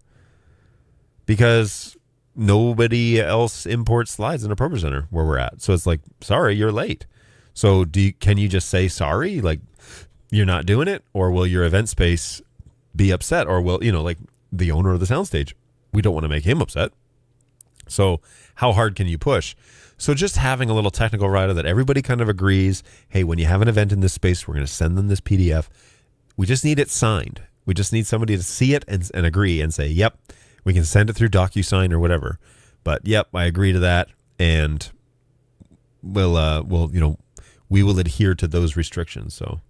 Speaker 1: Because nobody else imports slides in a ProPresenter where we're at. So it's like, sorry, you're late. So can you just say sorry? Like, you're not doing it? Or will your event space be upset? Or will, like the owner of the soundstage, we don't want to make him upset. So how hard can you push? So just having a little technical writer that everybody kind of agrees, hey, when you have an event in this space, we're going to send them this PDF. We just need it signed. We just need somebody to see it and agree and say, yep, we can send it through DocuSign or whatever. But yep, I agree to that. And we will adhere to those restrictions. So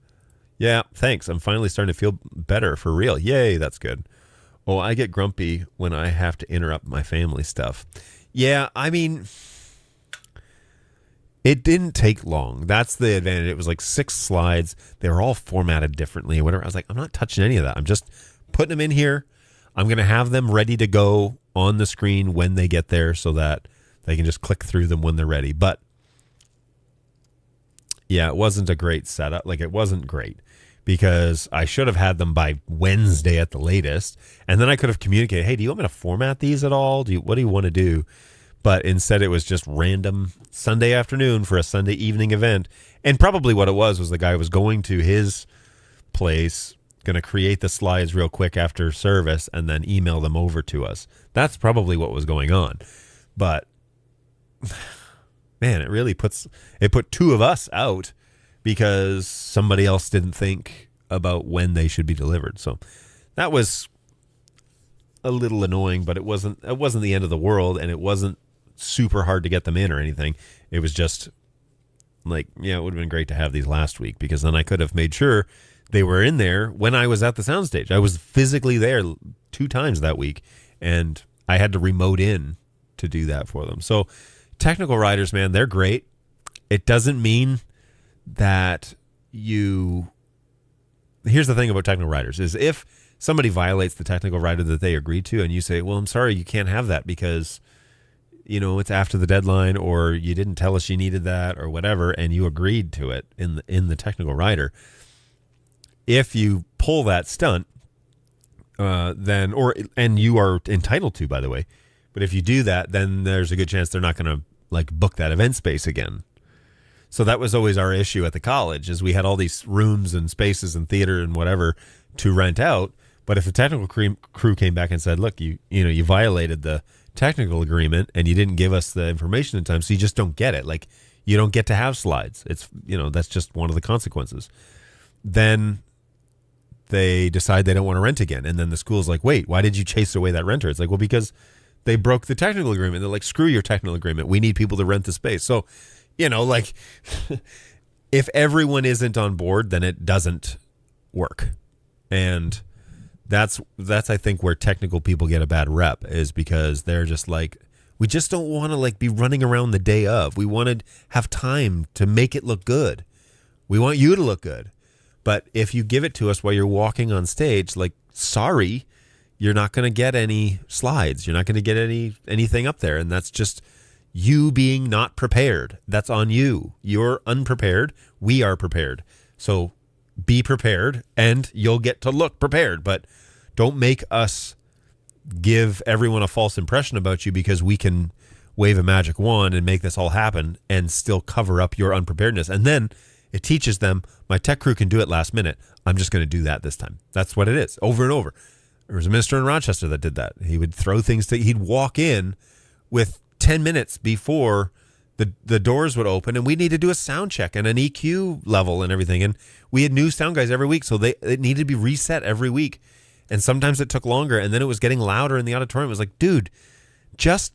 Speaker 1: yeah, thanks. I'm finally starting to feel better for real. Yay, that's good. Oh, I get grumpy when I have to interrupt my family stuff. Yeah, I mean, it didn't take long. That's the advantage. It was like 6 slides. They were all formatted differently or whatever. I was like, I'm not touching any of that. I'm just putting them in here. I'm going to have them ready to go on the screen when they get there so that they can just click through them when they're ready. But yeah, it wasn't a great setup. Like, it wasn't great because I should have had them by Wednesday at the latest. And then I could have communicated, hey, do you want me to format these at all? What do you want to do? But instead it was just random Sunday afternoon for a Sunday evening event. And probably what it was the guy was going to his place, going to create the slides real quick after service and then email them over to us. That's probably what was going on. But man, it really put 2 of us out because somebody else didn't think about when they should be delivered. So that was a little annoying, but it wasn't the end of the world, and it wasn't super hard to get them in or anything. It was just like, yeah, it would have been great to have these last week because then I could have made sure they were in there when I was at the soundstage. I was physically there 2 times that week, and I had to remote in to do that for them. So technical writers, man, they're great. It doesn't mean that here's the thing about technical writers is if somebody violates the technical writer that they agreed to and you say, well, I'm sorry, you can't have that because it's after the deadline or you didn't tell us you needed that or whatever, and you agreed to it in the technical writer. If you pull that stunt, and you are entitled to, by the way, but if you do that, then there's a good chance they're not going to like book that event space again. So that was always our issue at the college is we had all these rooms and spaces and theater and whatever to rent out. But if the technical crew came back and said, look, you violated the technical agreement and you didn't give us the information in time, so you just don't get it. Like, you don't get to have slides. It's, that's just one of the consequences. Then they decide they don't want to rent again. And then the school's like, wait, why did you chase away that renter? It's like, well, because they broke the technical agreement. They're like, screw your technical agreement. We need people to rent the space. So, like if everyone isn't on board, then it doesn't work. And That's I think where technical people get a bad rep, is because they're just like, we just don't want to like be running around the day of. We want to have time to make it look good. We want you to look good. But if you give it to us while you're walking on stage, like, sorry, you're not going to get any slides. You're not going to get anything up there. And that's just you being not prepared. That's on you. You're unprepared. We are prepared. So be prepared and you'll get to look prepared. But don't make us give everyone a false impression about you because we can wave a magic wand and make this all happen and still cover up your unpreparedness. And then it teaches them, my tech crew can do it last minute. I'm just going to do that this time. That's what it is, over and over. There was a minister in Rochester that did that. He would throw things he'd walk in with 10 minutes before the doors would open, and we need to do a sound check and an EQ level and everything. And we had new sound guys every week, so it needed to be reset every week. And sometimes it took longer, and then it was getting louder in the auditorium. It was like, dude, just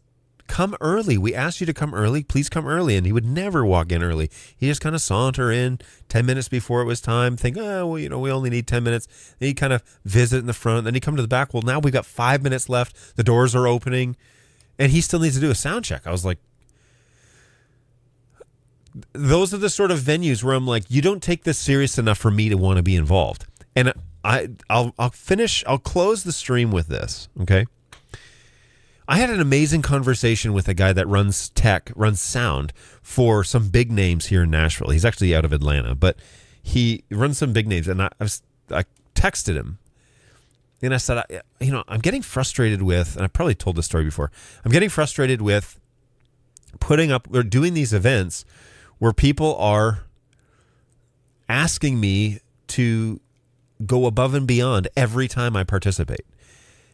Speaker 1: come early. We asked you to come early. Please come early. And he would never walk in early. He just kind of saunter in 10 minutes before it was time, think, oh, well, we only need 10 minutes. Then he'd kind of visit in the front. Then he'd come to the back. Well, now we've got 5 minutes left. The doors are opening. And he still needs to do a sound check. I was like, those are the sort of venues where I'm like, you don't take this serious enough for me to want to be involved. And I'll close the stream with this, okay? I had an amazing conversation with a guy that runs sound for some big names here in Nashville. He's actually out of Atlanta, but he runs some big names. And I texted him, and I said, I'm getting frustrated with, and I probably told this story before, I'm getting frustrated with putting up or doing these events where people are asking me to go above and beyond every time I participate.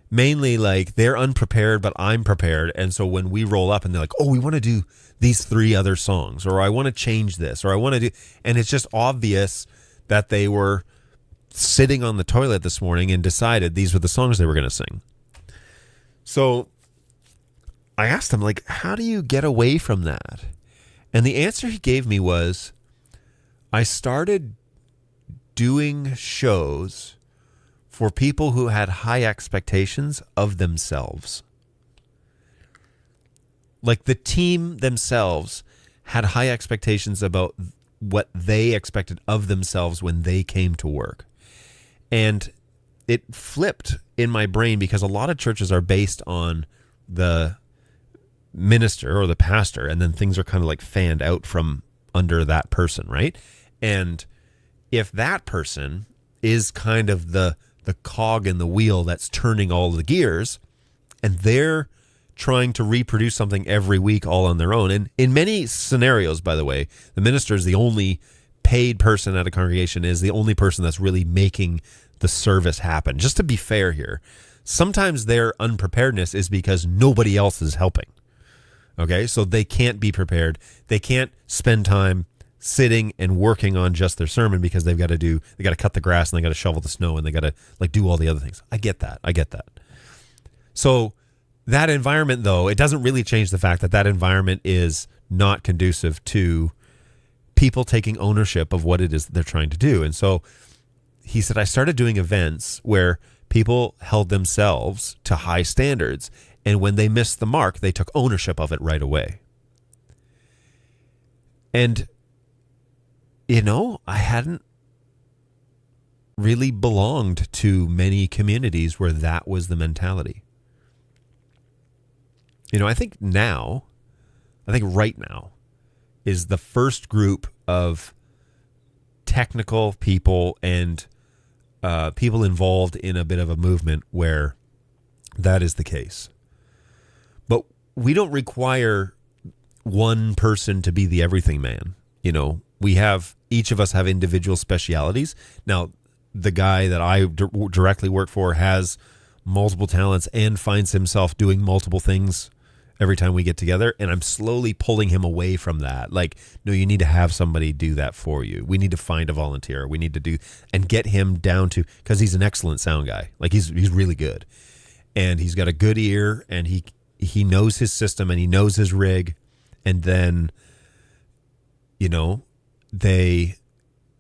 Speaker 1: Mainly like they're unprepared, but I'm prepared. And so when we roll up and they're like, oh, we want to do these 3 other songs, or I want to change this, or I want to do, and it's just obvious that they were sitting on the toilet this morning and decided these were the songs they were going to sing. So I asked him, like, how do you get away from that? And the answer he gave me was, I started doing shows for people who had high expectations of themselves. Like the team themselves had high expectations about what they expected of themselves when they came to work. And it flipped in my brain because a lot of churches are based on the minister or the pastor, and then things are kind of like fanned out from under that person, right? And if that person is kind of the cog in the wheel that's turning all the gears, and they're trying to reproduce something every week all on their own. And in many scenarios, by the way, the minister is the only paid person at a congregation, is the only person that's really making the service happen. Just to be fair here, sometimes their unpreparedness is because nobody else is helping. Okay, so they can't be prepared. They can't spend time sitting and working on just their sermon because they got to cut the grass and they got to shovel the snow and they got to like do all the other things. I get that. So that environment, though, it doesn't really change the fact that environment is not conducive to people taking ownership of what it is that they're trying to do. And so he said, I started doing events where people held themselves to high standards, and when they missed the mark, they took ownership of it right away. And, I hadn't really belonged to many communities where that was the mentality. I think right now is the first group of technical people and people involved in a bit of a movement where that is the case. But we don't require one person to be the everything man. Each of us have individual specialities. Now, the guy that I directly work for has multiple talents and finds himself doing multiple things every time we get together. And I'm slowly pulling him away from that. Like, no, you need to have somebody do that for you. We need to find a volunteer. We need to do and get him down to, because he's an excellent sound guy. Like he's really good. And he's got a good ear, and he knows his system and he knows his rig. And then,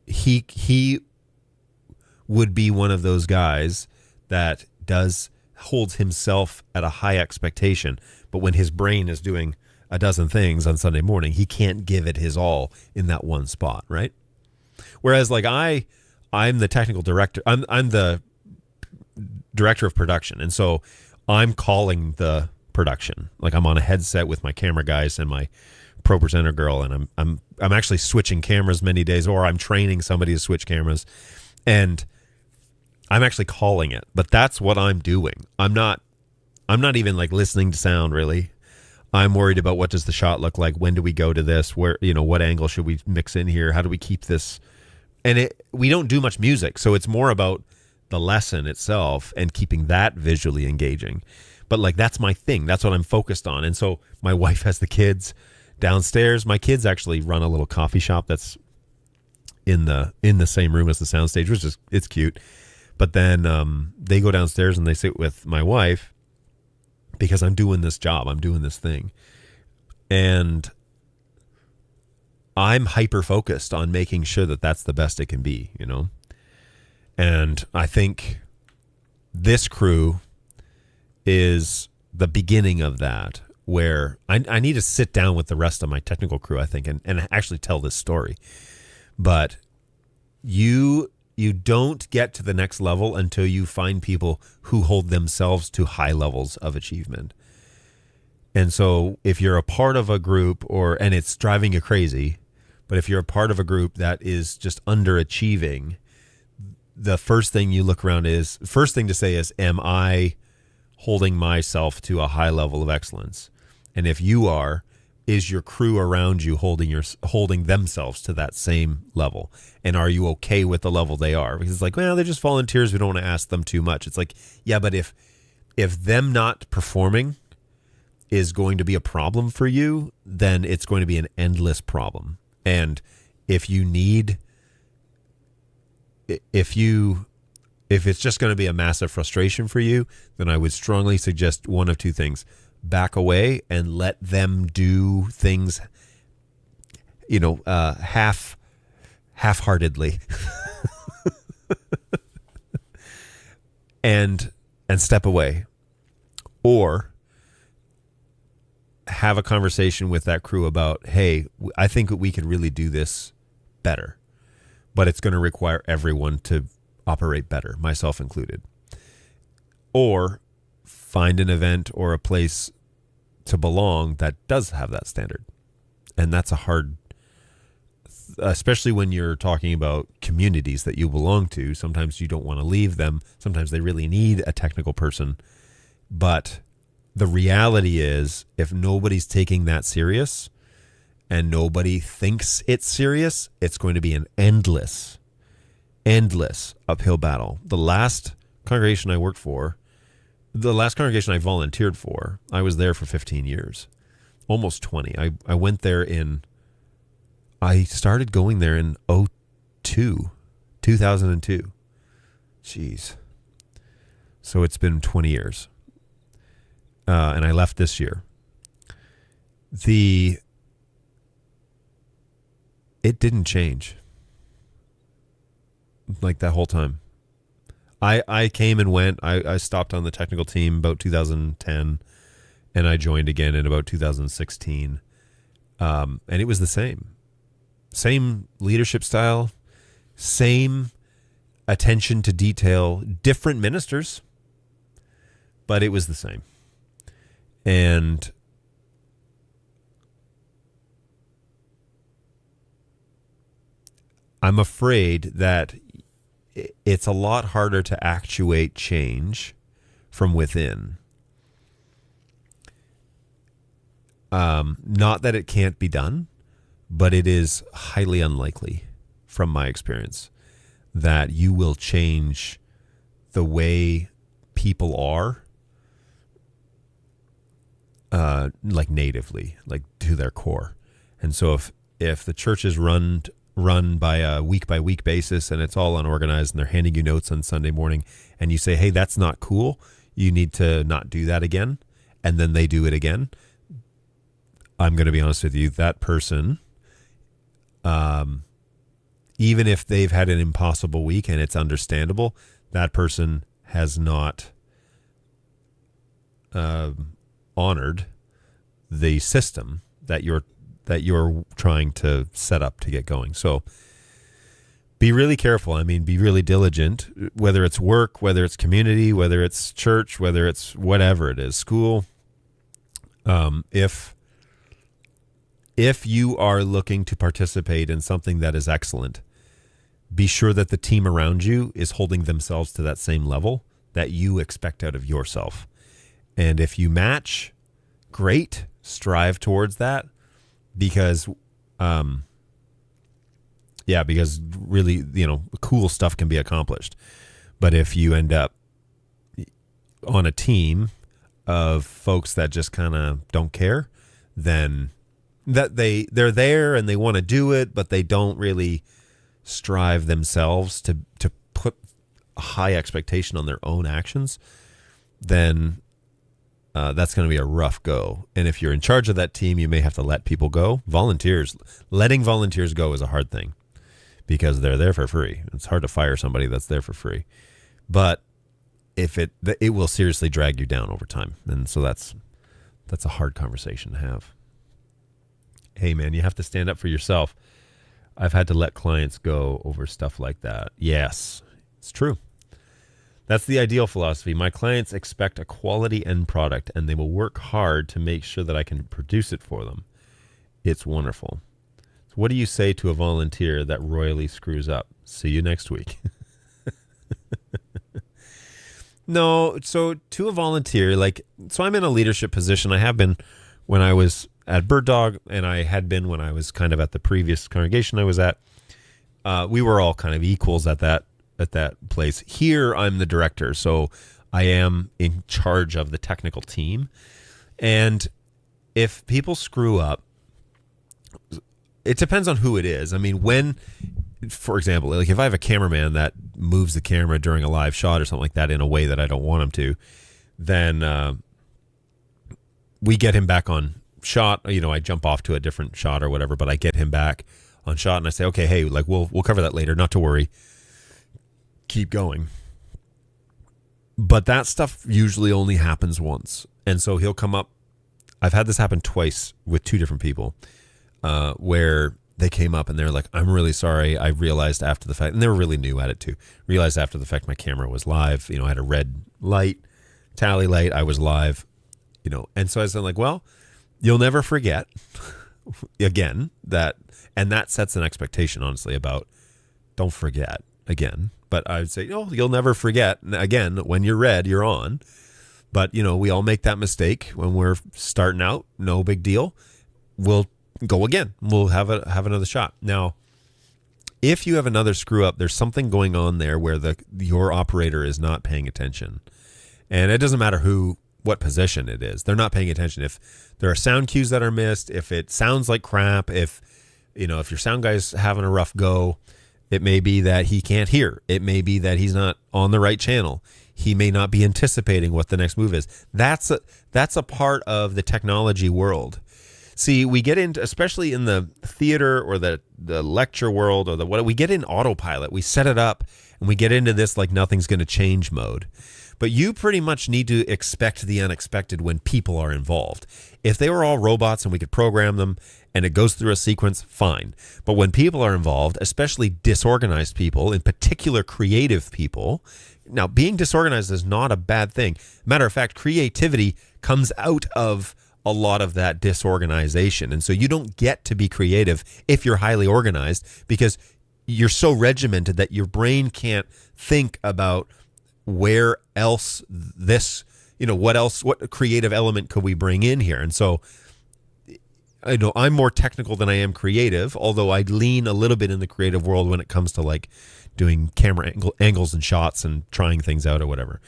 Speaker 1: he would be one of those guys that holds himself at a high expectation, but when his brain is doing a dozen things on Sunday morning, he can't give it his all in that one spot, right? Whereas like I'm the technical director, I'm the director of production, and so I'm calling the production. Like I'm on a headset with my camera guys and my pro presenter girl, and I'm actually switching cameras many days, or I'm training somebody to switch cameras, and I'm actually calling it. But that's what I'm doing. I'm not even like listening to sound really. I'm worried about what does the shot look like? When do we go to this? Where, what angle should we mix in here? How do we keep this? And we don't do much music, so it's more about the lesson itself and keeping that visually engaging. But like that's my thing. That's what I'm focused on. And so my wife has the kids downstairs. My kids actually run a little coffee shop that's in the same room as the soundstage, which is it's cute. But then they go downstairs and they sit with my wife because I'm doing this job. I'm doing this thing. And I'm hyper focused on making sure that that's the best it can be, And I think this crew is the beginning of that, where I need to sit down with the rest of my technical crew, I think, and actually tell this story. But you don't get to the next level until you find people who hold themselves to high levels of achievement. And so if you're a part of a group and it's driving you crazy, but if you're a part of a group that is just underachieving, the first thing to say is, am I holding myself to a high level of excellence? And if you are, is your crew around you holding themselves to that same level? And are you okay with the level they are? Because it's like, well, they're just volunteers. We don't want to ask them too much. It's like, yeah, but if them not performing is going to be a problem for you, then it's going to be an endless problem. And if it's just going to be a massive frustration for you, then I would strongly suggest one of two things: back away and let them do things, half-heartedly, and step away, or have a conversation with that crew about, hey, I think we could really do this better, but it's going to require everyone to operate better, myself included. Or find an event or a place to belong that does have that standard. And that's a hard, especially when you're talking about communities that you belong to. Sometimes you don't want to leave them. Sometimes they really need a technical person. But the reality is, if nobody's taking that serious and nobody thinks it's serious, it's going to be an endless uphill battle. The last congregation I volunteered for, I was there for 15 years, almost 20. I went there I started going there in 2002. Jeez. So it's been 20 years. And I left this year. It didn't change. Like that whole time. I came and went. I stopped on the technical team about 2010, and I joined again in about 2016. And it was the same. Same leadership style, same attention to detail, different ministers, but it was the same. And I'm afraid that it's a lot harder to actuate change from within. Not that it can't be done, but it is highly unlikely, from my experience, that you will change the way people are, like natively, like to their core. And so if the church is run by a week-by-week basis and it's all unorganized and they're handing you notes on Sunday morning and you say, hey, that's not cool, you need to not do that again, and then they do it again, I'm going to be honest with you, that person, even if they've had an impossible week and it's understandable, that person has not honored the system that you're trying to set up to get going. So be really careful. I mean, be really diligent, whether it's work, whether it's community, whether it's church, whether it's whatever it is, school. If you are looking to participate in something that is excellent, be sure that the team around you is holding themselves to that same level that you expect out of yourself. And if you match, great, strive towards that, because really, cool stuff can be accomplished. But if you end up on a team of folks that just kind of don't care, then that they're there and they want to do it, but they don't really strive themselves to put a high expectation on their own actions, then that's going to be a rough go. And if you're in charge of that team, you may have to let people go. Letting volunteers go is a hard thing because they're there for free. It's hard to fire somebody that's there for free. But if it will seriously drag you down over time. And so that's a hard conversation to have. Hey man, you have to stand up for yourself. I've had to let clients go over stuff like that. Yes, it's true. That's the ideal philosophy. My clients expect a quality end product, and they will work hard to make sure that I can produce it for them. It's wonderful. So what do you say to a volunteer that royally screws up? See you next week. No, so to a volunteer, so I'm in a leadership position. I have been when I was at Bird Dog, and I had been when I was kind of at the previous congregation I was at. We were all kind of equals at that place. Here, I'm the director, so I am in charge of the technical team. And if people screw up, it depends on who it is. I mean, for example, if I have a cameraman that moves the camera during a live shot or something like that in a way that I don't want him to, then we get him back on shot. I jump off to a different shot or whatever, but I get him back on shot and I say, okay, hey, we'll cover that later. Not to worry. Keep going. But that stuff usually only happens once. And so he'll come up. I've had this happen twice with two different people where they came up and they're like, I'm really sorry. I realized after the fact, and they were really new at it too, realized after the fact my camera was live. I had a red light, tally light. I was live, And so I was like, well, you'll never forget again that, and that sets an expectation, honestly, about don't forget again. But I would say, you'll never forget. Again, when you're red, you're on. But, we all make that mistake when we're starting out. No big deal. We'll go again. We'll have another shot. Now, if you have another screw up, there's something going on there where your operator is not paying attention. And it doesn't matter what position it is. They're not paying attention. If there are sound cues that are missed, if it sounds like crap, if your sound guy's having a rough go, it may be that he can't hear. It may be that he's not on the right channel. He may not be anticipating what the next move is. That's a part of the technology world. See, we get into, especially in the theater or the lecture world or we get in autopilot. We set it up and we get into this like nothing's going to change mode. But you pretty much need to expect the unexpected when people are involved. If they were all robots and we could program them and it goes through a sequence, fine. But when people are involved, especially disorganized people, in particular creative people, now being disorganized is not a bad thing. Matter of fact, creativity comes out of a lot of that disorganization. And so you don't get to be creative if you're highly organized because you're so regimented that your brain can't think about where else what creative element could we bring in here? And so I know I'm more technical than I am creative, although I lean a little bit in the creative world when it comes to like doing camera angles and shots and trying things out or whatever.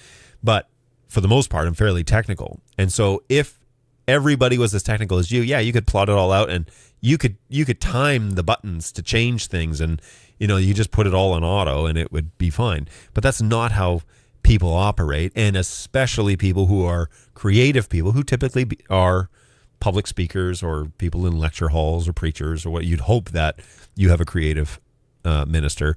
Speaker 1: But for the most part, I'm fairly technical. And so if everybody was as technical as you could plot it all out and you could time the buttons to change things and, you just put it all on auto and it would be fine. But that's not how people operate, and especially people who are creative people who typically are public speakers or people in lecture halls or preachers or what you'd hope that you have a creative minister.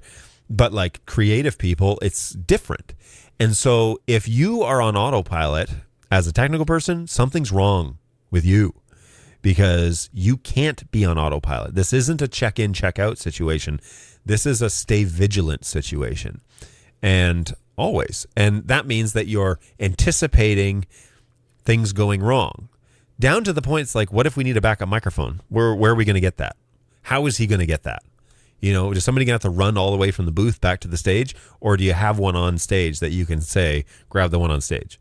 Speaker 1: But like creative people, it's different. And so if you are on autopilot as a technical person, something's wrong with you because you can't be on autopilot. This isn't a check-in, check-out situation. This is a stay vigilant situation. And always. And that means that you're anticipating things going wrong. Down to the point, it's like, what if we need a backup microphone? Where are we going to get that? How is he going to get that? You know, is somebody going to have to run all the way from the booth back to the stage? Or do you have one on stage that you can say, grab the one on stage?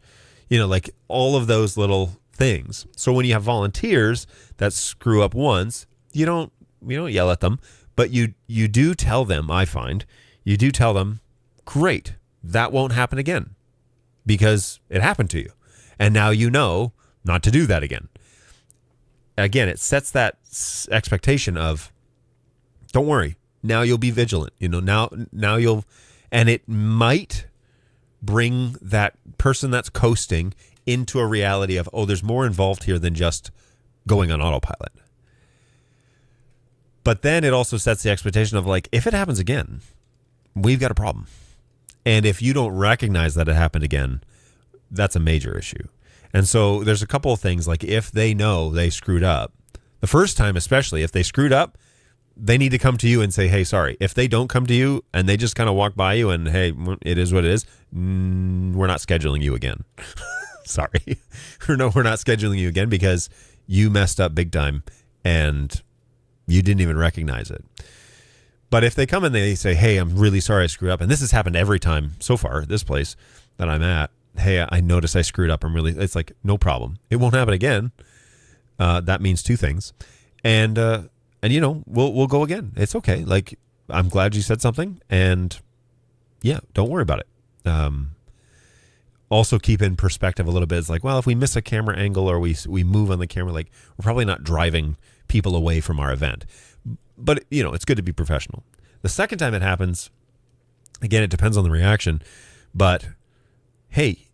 Speaker 1: You know, like all of those little things. So when you have volunteers that screw up once, you don't yell at them, but you do tell them, I find, you do tell them, great, that won't happen again because it happened to you. And now you know not to do that again. Again, it sets that expectation of, don't worry, now you'll be vigilant. You know, now you'll, and it might bring that person that's coasting into a reality of, oh, there's more involved here than just going on autopilot. But then it also sets the expectation of like, if it happens again, we've got a problem. And if you don't recognize that it happened again, that's a major issue. And so there's a couple of things, like if they know they screwed up, the first time especially, if they screwed up, they need to come to you and say, hey, sorry. If they don't come to you and they just kind of walk by you and, hey, it is what it is, we're not scheduling you again. Sorry. No, we're not scheduling you again because you messed up big time and you didn't even recognize it. But if they come and they say, hey, I'm really sorry I screwed up, and this has happened every time so far at this place that I'm at, hey, I noticed I screwed up. It's like, no problem. It won't happen again. That means two things. And you know, we'll go again. It's okay. Like, I'm glad you said something, and yeah, don't worry about it. Also keep in perspective a little bit. It's like, well, if we miss a camera angle or we move on the camera, like we're probably not driving people away from our event. But, you know, it's good to be professional. The second time it happens, again, it depends on the reaction. But, hey,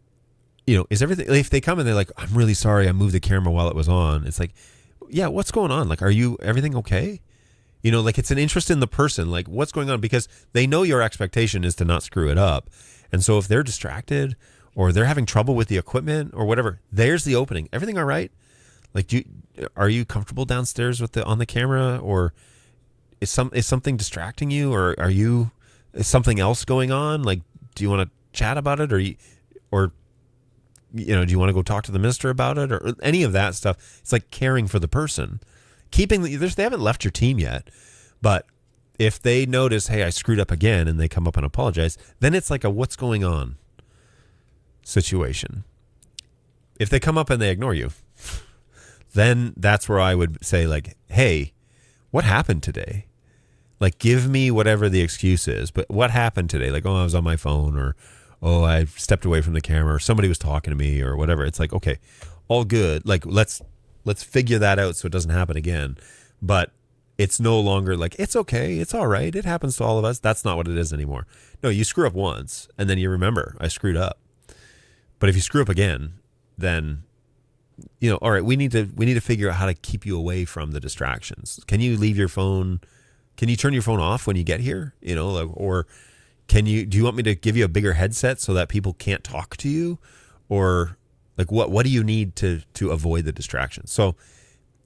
Speaker 1: you know, is everything, if they come and they're like, I'm really sorry, I moved the camera while it was on. It's like, yeah, what's going on? Like, everything okay? You know, like it's an interest in the person. Like, what's going on? Because they know your expectation is to not screw it up. And so if they're distracted or they're having trouble with the equipment or whatever, there's the opening. Everything all right? Like, are you comfortable downstairs on the camera, or is something distracting you, or is something else going on? Like, do you want to chat about it, or do you want to go talk to the minister about it, or any of that stuff? It's like caring for the person, they haven't left your team yet, but if they notice, hey, I screwed up again, and they come up and apologize, then it's like a what's going on situation. If they come up and they ignore you, then that's where I would say, like, hey, what happened today? Like, give me whatever the excuse is, but what happened today? Like, oh, I was on my phone, or, oh, I stepped away from the camera, or somebody was talking to me, or whatever. It's like, okay, all good. Like, let's figure that out so it doesn't happen again. But it's no longer like, it's okay, it's all right, it happens to all of us. That's not what it is anymore. No, you screw up once, and then you remember, I screwed up. But if you screw up again, then, you know, all right, we need to figure out how to keep you away from the distractions. Can you leave your phone? Can you turn your phone off when you get here? You know, or do you want me to give you a bigger headset so that people can't talk to you? Or like, what do you need to avoid the distractions? So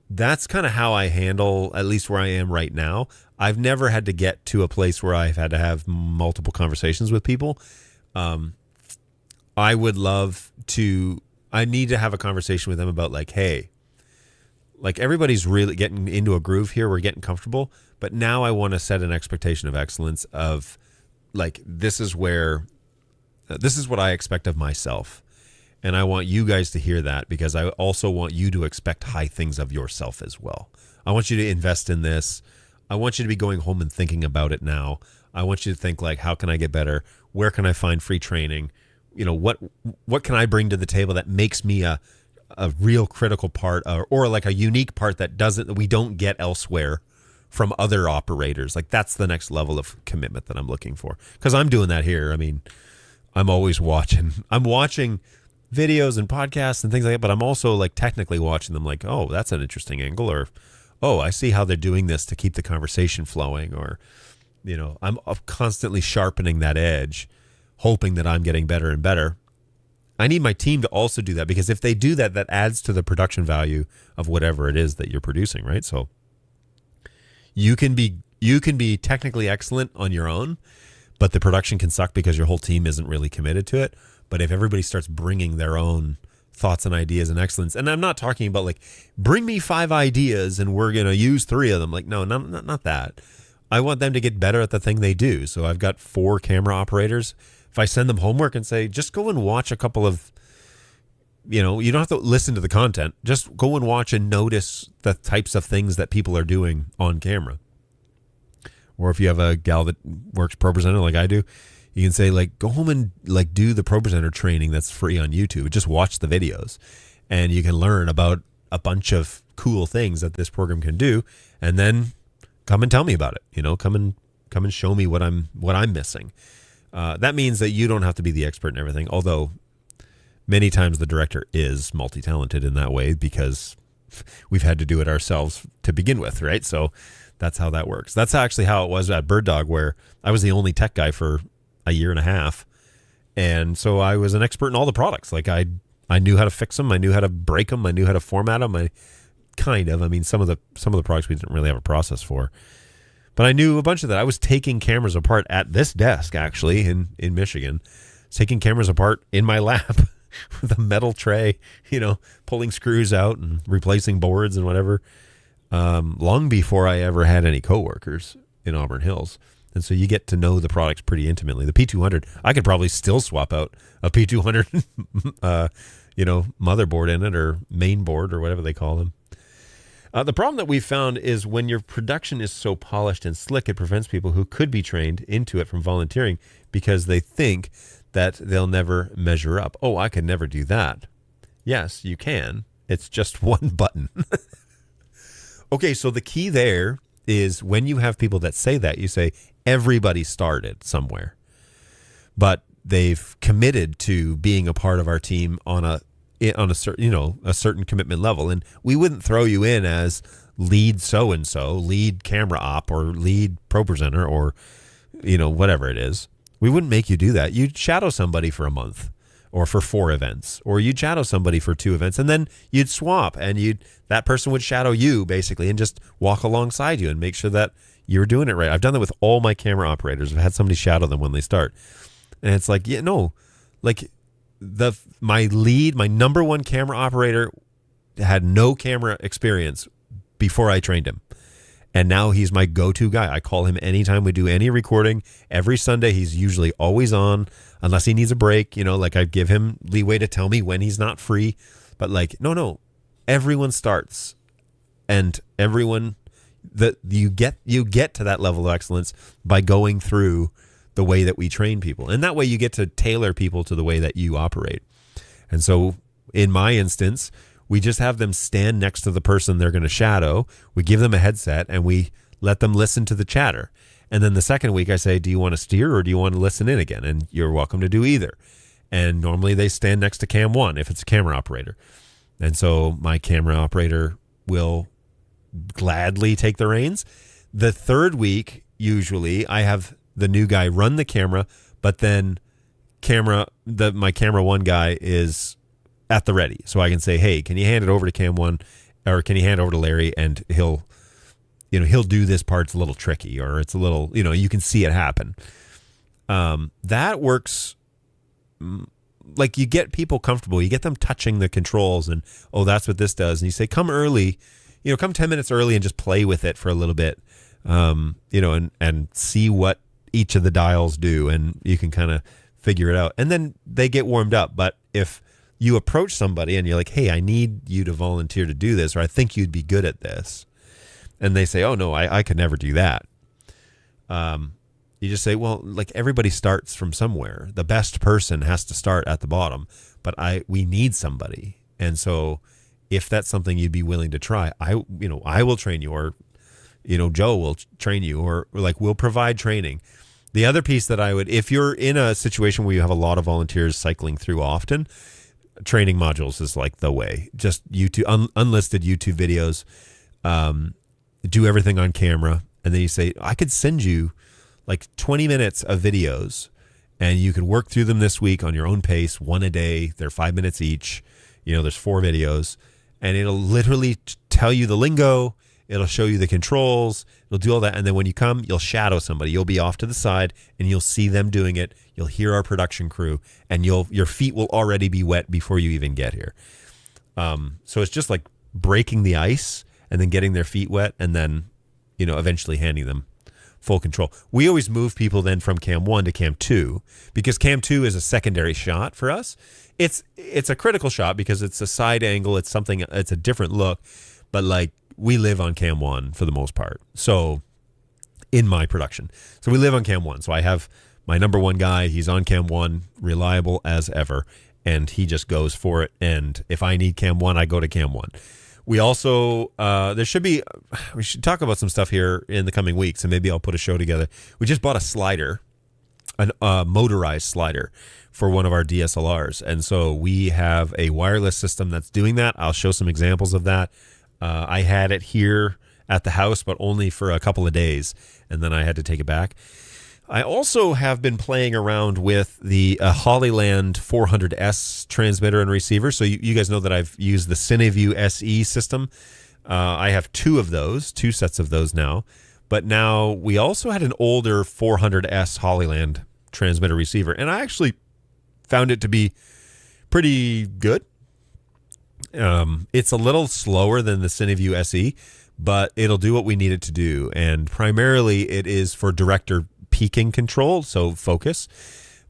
Speaker 1: that's kind of how I handle, at least where I am right now. I've never had to get to a place where I've had to have multiple conversations with people. I need to have a conversation with them about, like, hey, like, everybody's really getting into a groove here. We're getting comfortable. But now I want to set an expectation of excellence of, like, this is what I expect of myself. And I want you guys to hear that, because I also want you to expect high things of yourself as well. I want you to invest in this. I want you to be going home and thinking about it now. I want you to think, like, how can I get better? Where can I find free training? You know, what can I bring to the table that makes me a real critical part, or like a unique part that we don't get elsewhere from other operators? Like, that's the next level of commitment that I'm looking for, because I'm doing that here. I mean, I'm always watching. I'm watching videos and podcasts and things like that, but I'm also, like, technically watching them, like, oh, that's an interesting angle, or, oh, I see how they're doing this to keep the conversation flowing, or, I'm constantly sharpening that edge, hoping that I'm getting better and better. I need my team to also do that, because if they do that, that adds to the production value of whatever it is that you're producing, right? So you can be technically excellent on your own, but the production can suck because your whole team isn't really committed to it. But if everybody starts bringing their own thoughts and ideas and excellence, and I'm not talking about like, bring me 5 ideas and we're going to use 3 of them. Like, no, not that. I want them to get better at the thing they do. So I've got 4 camera operators. If I send them homework and say, just go and watch a couple of, you don't have to listen to the content. Just go and watch and notice the types of things that people are doing on camera. Or if you have a gal that works ProPresenter like I do, you can say, like, go home and like do the ProPresenter training that's free on YouTube. Just watch the videos and you can learn about a bunch of cool things that this program can do, and then come and tell me about it. Come and show me what I'm missing. That means that you don't have to be the expert in everything, although many times the director is multi-talented in that way because we've had to do it ourselves to begin with, right? So that's how that works. That's actually how it was at Bird Dog, where I was the only tech guy for a year and a half. And so I was an expert in all the products. Like I knew how to fix them. I knew how to break them. I knew how to format them. Some of the products we didn't really have a process for. But I knew a bunch of that. I was taking cameras apart at this desk, actually, in Michigan. Taking cameras apart in my lab with a metal tray, pulling screws out and replacing boards and whatever, long before I ever had any coworkers in Auburn Hills. And so you get to know the products pretty intimately. The P200, I could probably still swap out a P200, motherboard in it, or main board, or whatever they call them. The problem that we found is when your production is so polished and slick, it prevents people who could be trained into it from volunteering because they think that they'll never measure up. Oh, I can never do that. Yes, you can. It's just one button. Okay, so the key there is when you have people that say that, you say everybody started somewhere, but they've committed to being a part of our team on a certain commitment level. And we wouldn't throw you in as lead so-and-so, lead camera op, or lead ProPresenter, or, whatever it is. We wouldn't make you do that. You'd shadow somebody for a month or for 4 events, or you'd shadow somebody for 2 events, and then you'd swap, and that person would shadow you basically and just walk alongside you and make sure that you're doing it right. I've done that with all my camera operators. I've had somebody shadow them when they start. And it's like, my number 1 camera operator had no camera experience before I trained him. And now he's my go-to guy. I call him anytime we do any recording. Every Sunday, he's usually always on, unless he needs a break. I give him leeway to tell me when he's not free. But no, everyone starts, and everyone that you get to that level of excellence by going through the way that we train people. And that way you get to tailor people to the way that you operate. And so in my instance, we just have them stand next to the person they're going to shadow. We give them a headset and we let them listen to the chatter. And then the second week I say, do you want to steer or do you want to listen in again? And you're welcome to do either. And normally they stand next to cam 1 if it's a camera operator. And so my camera operator will gladly take the reins. The third week, usually I have the new guy run the camera, but then my camera 1 guy is at the ready. So I can say, hey, can you hand it over to cam 1, or can you hand it over to Larry, and he'll do this part. It's a little tricky, or it's a little, you can see it happen. That works. Like, you get people comfortable, you get them touching the controls, and, oh, that's what this does. And you say, come early, come 10 minutes early and just play with it for a little bit, and see what each of the dials do, and you can kind of figure it out. And then they get warmed up. But if you approach somebody and you're like, hey, I need you to volunteer to do this, or I think you'd be good at this, and they say, oh, no, I could never do that. You just say, well, like, everybody starts from somewhere. The best person has to start at the bottom, but we need somebody. And so if that's something you'd be willing to try, I will train you, or, Joe will train you, or like, we'll provide training. The other piece that if you're in a situation where you have a lot of volunteers cycling through often, training modules is like the way. Just YouTube, unlisted YouTube videos, do everything on camera. And then you say, I could send you like 20 minutes of videos, and you could work through them this week on your own pace, one a day. They're 5 minutes each. There's 4 videos, and it'll literally tell you the lingo. It'll show you the controls. It'll do all that. And then when you come, you'll shadow somebody. You'll be off to the side and you'll see them doing it. You'll hear our production crew, and your feet will already be wet before you even get here. So it's just like breaking the ice and then getting their feet wet, and then, eventually handing them full control. We always move people then from cam 1 to cam 2 because cam 2 is a secondary shot for us. It's a critical shot because it's a side angle. It's a different look, but like, we live on cam 1 for the most part. So in my production, so we live on cam 1. So I have my number 1 guy. He's on cam 1, reliable as ever, and he just goes for it. And if I need cam 1, I go to cam 1. We also, we should talk about some stuff here in the coming weeks, and maybe I'll put a show together. We just bought a slider, a motorized slider for one of our DSLRs. And so we have a wireless system that's doing that. I'll show some examples of that. I had it here at the house, but only for a couple of days, and then I had to take it back. I also have been playing around with the Hollyland 400S transmitter and receiver. So you guys know that I've used the CineView SE system. I have 2 sets of those now. But now we also had an older 400S Hollyland transmitter receiver, and I actually found it to be pretty good. It's a little slower than the CineView SE, but it'll do what we need it to do. And primarily it is for director peaking control, so focus.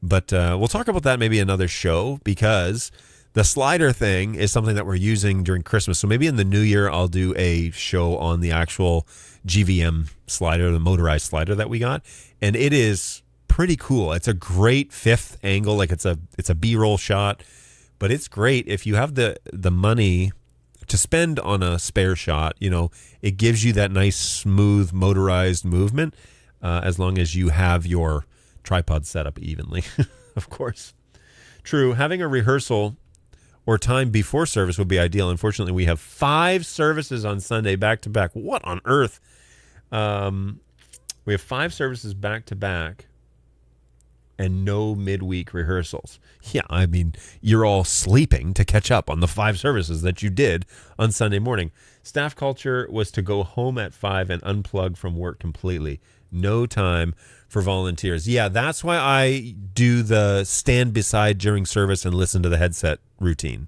Speaker 1: But we'll talk about that maybe another show, because the slider thing is something that we're using during Christmas. So maybe in the new year, I'll do a show on the actual GVM slider, the motorized slider that we got. And it is pretty cool. It's a great 5th angle. Like it's a B-roll shot. But it's great if you have the money to spend on a spare shot. It gives you that nice, smooth, motorized movement, as long as you have your tripod set up evenly, of course. True, having a rehearsal or time before service would be ideal. Unfortunately, we have 5 services on Sunday back-to-back. What on earth? We have 5 services back-to-back and no midweek rehearsals. Yeah, I mean, you're all sleeping to catch up on the 5 services that you did on Sunday morning. Staff culture was to go home at 5 and unplug from work completely. No time for volunteers. Yeah, that's why I do the stand beside during service and listen to the headset routine,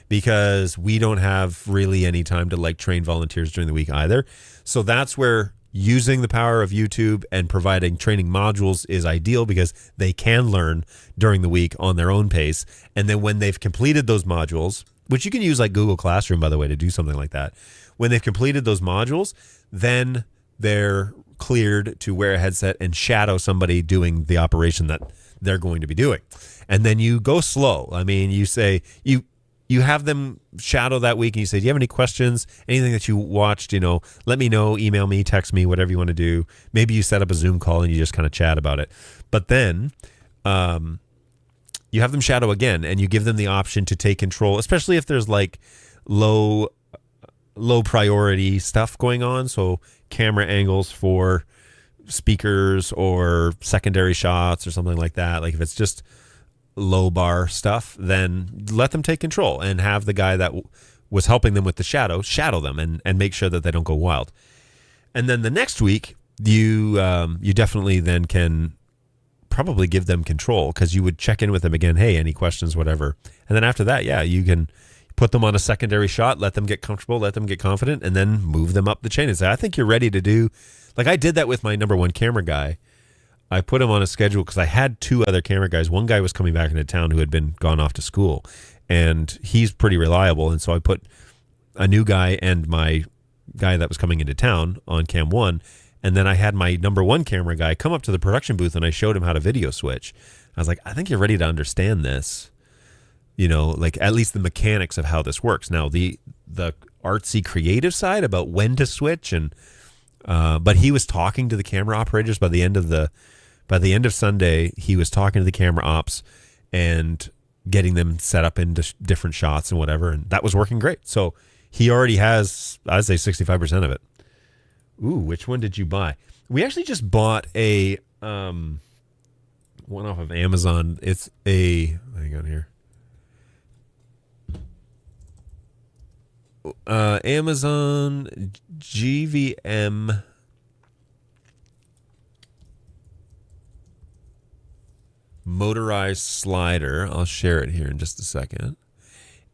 Speaker 1: because we don't have really any time to like train volunteers during the week either. So that's where using the power of YouTube and providing training modules is ideal, because they can learn during the week on their own pace. And then when they've completed those modules, which you can use like Google Classroom, by the way, to do something like that. When they've completed those modules, then they're cleared to wear a headset and shadow somebody doing the operation that they're going to be doing. And then you go slow. I mean, you say, you have them shadow that week, and you say, do you have any questions? Anything that you watched, let me know, email me, text me, whatever you want to do. Maybe you set up a Zoom call and you just kind of chat about it. But then you have them shadow again, and you give them the option to take control, especially if there's like low priority stuff going on. So camera angles for speakers or secondary shots or something like that. Like if it's just low bar stuff, then let them take control and have the guy that was helping them with the shadow them and make sure that they don't go wild. And then the next week, you definitely then can probably give them control, because you would check in with them again. Hey, any questions, whatever. And then after that, yeah, you can put them on a secondary shot, let them get comfortable, let them get confident, and then move them up the chain and say, I think you're ready to do, like I did that with my number 1 camera guy. I put him on a schedule because I had 2 other camera guys. One guy was coming back into town who had been gone off to school, and he's pretty reliable. And so I put a new guy and my guy that was coming into town on cam 1. And then I had my number 1 camera guy come up to the production booth, and I showed him how to video switch. I was like, I think you're ready to understand this. Like at least the mechanics of how this works. Now the artsy creative side about when to switch, and but he was talking to the camera operators by the end of Sunday. He was talking to the camera ops and getting them set up into different shots and whatever, and that was working great. So he already has, I'd say, 65% of it. Ooh, which one did you buy? We actually just bought a one off of Amazon. It's a, hang on here. Amazon GVM motorized slider. I'll share it here in just a second.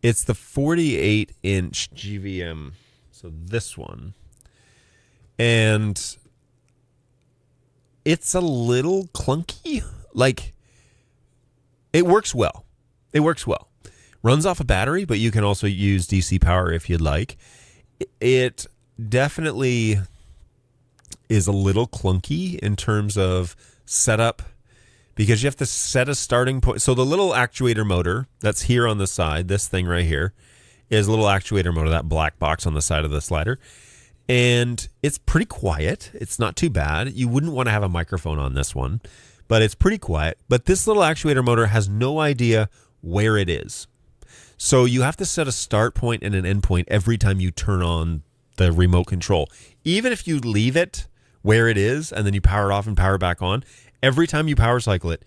Speaker 1: It's the 48-inch GVM. So this one. And it's a little clunky. Like, it works well. It works well. Runs off a battery, but you can also use DC power if you'd like. It definitely is a little clunky in terms of setup because you have to set a starting point. So the little actuator motor that's here on the side, this thing right here, is a little actuator motor, that black box on the side of the slider. And it's pretty quiet. It's not too bad. You wouldn't want to have a microphone on this one, but it's pretty quiet. But this little actuator motor has no idea where it is. So you have to set a start point and an end point every time you turn on the remote control. Even if you leave it where it is and then you power it off and power it back on, every time you power cycle it,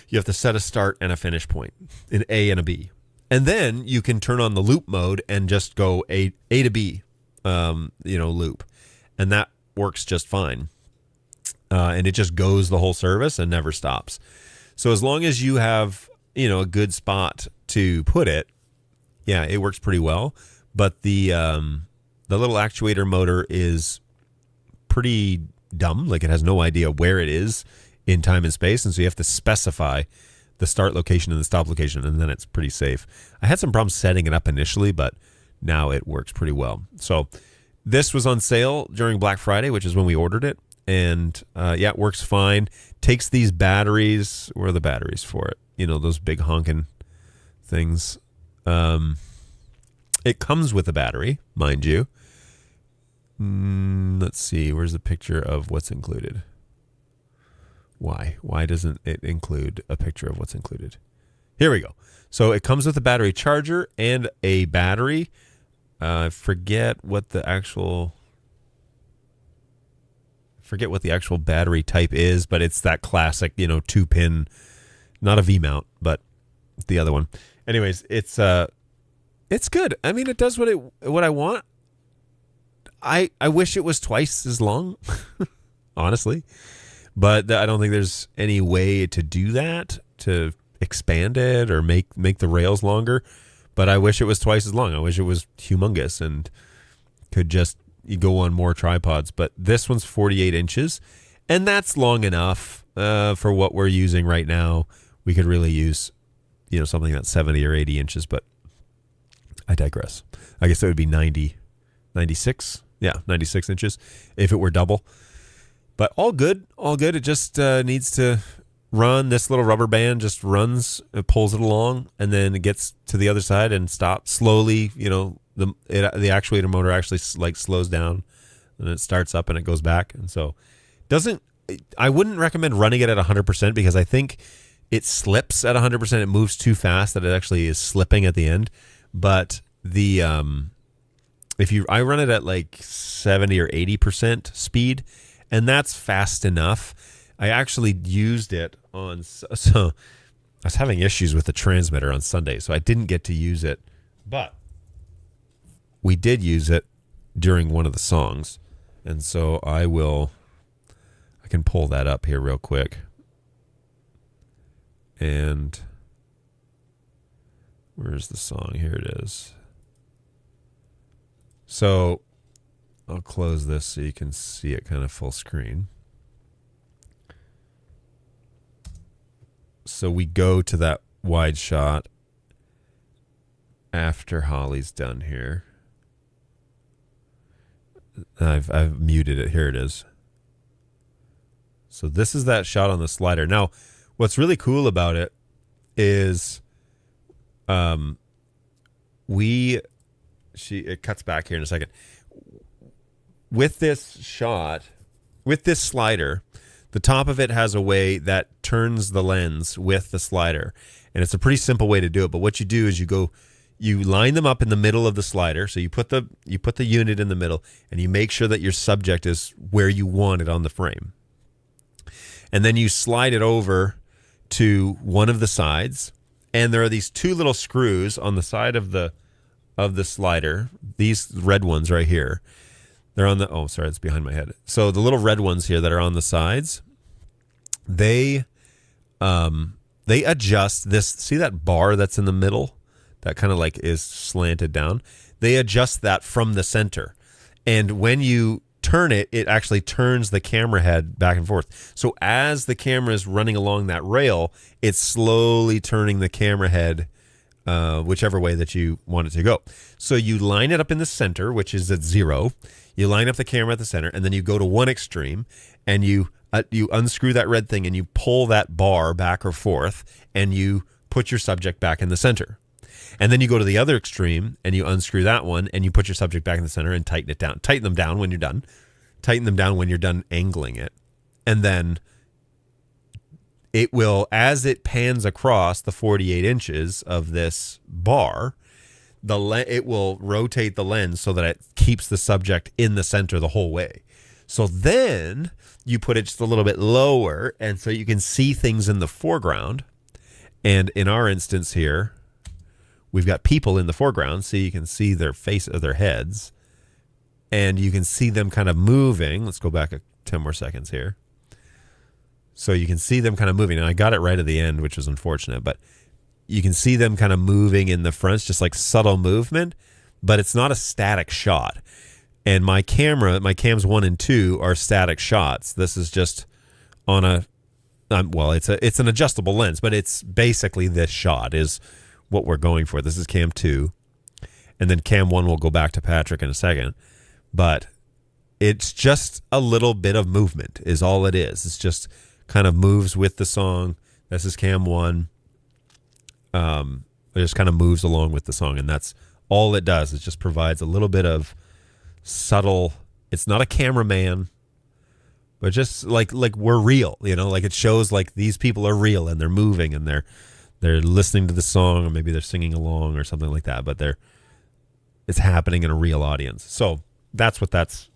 Speaker 1: you have to set a start and a finish point, an A and a B. And then you can turn on the loop mode and just go A to B, loop. And that works just fine. And it just goes the whole service and never stops. So as long as you have, a good spot to put it, yeah, it works pretty well. But the little actuator motor is pretty dumb. Like, it has no idea where it is in time and space. And so you have to specify the start location and the stop location, and then it's pretty safe. I had some problems setting it up initially, but now it works pretty well. So this was on sale during Black Friday, which is when we ordered it. And it works fine. Takes these batteries. Where are the batteries for it? Those big honking things. It comes with a battery, mind you. Let's see. Where's the picture of what's included? Why? Why doesn't it include a picture of what's included? Here we go. So it comes with a battery charger and a battery. I forget what the actual battery type is, but it's that classic, 2-pin, not a V-mount, but the other one. Anyways, it's good. I mean, it does what I want. I wish it was twice as long, honestly, but I don't think there's any way to do that, to expand it or make the rails longer. But I wish it was twice as long. I wish it was humongous and could just go on more tripods. But this one's 48 inches, and that's long enough for what we're using right now. We could really use, something that's 70 or 80 inches, but I digress. I guess it would be 96. Yeah, 96 inches if it were double. But all good. It just needs to run. This little rubber band just runs, it pulls it along, and then it gets to the other side and stops slowly. The actuator motor actually slows down, and it starts up and it goes back. And so I wouldn't recommend running it at 100% because I think it slips at 100%. It moves too fast that it actually is slipping at the end. But I run it at like 70 or 80% speed, and that's fast enough. I actually used it so I was having issues with the transmitter on Sunday, so I didn't get to use it, but we did use it during one of the songs. And so I can pull that up here real quick. And where's the song? Here it is. So I'll close this so you can see it kind of full screen. So we go to that wide shot after Holly's done here. I've muted it. Here it is. So this is that shot on the slider. Now, what's really cool about it is it cuts back here in a second. With this shot, with this slider, the top of it has a way that turns the lens with the slider. And it's a pretty simple way to do it. But what you do is you line them up in the middle of the slider. So you put the unit in the middle, and you make sure that your subject is where you want it on the frame. and then you slide it over to one of the sides, and there are these two little screws on the side of the slider. These red ones right here. They're on the, oh, sorry, it's behind my head. So the little red ones here that are on the sides, they adjust this. See that bar that's in the middle? That kind of like is slanted down. They adjust that from the center. And when you turn it, it actually turns the camera head back and forth. So as the camera is running along that rail, it's slowly turning the camera head whichever way that you want it to go. So you line it up in the center, which is at 0. You line up the camera at the center, and then you go to one extreme, and you unscrew that red thing, and you pull that bar back or forth, and you put your subject back in the center. And then you go to the other extreme, and you unscrew that one, and you put your subject back in the center and tighten it down. Tighten them down when you're done. Tighten them down when you're done angling it. And then it will, as it pans across the 48 inches of this bar, it will rotate the lens so that it keeps the subject in the center the whole way. So then you put it just a little bit lower, and so you can see things in the foreground. And in our instance here, we've got people in the foreground, so you can see their face or their heads, and you can see them kind of moving. Let's go back 10 more seconds here. So you can see them kind of moving. And I got it right at the end, which was unfortunate, but you can see them kind of moving in the front, just like subtle movement, but it's not a static shot. And my cams 1 and 2 are static shots. This is just on it's an adjustable lens, but it's basically this shot is what we're going for. This is cam 2, and then cam 1 will go back to Patrick in a second, but it's just a little bit of movement is all it is. It's just kind of moves with the song. This is cam 1. It just kind of moves along with the song, and that's all it does. It just provides a little bit of subtle. It's not a cameraman, but just like we're real, like it shows like these people are real and they're moving and they're listening to the song, or maybe they're singing along or something like that, but it's happening in a real audience. So that's what that's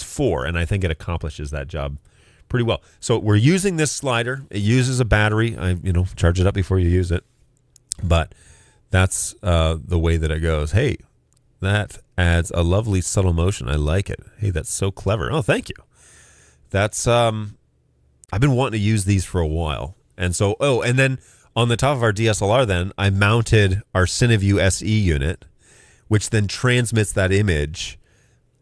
Speaker 1: for, and I think it accomplishes that job pretty well. So we're using this slider. It uses a battery. Charge it up before you use it. But that's the way that it goes. Hey, that adds a lovely subtle motion. I like it. Hey, that's so clever. Oh, thank you. That's I've been wanting to use these for a while. And so, and then on the top of our DSLR, then I mounted our CineView SE unit, which then transmits that image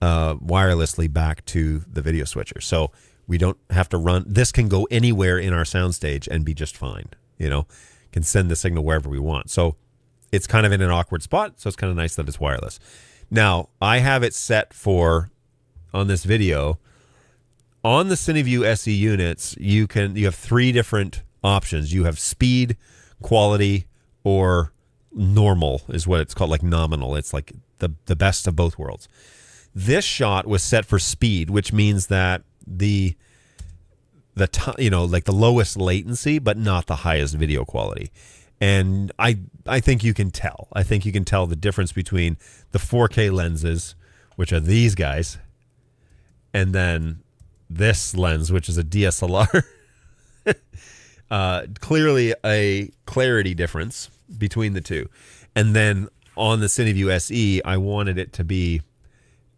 Speaker 1: wirelessly back to the video switcher. So we don't have to run. This can go anywhere in our soundstage and be just fine. Can send the signal wherever we want. So it's kind of in an awkward spot. So it's kind of nice that it's wireless. Now I have it set for, on this video, on the CineView SE units, you have 3 different options. You have speed, quality, or normal is what it's called, like nominal. It's like the best of both worlds. This shot was set for speed, which means that the lowest latency, but not the highest video quality. And I think you can tell. I think you can tell the difference between the 4K lenses, which are these guys, and then this lens, which is a DSLR. Clearly a clarity difference between the two. And then on the CineView SE, I wanted it to be,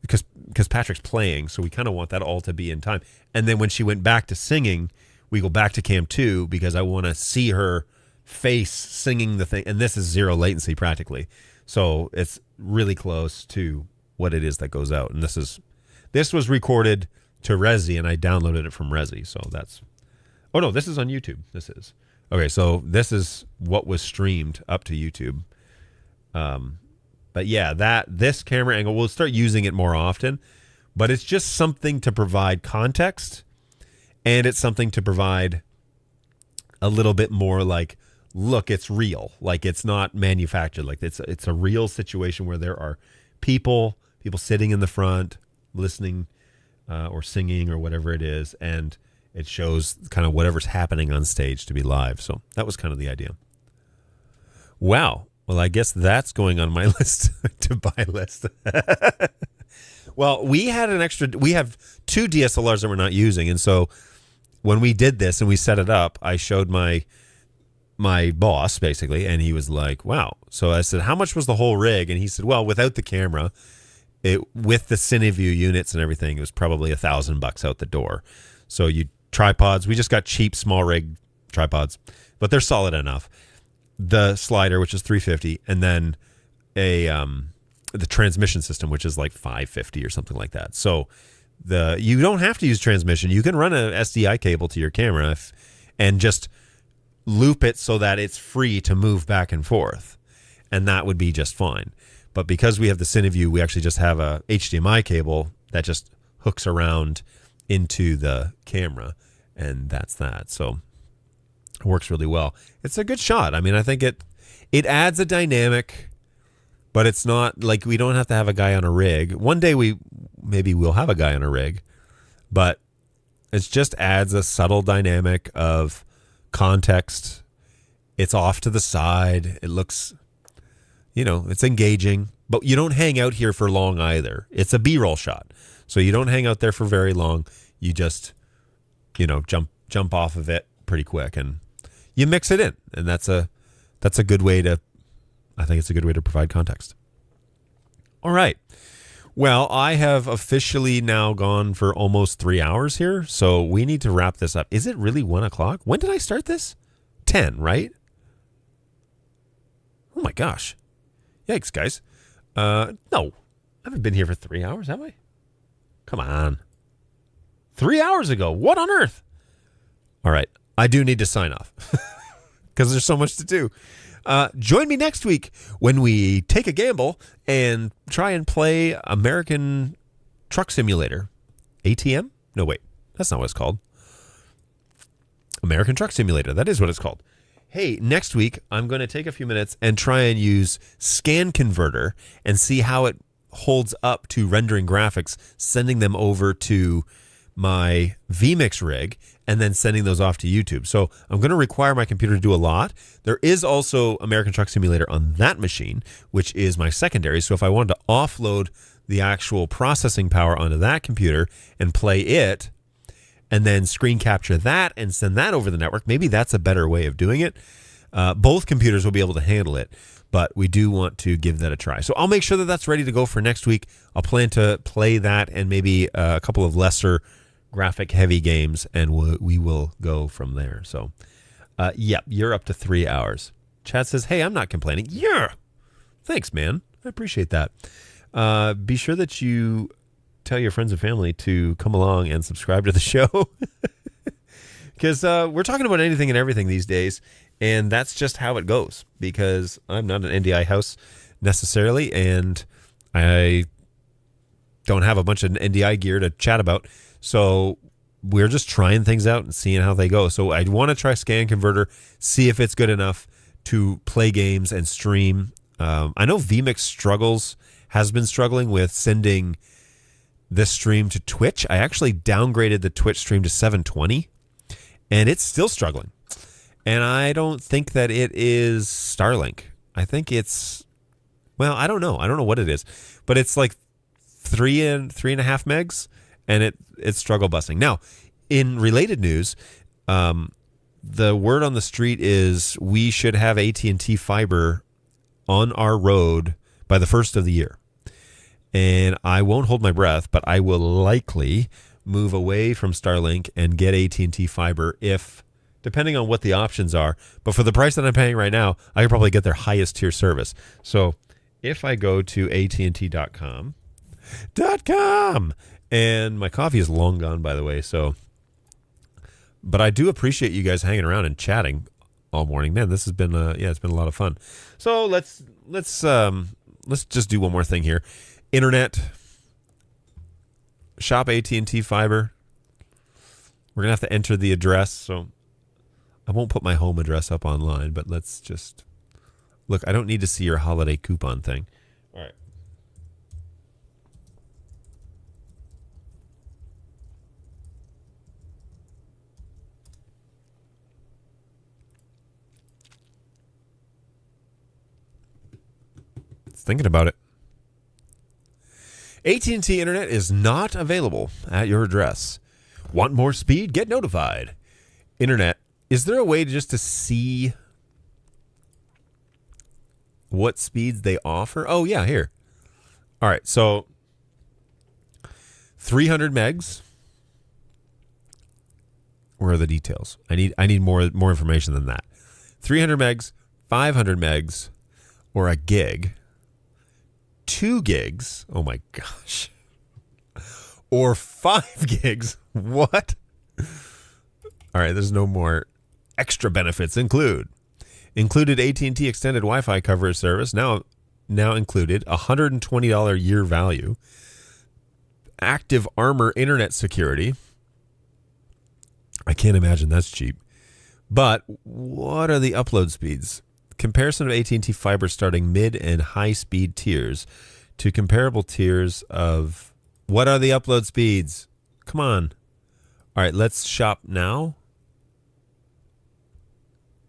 Speaker 1: because Patrick's playing, so we kind of want that all to be in time. And then when she went back to singing, we go back to cam 2 because I want to see her face singing the thing. And this is 0 latency practically. So it's really close to what it is that goes out. And this was recorded to Resi, and I downloaded it from Resi. So that's, oh no, this is on YouTube. This is. Okay, so this is what was streamed up to YouTube. But yeah, this camera angle, we'll start using it more often, but it's just something to provide context, and it's something to provide a little bit more like, look, it's real. Like, it's not manufactured. Like, it's a real situation where there are people sitting in the front listening or singing or whatever it is, and it shows kind of whatever's happening on stage to be live. So that was kind of the idea. Wow. Well, I guess that's going on my list to buy list. Well, we have 2 DSLRs that we're not using. And so when we did this and we set it up, I showed my boss basically, and he was like, wow. So I said, how much was the whole rig? And he said, well, without the camera, with the CineView units and everything, it was probably $1,000 out the door. So tripods, we just got cheap small rig tripods, but they're solid enough. The slider, which is $350, and then the transmission system, which is like $550 or something like that. So you don't have to use transmission. You can run an SDI cable to your camera and just loop it so that it's free to move back and forth, and that would be just fine. But because we have the CineView, we actually just have a HDMI cable that just hooks around into the camera, and that's that. So it works really well. It's a good shot. I mean, I think it adds a dynamic, but it's not like we don't have to have a guy on a rig. One day maybe we'll have a guy on a rig, but it just adds a subtle dynamic of context. It's off to the side. It looks, it's engaging, but you don't hang out here for long either. It's a B-roll shot, so you don't hang out there for very long. You just, jump off of it pretty quick, and you mix it in, and that's a good way to. I think it's a good way to provide context. All right. Well, I have officially now gone for almost 3 hours here, so we need to wrap this up. Is it really 1 o'clock? When did I start this? 10, right? Oh my gosh. Yikes, guys. No, I haven't been here for 3 hours, have I? Come on. 3 hours ago. What on earth? All right. I do need to sign off because there's so much to do. Join me next week when we take a gamble and try and play American Truck Simulator. ATM? No, wait. That's not what it's called. American Truck Simulator. That is what it's called. Hey, next week, I'm going to take a few minutes and try and use Scan Converter and see how it holds up to rendering graphics, sending them over to my vMix rig, and then sending those off to YouTube. So I'm going to require my computer to do a lot. There is also American Truck Simulator on that machine, which is my secondary. So if I wanted to offload the actual processing power onto that computer and play it, and then screen capture that and send that over the network, maybe that's a better way of doing it. Both computers will be able to handle it, but we do want to give that a try. So I'll make sure that that's ready to go for next week. I'll plan to play that and maybe a couple of lesser graphic heavy games, and we will go from there. So, you're up to 3 hours. Chad says, hey, I'm not complaining. Yeah. Thanks, man. I appreciate that. Be sure that you tell your friends and family to come along and subscribe to the show because we're talking about anything and everything these days, and that's just how it goes because I'm not an NDI house necessarily, and I don't have a bunch of NDI gear to chat about. So we're just trying things out and seeing how they go. So I want to try Scan Converter, see if it's good enough to play games and stream. I know vMix has been struggling with sending this stream to Twitch. I actually downgraded the Twitch stream to 720, and it's still struggling. And I don't think that it is Starlink. I think it's, well, I don't know. I don't know what it is, but it's like 3.5 megs. And it's struggle busting. Now, in related news, the word on the street is we should have AT&T fiber on our road by the first of the year. And I won't hold my breath, but I will likely move away from Starlink and get AT&T fiber depending on what the options are. But for the price that I'm paying right now, I could probably get their highest tier service. So if I go to AT&T.com, and my coffee is long gone, by the way. But I do appreciate you guys hanging around and chatting all morning. Man, this has been it's been a lot of fun. So let's just do one more thing here. Internet, shop AT&T fiber. We're gonna have to enter the address, so I won't put my home address up online. But let's just look. I don't need to see your holiday coupon thing. All right. Thinking about it. AT&T Internet is not available at your address. Want more speed? Get notified. Internet. Is there a way just to see what speeds they offer? Oh, yeah, here. All right, so 300 megs. Where are the details? I need more information than that. 300 megs, 500 megs, or a gig. 2 gigs. Oh my gosh. Or 5 gigs. What? All right, there's no more extra benefits included AT&T extended Wi-Fi coverage service now included $120 year value. Active Armor internet security. I can't imagine that's cheap. But what are the upload speeds? Comparison of AT&T fiber starting mid and high speed tiers to comparable tiers of what are the upload speeds? Come on. All right, let's shop now.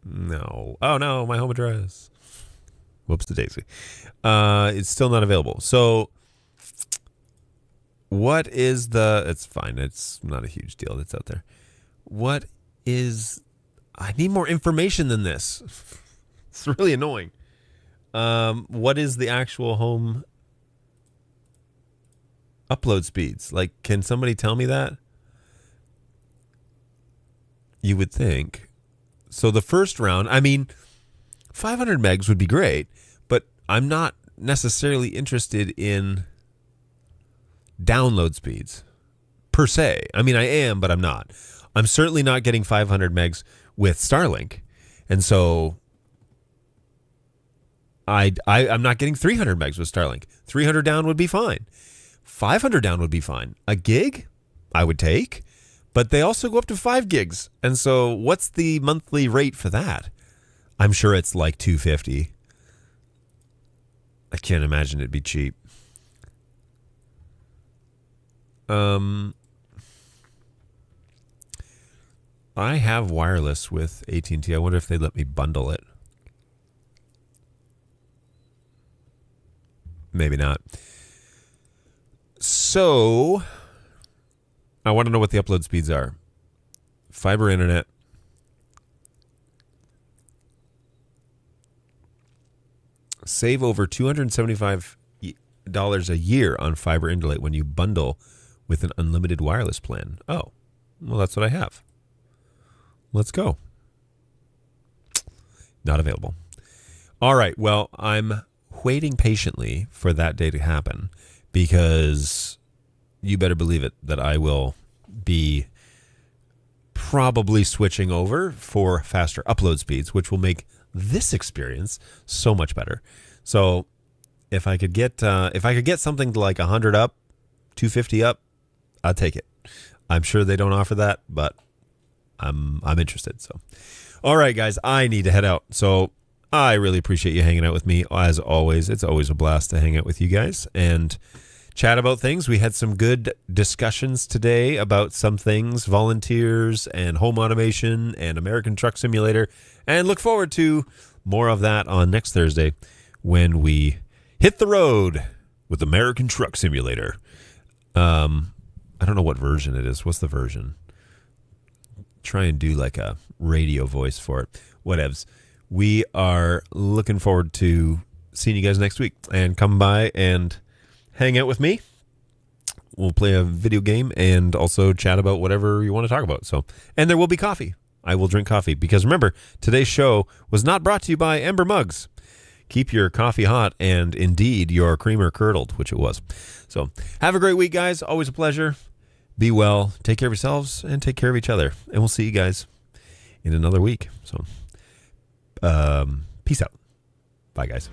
Speaker 1: No. Oh no, my home address. Whoops the daisy. It's still not available. So what is it's fine. It's not a huge deal that's out there. I need more information than this. It's really annoying. What is the actual home upload speeds? Like, can somebody tell me that? You would think. So the first round, 500 megs would be great, but I'm not necessarily interested in download speeds per se. I am, but I'm not. I'm certainly not getting 500 megs with Starlink. And so I'm not getting 300 megs with Starlink. 300 down would be fine. 500 down would be fine. A gig, I would take. But they also go up to 5 gigs. And so what's the monthly rate for that? I'm sure it's like $250. I can't imagine it'd be cheap. I have wireless with AT&T. I wonder if they'd let me bundle it. Maybe not. So I want to know what the upload speeds are. Fiber internet. Save over $275 a year on fiber internet when you bundle with an unlimited wireless plan. Oh, well, that's what I have. Let's go. Not available. All right. Well, I'm waiting patiently for that day to happen because you better believe it that I will be probably switching over for faster upload speeds, which will make this experience so much better. So if I could get something to like 100 up, 250 up, I'll take it. I'm sure they don't offer that, but I'm interested. So, all right, guys, I need to head out. So I really appreciate you hanging out with me. As always, it's always a blast to hang out with you guys and chat about things. We had some good discussions today about some things, volunteers and home automation and American Truck Simulator, and look forward to more of that on next Thursday when we hit the road with American Truck Simulator. I don't know what version it is. What's the version? Try and do like a radio voice for it. Whatevs. We are looking forward to seeing you guys next week and come by and hang out with me. We'll play a video game and also chat about whatever you want to talk about. So, and there will be coffee. I will drink coffee because remember, today's show was not brought to you by Ember Mugs. Keep your coffee hot and indeed your creamer curdled, which it was. So have a great week, guys. Always a pleasure. Be well. Take care of yourselves and take care of each other. And we'll see you guys in another week. So peace out. Bye, guys.